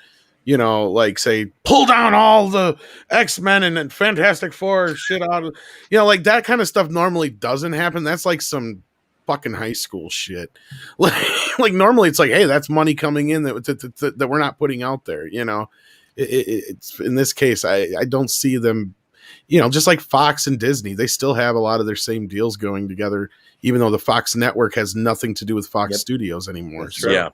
like say, pull down all the X-Men and Fantastic Four shit out of, like that kind of stuff normally doesn't happen. That's like some fucking high school shit. Like normally it's like, hey, that's money coming in that we're not putting out there, It's in this case, I don't see them, just like Fox and Disney, they still have a lot of their same deals going together, even though the Fox network has nothing to do with Fox Studios anymore. So. Yeah.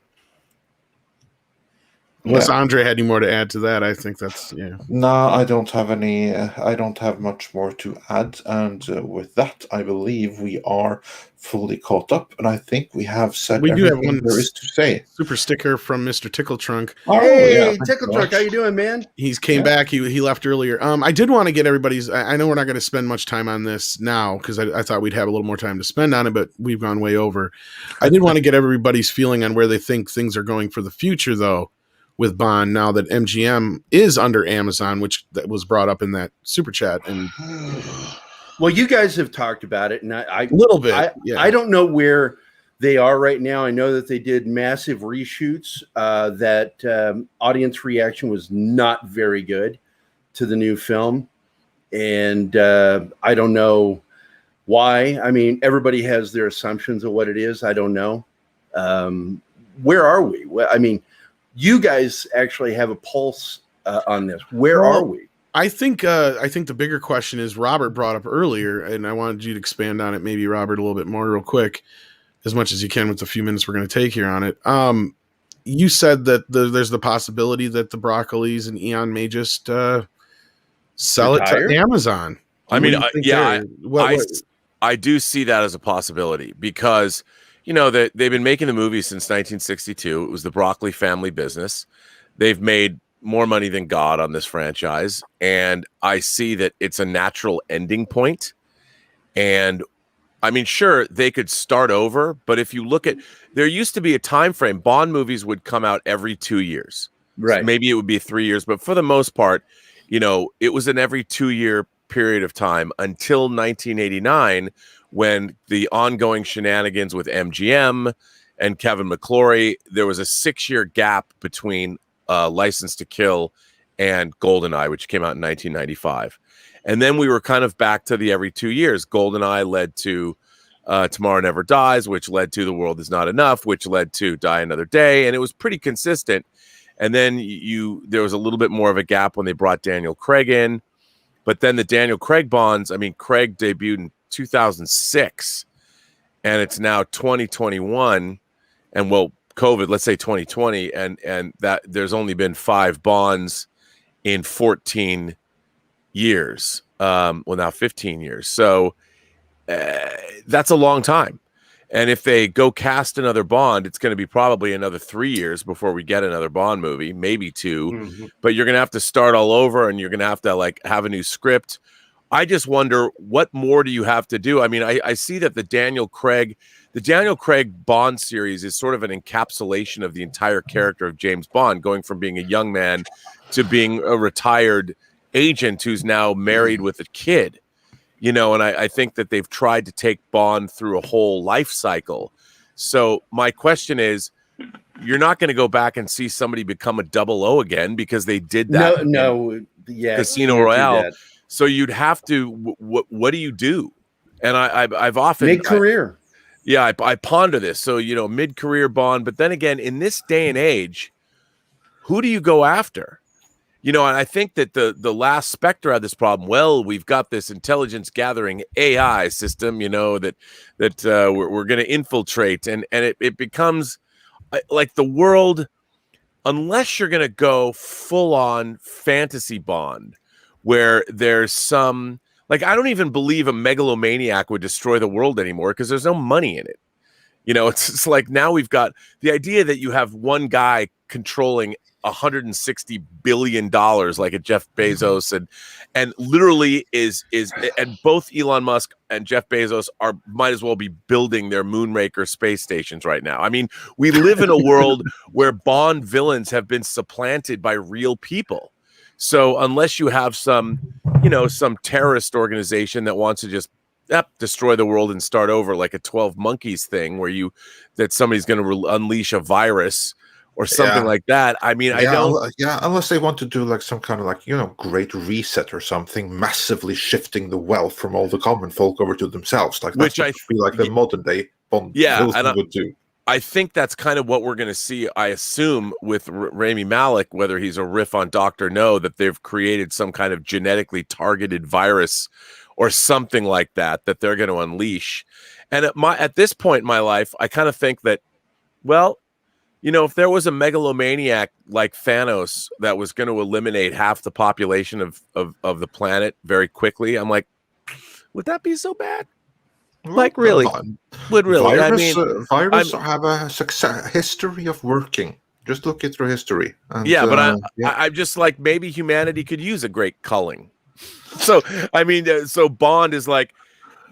Unless Andre had any more to add to that, I think that's No, I don't have any. I don't have much more to add, and with that, I believe we are fully caught up, and I think we have said everything there is to say. Super sticker from Mr. Tickle Trunk. Hey, Tickle Trunk, how you doing, man? He's came back. He left earlier. I did want to get everybody's. I know we're not going to spend much time on this now, because I thought we'd have a little more time to spend on it, but we've gone way over. I did want to get everybody's feeling on where they think things are going for the future, though, with Bond, now that MGM is under Amazon, which that was brought up in that super chat. And well, you guys have talked about it, and I a little bit. I don't know where they are right now. I know that they did massive reshoots. That audience reaction was not very good to the new film, and I don't know why. I mean, everybody has their assumptions of what it is. I don't know. Where are we? I mean, you guys actually have a pulse on this. Where are we? I think the bigger question is, Robert brought up earlier, and I wanted you to expand on it, maybe Robert, a little bit more real quick, as much as you can with the few minutes we're going to take here on it. You said that there's the possibility that the Broccolis and Eon may just sell it to Amazon. I mean, I do see that as a possibility, because that they've been making the movies since 1962. It was the Broccoli family business. They've made more money than God on this franchise, and I see that it's a natural ending point. And I mean, sure, they could start over, but if you look at, there used to be a time frame. Bond movies would come out every 2 years. Right. So maybe it would be 3 years, but for the most part, it was an every 2 year period of time until 1989, when the ongoing shenanigans with MGM and Kevin McClory, there was a 6-year gap between License to Kill and GoldenEye, which came out in 1995. And then we were kind of back to the every 2 years. GoldenEye led to Tomorrow Never Dies, which led to The World Is Not Enough, which led to Die Another Day. And it was pretty consistent. And then there was a little bit more of a gap when they brought Daniel Craig in. But then the Daniel Craig Bonds, I mean, Craig debuted in 2006, and it's now 2021, and COVID, let's say 2020, and that there's only been 5 Bonds in 14 years, now 15 years. So that's a long time. And if they go cast another Bond, it's going to be probably another 3 years before we get another Bond movie, maybe 2. Mm-hmm. But you're going to have to start all over, and you're going to have to have a new script. I just wonder, what more do you have to do? I mean, I see that the Daniel Craig Bond series is sort of an encapsulation of the entire character of James Bond, going from being a young man to being a retired agent who's now married with a kid, you know, and I think that they've tried to take Bond through a whole life cycle. So my question is, you're not going to go back and see somebody become a 00 again because they did that. Yeah, Casino can't do Royale. that. So you'd have to. What do you do? And I've often mid-career. I ponder this. So, you know, mid-career Bond, but then again, in this day and age, who do you go after? You know, and I think that the last Spectre had this problem. Well, we've got this intelligence gathering AI system, you know, that we're going to infiltrate, and it becomes like the world, unless you're going to go full on fantasy Bond, where there's some, like, I don't even believe a megalomaniac would destroy the world anymore because there's no money in it. You know, it's like now we've got the idea that you have one guy controlling $160 billion like a Jeff Bezos, and literally is and both Elon Musk and Jeff Bezos might as well be building their Moonraker space stations right now. I mean, we live in a world where Bond villains have been supplanted by real people. So unless you have some terrorist organization that wants to just destroy the world and start over, like a 12 Monkeys thing where that somebody's going to unleash a virus or something like that. I mean, I don't. Yeah, unless they want to do like some kind of like, you know, great reset or something, massively shifting the wealth from all the common folk over to themselves. Like, which I feel like the modern day Bond would do. I think that's kind of what we're going to see. I assume with Rami Malek, whether he's a riff on Dr. No, that they've created some kind of genetically targeted virus or something like that they're going to unleash. And at this point in my life, I kind of think that, well, you know, if there was a megalomaniac like Thanos that was going to eliminate half the population of the planet very quickly, I'm like, would that be so bad? Like, really? Would really? Viruses have a history of working. Just look it through history. And, I'm just like, maybe humanity could use a great culling. So, I mean, so Bond is like,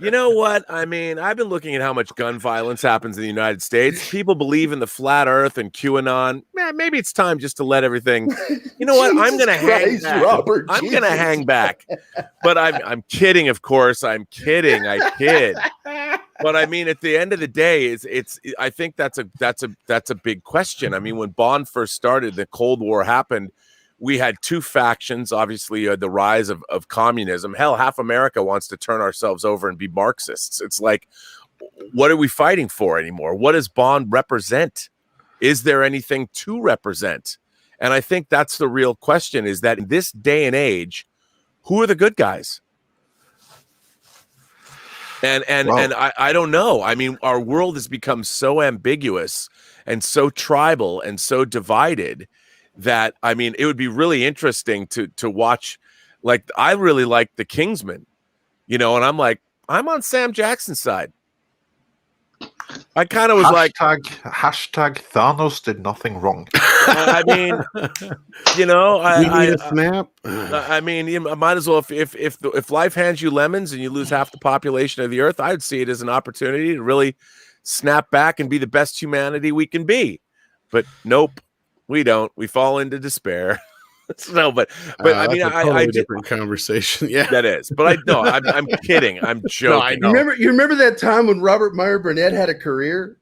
you know what? I mean, I've been looking at how much gun violence happens in the United States. People believe in the flat earth and QAnon. Man, maybe it's time just to let everything. You know what? I'm going to hang back. Robert, I'm going to hang back. But I'm kidding, of course. I'm kidding. I kid. But I mean, at the end of the day, it's. I think that's a big question. I mean, when Bond first started, the Cold War happened. We had two factions, obviously, the rise of communism. Hell, half America wants to turn ourselves over and be Marxists. It's like, what are we fighting for anymore? What does Bond represent? Is there anything to represent? And I think that's the real question, is that in this day and age, who are the good guys? And I don't know. I mean, our world has become so ambiguous and so tribal and so divided that, I mean, it would be really interesting to watch. Like, I really like the Kingsman, you know, and I'm like, I'm on Sam Jackson's side. I kind of was hashtag Thanos did nothing wrong. I mean, you know, we need a snap. I mean, you might as well, if life hands you lemons and you lose half the population of the earth, I'd see it as an opportunity to really snap back and be the best humanity we can be. But nope. We don't. We fall into despair. No, but I mean, I different conversation. Yeah, that is. But I'm kidding. I'm joking. No, I know. You remember that time when Robert Meyer Burnett had a career?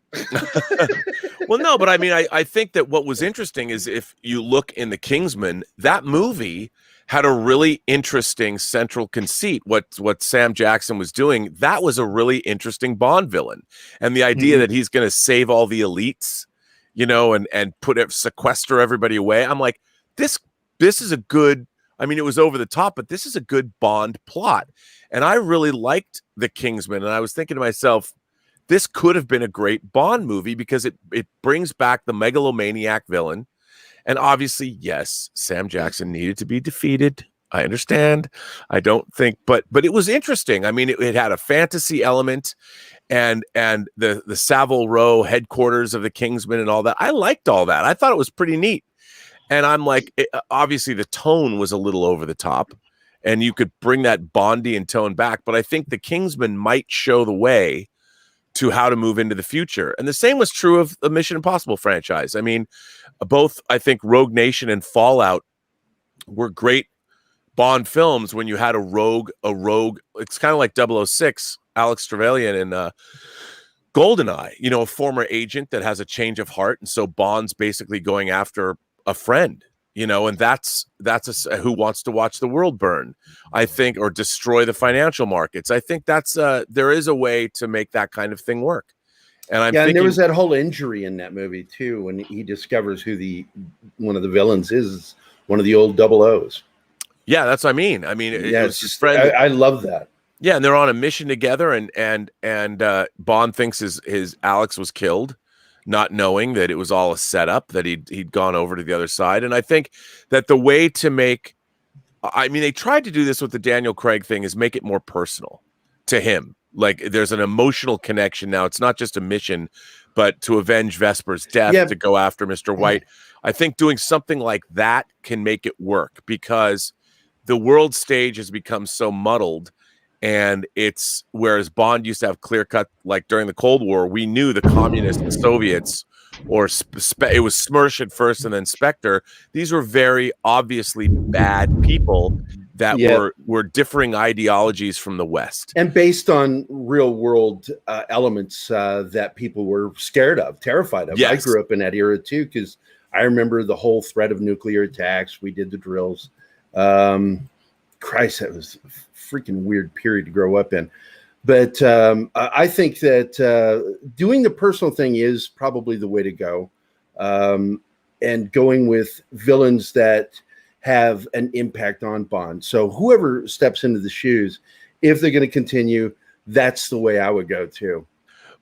Well, no, but I mean, I think that what was interesting is, if you look in The Kingsman, that movie had a really interesting central conceit. What Sam Jackson was doing, that was a really interesting Bond villain, and the idea that he's going to save all the elites, you know, and sequester everybody away. I'm like, this is a good, I mean, it was over the top, but this is a good Bond plot. And I really liked The Kingsman. And I was thinking to myself, this could have been a great Bond movie because it brings back the megalomaniac villain. And obviously, yes, Sam Jackson needed to be defeated. I understand. I don't think, but it was interesting. I mean, it had a fantasy element, and the Savile Row headquarters of the Kingsmen and all that. I liked all that. I thought it was pretty neat. And I'm like, obviously the tone was a little over the top, and you could bring that Bondian tone back. But I think the Kingsmen might show the way to how to move into the future. And the same was true of the Mission Impossible franchise. I mean, both, I think, Rogue Nation and Fallout were great Bond films, when you had a rogue, it's kind of like 006, Alex Trevelyan in GoldenEye, you know, a former agent that has a change of heart. And so Bond's basically going after a friend, you know, and that's who wants to watch the world burn, I think, or destroy the financial markets. I think that's there is a way to make that kind of thing work. And I'm thinking, and there was that whole injury in that movie too, when he discovers who one of the villains is, one of the old double O's. Yeah, that's what I mean. I mean, it was his just, friend. I love that. Yeah, and they're on a mission together, and Bond thinks his Alex was killed, not knowing that it was all a setup, that he'd gone over to the other side. And I think that the way to make, I mean, they tried to do this with the Daniel Craig thing, is make it more personal to him. Like, there's an emotional connection now. It's not just a mission, but to avenge Vesper's death, to go after Mr. White. I think doing something like that can make it work, because the world stage has become so muddled. And it's, whereas Bond used to have clear cut, like during the Cold War, we knew the communists and Soviets, or it was Smersh at first and then Spectre. These were very obviously bad people that were differing ideologies from the West, and based on real world elements that people were scared of, terrified of. Yes. I grew up in that era too, because I remember the whole threat of nuclear attacks. We did the drills. Christ, that was a freaking weird period to grow up in. But I think that doing the personal thing is probably the way to go, and going with villains that have an impact on Bond. So whoever steps into the shoes, if they're going to continue, that's the way I would go too.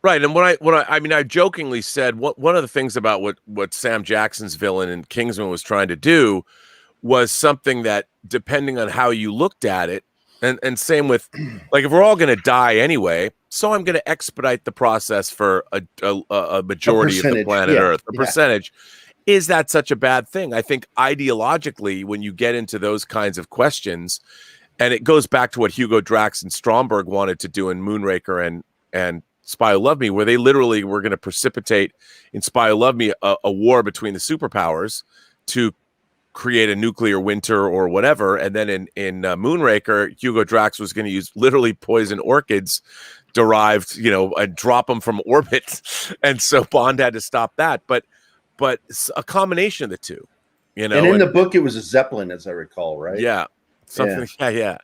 Right. And I mean, I jokingly said one of the things about what Sam Jackson's villain in Kingsman was trying to do was something that, depending on how you looked at it, and same with, like, if we're all going to die anyway, so I'm going to expedite the process for a majority of the planet Earth, a percentage. Is that such a bad thing? I think ideologically, when you get into those kinds of questions, and it goes back to what Hugo Drax and Stromberg wanted to do in Moonraker and Spy Who Loved Me, where they literally were going to precipitate in Spy Who Loved Me a war between the superpowers to create a nuclear winter or whatever. And then in Moonraker, Hugo Drax was going to use literally poison orchids derived, you know, and drop them from orbit. And so Bond had to stop that. But a combination of the two, you know. And in the book, it was a Zeppelin, as I recall, right? Yeah. Something. Yeah.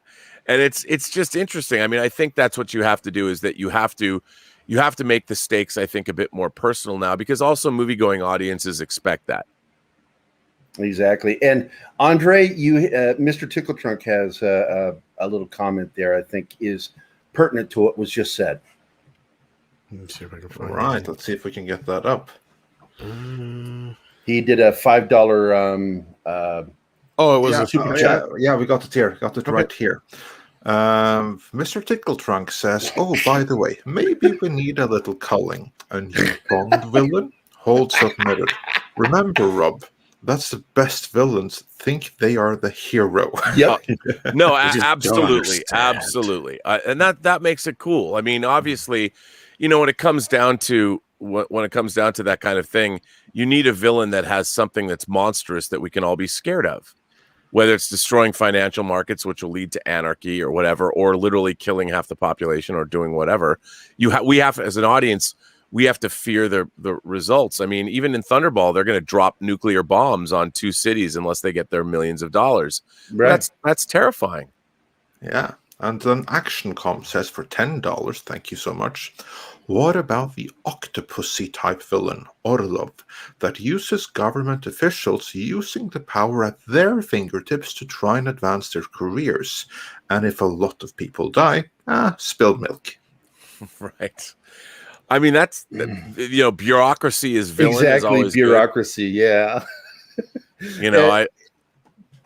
And it's just interesting. I mean, I think that's what you have to do, is that you have to make the stakes, I think, a bit more personal now, because also movie-going audiences expect that. Exactly. And Andre, Mr. Tickletrunk has a little comment there, I think is pertinent to what was just said. Let me see if I can find it. Let's see if we can get that up. He did a $5 it was a super chat. Yeah, we got it here. Got it right here. Mr. Tickletrunk says, "Oh, by the way, maybe we need a little culling. A new Bond villain? Hold submitted. Remember, Rob, that's the best villains think they are the hero." Yep. No, absolutely. And that makes it cool. I mean, obviously, you know, when it comes down to that kind of thing, you need a villain that has something that's monstrous that we can all be scared of, whether it's destroying financial markets, which will lead to anarchy or whatever, or literally killing half the population or doing whatever. We have, as an audience, we have to fear the results. I mean, even in Thunderball, they're going to drop nuclear bombs on 2 cities unless they get their millions of dollars. Right. That's terrifying. Yeah. And then Action.com says, for $10, thank you so much. What about the Octopussy type villain, Orlov, that uses government officials using the power at their fingertips to try and advance their careers? And if a lot of people die, spilled milk. Right. I mean, that's, you know, bureaucracy is villain. Exactly, is always bureaucracy, good. Yeah. You know,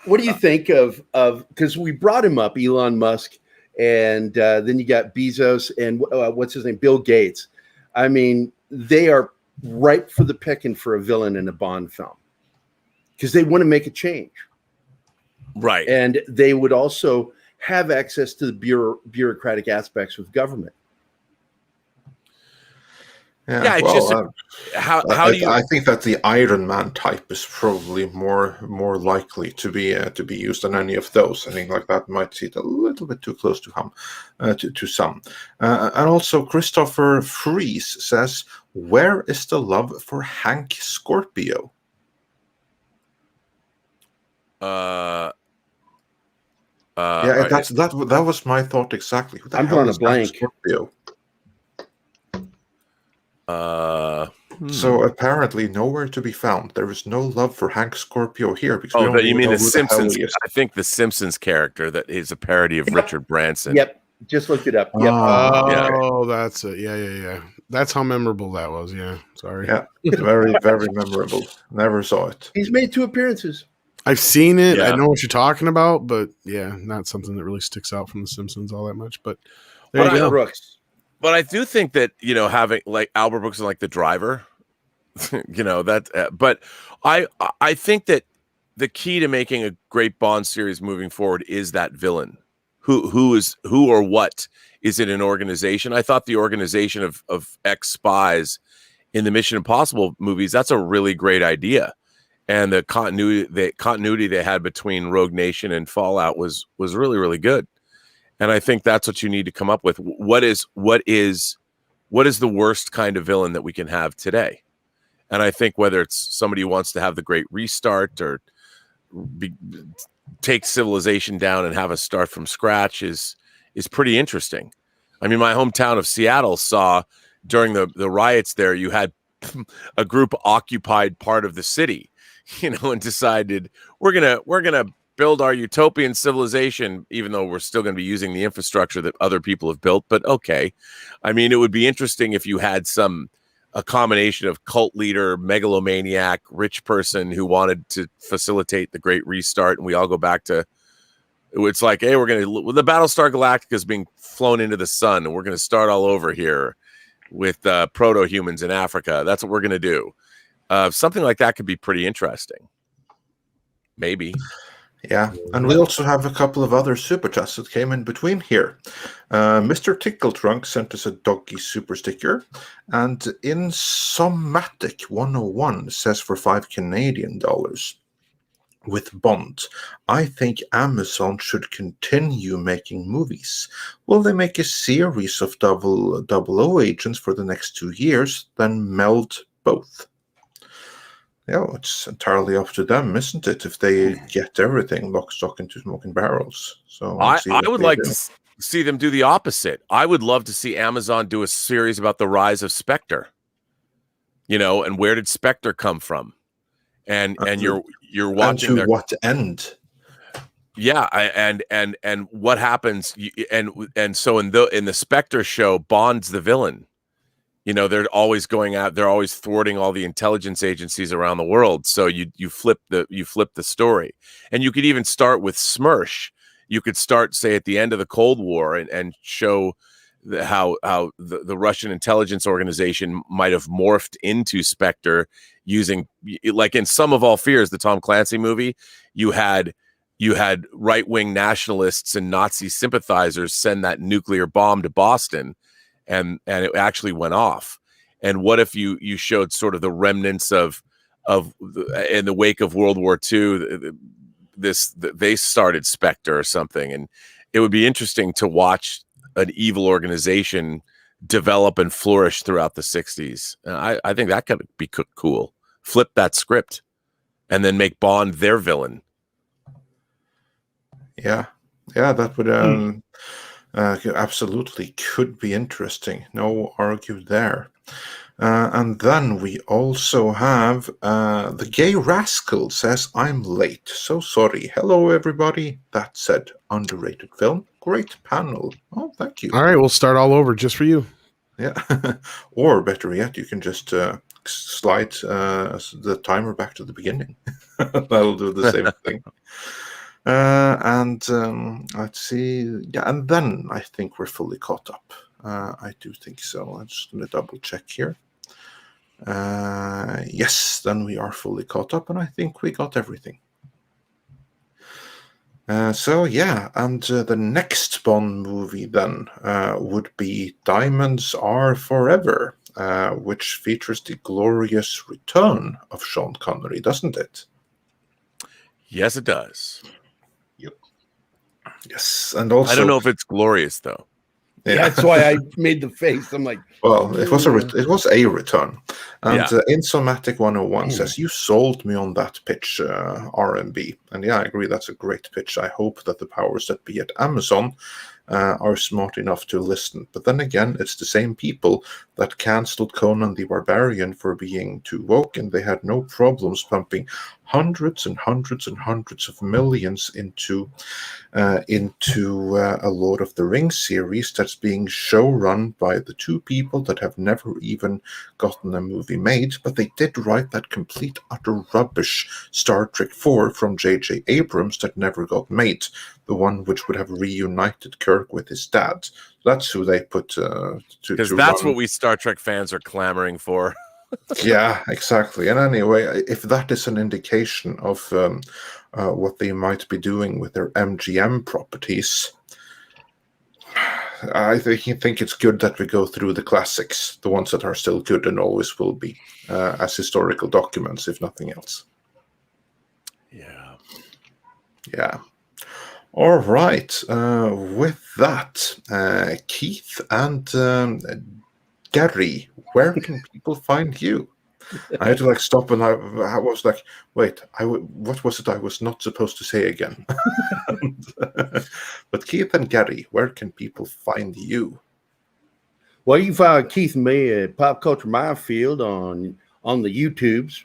what do you think of because we brought him up, Elon Musk, and then you got Bezos and what's his name, Bill Gates. I mean, they are ripe for the picking for a villain in a Bond film because they want to make a change. Right. And they would also have access to the bureaucratic aspects of government. Yeah, it's well, just how do you? I think that the Iron Man type is probably more likely to be used than any of those. I think like that might sit a little bit too close to to some. And also, Christopher Fries says, "Where is the love for Hank Scorpio?" That was my thought exactly. Who the I'm hell drawing a is Hank blank. Scorpio? So So apparently nowhere to be found. There is no love for Hank Scorpio here because we oh, don't you even mean know the who the hell Simpsons? he is. I think the Simpsons character that is a parody of Richard Branson. Yep, just looked it up. Yep. Oh, that's it. Yeah. That's how memorable that was. Yeah, sorry. Yeah, very, very memorable. Never saw it. He's made 2 appearances. I've seen it. I Yeah. know what you're talking about, but yeah, not something that really sticks out from The Simpsons all that much. But there But you go. Brooks. But I do think that having like Albert Brooks and like The Driver, that. But I think that the key to making a great Bond series moving forward is that villain, who or what is in an organization. I thought the organization of ex spies in the Mission Impossible movies, that's a really great idea. And the continuity they had between Rogue Nation and Fallout was really, really good. And I think that's what you need to come up with. What is the worst kind of villain that we can have today? And I think whether it's somebody who wants to have the great restart or take civilization down and have us start from scratch is pretty interesting. I mean, my hometown of Seattle saw during the riots there, you had a group occupied part of the city, and decided we're gonna build our utopian civilization, even though we're still going to be using the infrastructure that other people have built. But okay, I mean, it would be interesting if you had a combination of cult leader, megalomaniac, rich person who wanted to facilitate the great restart, and we all go back to. It's like, hey, the Battlestar Galactica is being flown into the sun, and we're going to start all over here with proto-humans in Africa. That's what we're going to do. Something like that could be pretty interesting. Maybe. Yeah, and we also have a couple of other super chats that came in between here. Mr. Tickletrunk sent us a doggy super sticker, and Insomatic 101 says for $5 Canadian. With Bond, I think Amazon should continue making movies. Will they make a series of 000 agents for the next 2 years, then meld both? Yeah, it's entirely up to them, isn't it? If they get everything lock, stock, and two smoking barrels. So I would like to see them do the opposite. I would love to see Amazon do a series about the rise of Spectre. And where did Spectre come from? And you're watching to what end? Yeah, and what happens? And so in the Spectre show, Bond's the villain. They're always going out. They're always thwarting all the intelligence agencies around the world. So you flip the story, and you could even start with Smersh. You could start, say, at the end of the Cold War, and show how the Russian intelligence organization might have morphed into Spectre using, like in Sum of All Fears, the Tom Clancy movie. You had right-wing nationalists and Nazi sympathizers send that nuclear bomb to Boston. And it actually went off. And what if you showed sort of the remnants of in the wake of World War II, they started Spectre or something, and it would be interesting to watch an evil organization develop and flourish throughout the 60s. I think that could be cool. Flip that script, and then make Bond their villain. Yeah, that would. Absolutely could be interesting. No argue there. And then we also have the Gay Rascal says, I'm late. So sorry. Hello, everybody. That said, underrated film. Great panel. Oh, thank you. All right, we'll start all over just for you. Yeah. Or better yet, you can just slide the timer back to the beginning. That'll do the same thing. Let's see. Yeah, and then I think we're fully caught up. I do think so. I'm just going to double check here. Yes, then we are fully caught up, and I think we got everything. So yeah, and the next Bond movie then would be Diamonds Are Forever. which features the glorious return of Sean Connery, doesn't it? Yes, it does. Yes, and also I don't know if it's glorious though. Yeah, that's why I made the face. I'm like, well, it was a return. And Yeah. Insomatic 101 says, you sold me on that pitch, RMB. And yeah, I agree, that's a great pitch. I hope that the powers that be at Amazon are smart enough to listen. But then again, it's the same people that cancelled Conan the Barbarian for being too woke, and they had no problems pumping hundreds and hundreds and hundreds of millions into a Lord of the Rings series that's being showrun by the two people that have never even gotten a movie made, but they did write that complete utter rubbish Star Trek 4 from J.J. Abrams that never got made, the one which would have reunited Kirk with his dad. That's who they put to Because that's run. what we Star Trek fans are clamoring for. Yeah, exactly. And anyway, if that is an indication of what they might be doing with their MGM properties, I think it's good that we go through the classics, the ones that are still good and always will be, as historical documents, if nothing else. Yeah. Yeah. All right. With that, Keith and Gary, where can people find you? I had to stop, and I was like, wait, what was it I was not supposed to say again? But Keith and Gary, where can people find you? well, you can find Keith and me at Pop Culture Minefield on the YouTubes.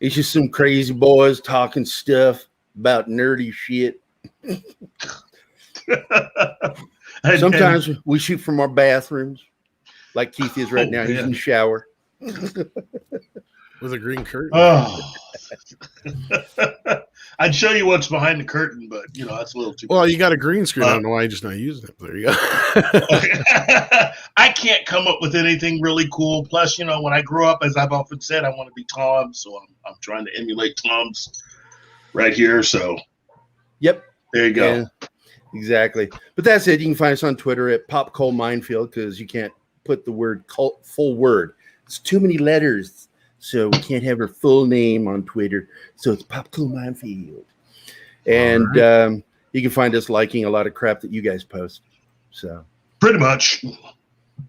It's just some crazy boys talking stuff about nerdy shit. Sometimes we shoot from our bathrooms, like Keith is right now. He's in the shower with a green curtain. Oh. I'd show you what's behind the curtain, but that's a little too. Well, you got a green screen. I don't know why you're just not using it. There you go. I can't come up with anything really cool. Plus, when I grew up, as I've often said, I want to be Tom, so I'm trying to emulate Tom's right here. So, Yep, there you go. Yeah, exactly. But that's it. You can find us on Twitter at Pop Cult Minefield because you can't put the word cult full word. It's too many letters, so we can't have her full name on Twitter. So it's Pop Cult Minefield. And right. You can find us liking a lot of crap that you guys post. So pretty much,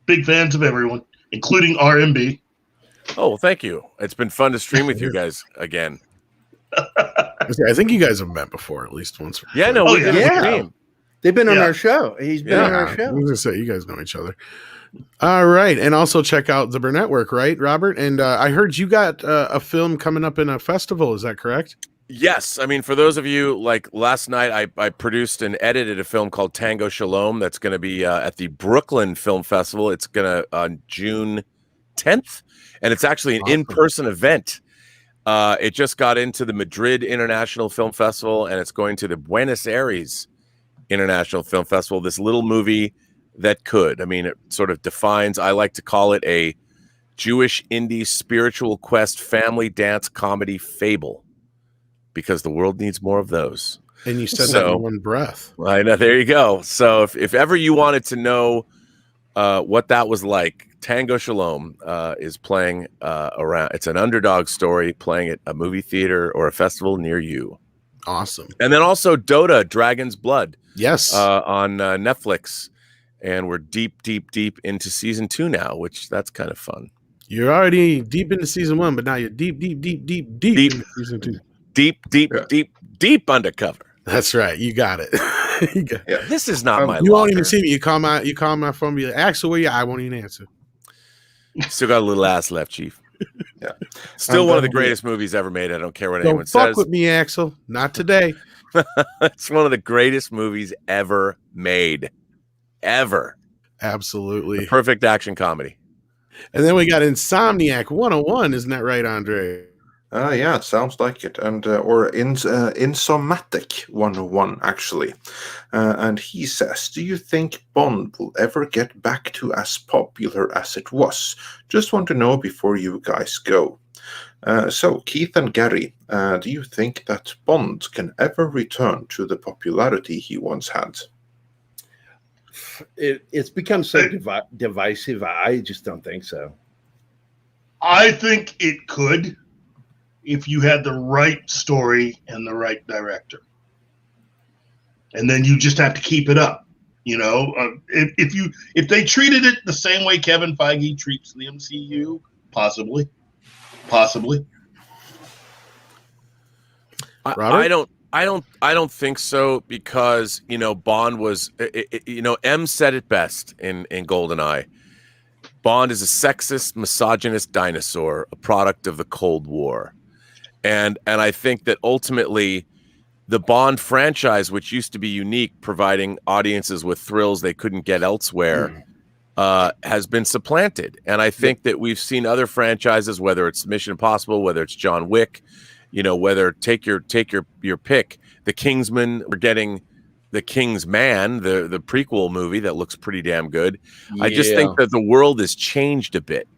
big fans of everyone, including RMB. Oh, well, thank you. It's been fun to stream with you guys again. I think you guys have met before at least once. Yeah, no, we did a stream. They've been on our show. He's been on our show. I was gonna say you guys know each other. All right, and also check out the Burnett work, right, Robert? And I heard you got a film coming up in a festival. Is that correct? Yes. I mean, for those of you, like last night, I produced and edited a film called Tango Shalom that's going to be at the Brooklyn Film Festival. It's going to on June 10th, and it's actually an in-person event. It just got into the Madrid International Film Festival, and it's going to the Buenos Aires International Film Festival. This little movie that could. I mean, it sort of defines, I like to call it a Jewish indie spiritual quest family dance comedy fable, because the world needs more of those. And you said that in one breath. I know. There you go. So if ever you wanted to know what that was like, Tango Shalom is playing around. It's an underdog story playing at a movie theater or a festival near you. Awesome. And then also Dota, Dragon's Blood. Yes. On Netflix. And we're deep into season 2 now, which that's kind of fun. You're already deep into season 1, but now you're deep into season 2. Deep undercover. That's right. You got it. This is not my. You won't even see me. You call my phone. Be like, Axel, where you? I won't even answer. Still got a little ass left, Chief. Yeah. Still one of the greatest movies ever made. I don't care what anyone says. Don't fuck with me, Axel. Not today. It's one of the greatest movies ever made. Ever. Absolutely. The perfect action comedy. And then we got Insomniac 101. Isn't that right, Andre? Yeah, it sounds like it. And or Insomatic 101, actually. And he says, do you think Bond will ever get back to as popular as it was? Just want to know before you guys go. So, Keith and Gary, do you think that Bond can ever return to the popularity he once had? It's become so divisive. I just don't think so. I think it could if you had the right story and the right director. And then you just have to keep it up. You know, if they treated it the same way Kevin Feige treats the MCU, possibly. I don't think so, because Bond was M said it best in GoldenEye. Bond is a sexist, misogynist dinosaur, a product of the Cold War, and I think that ultimately the Bond franchise, which used to be unique, providing audiences with thrills they couldn't get elsewhere, has been supplanted. And I think that we've seen other franchises, whether it's Mission Impossible, whether it's John Wick, whether take your pick. The Kingsman, we're getting the King's Man, the prequel movie that looks pretty damn good. Yeah. I just think that the world has changed a bit.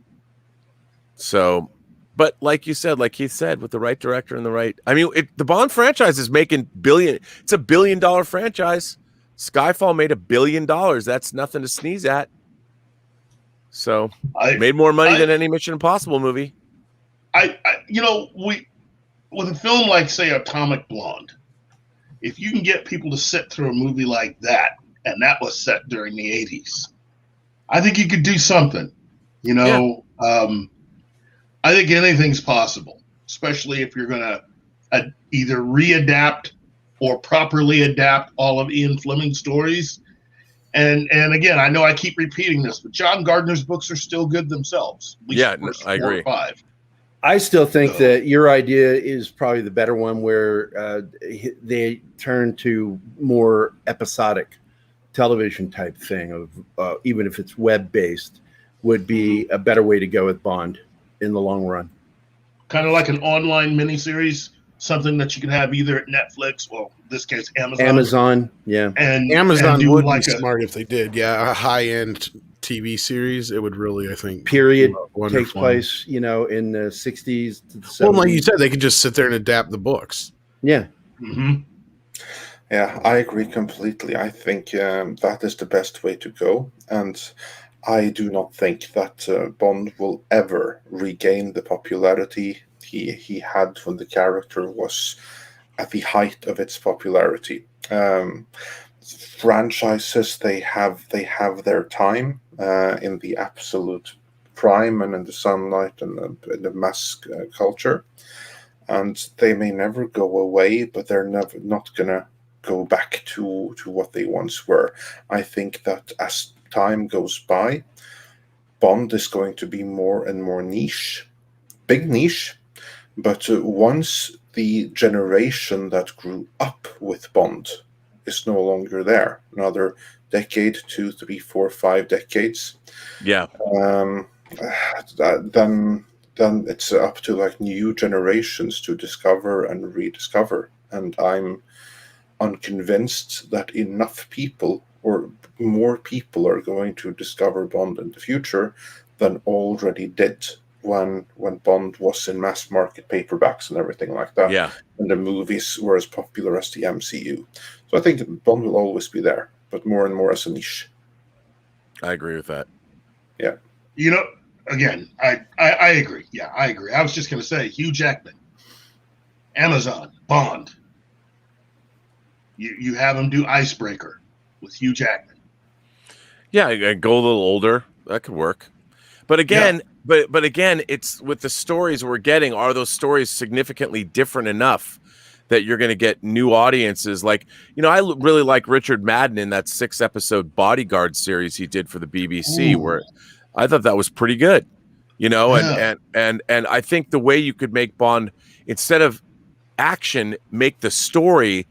So, but like you said, like Keith said, with the right director and the right, the Bond franchise is making it's $1 billion franchise. Skyfall made $1 billion. That's nothing to sneeze at. So made more money than any Mission Impossible movie. With a film like, say, Atomic Blonde, if you can get people to sit through a movie like that, and that was set during the 80s, I think you could do something. I think anything's possible, especially if you're going to either readapt or properly adapt all of Ian Fleming's stories. And again, I know I keep repeating this, but John Gardner's books are still good themselves. Yeah, I agree. 4 or 5. I still think that your idea is probably the better one, where they turn to more episodic television type thing of even if it's web-based, would be a better way to go with Bond in the long run. Kind of like an online miniseries, something that you can have either at Netflix, well, in this case, Amazon. Yeah. And Amazon and would be smart if they did. Yeah, a high-end TV series, it would really, I think, period takes place, in the 60s to the 70s. Well, like you said, they could just sit there and adapt the books. Yeah. Mm-hmm. Yeah, I agree completely. I think that is the best way to go. And I do not think that Bond will ever regain the popularity he had when the character was at the height of its popularity. Franchises, they have their time in the absolute prime and in the sunlight and the mass culture, and they may never go away, but they're not gonna go back to what they once were. I think that as time goes by, Bond is going to be more and more niche, big niche, but once the generation that grew up with Bond is no longer there, another decade, 2, 3, 4, 5 decades, then it's up to like new generations to discover and rediscover. And I'm unconvinced that enough people or more people are going to discover Bond in the future than already did when Bond was in mass market paperbacks and everything like that. Yeah. And the movies were as popular as the MCU. So I think that Bond will always be there, but more and more as a niche. I agree with that. Yeah. Again, I agree. Yeah, I agree. I was just going to say, Hugh Jackman, Amazon, Bond. You have him do Icebreaker with Hugh Jackman. Yeah, I go a little older. That could work. But again, but again, it's with the stories we're getting. Are those stories significantly different enough that you're going to get new audiences? Like, I really like Richard Madden in that 6-episode Bodyguard series he did for the BBC, where I thought that was pretty good. And I think the way you could make Bond, instead of action, make the story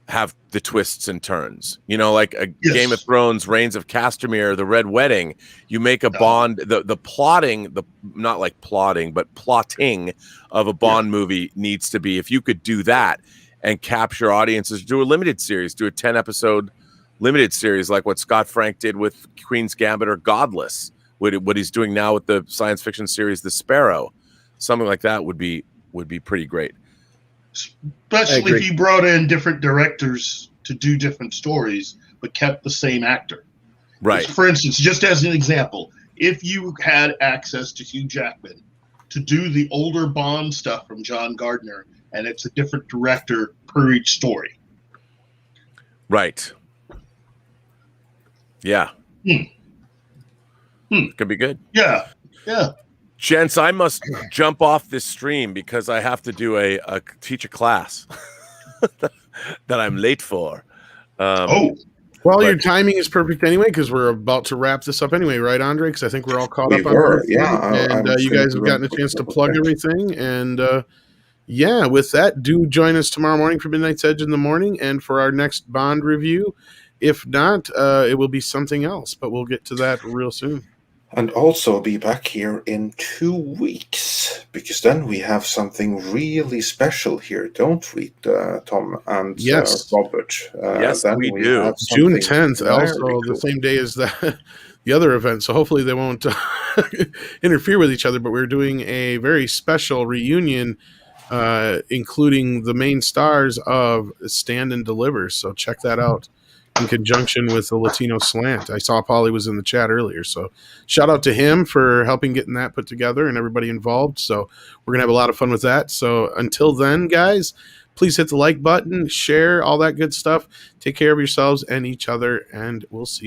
have the twists and turns, like a Game of Thrones, Reigns of Castamere, The Red Wedding. You make a Bond, the plotting, not like plotting, but plotting of a Bond movie needs to be, if you could do that and capture audiences, do a limited series, do a 10-episode limited series like what Scott Frank did with Queen's Gambit or Godless, what he's doing now with the science fiction series The Sparrow. Something like that would be pretty great. Especially if you brought in different directors to do different stories, but kept the same actor. Right. For instance, just as an example, if you had access to Hugh Jackman to do the older Bond stuff from John Gardner, and it's a different director per each story. Right. Yeah. Could be good. Yeah. Gents, I must jump off this stream because I have to do teach a class that I'm late for. Well, your timing is perfect anyway, because we're about to wrap this up anyway, right, Andre? Because I think we're all caught up on everything. And you guys have gotten a chance to plug everything. And with that, do join us tomorrow morning for Midnight's Edge in the morning and for our next Bond review. If not, it will be something else, but we'll get to that real soon. And also be back here in 2 weeks, because then we have something really special here, don't we, Tom and Robert? Yes, then we do. June 10th, also the same day as the other event, so hopefully they won't interfere with each other, but we're doing a very special reunion, including the main stars of Stand and Deliver, so check that out. In conjunction with the Latino Slant. I saw Paulie was in the chat earlier, so shout out to him for helping getting that put together and everybody involved. So we're going to have a lot of fun with that. So until then, guys, please hit the like button, share, all that good stuff. Take care of yourselves and each other, and we'll see you.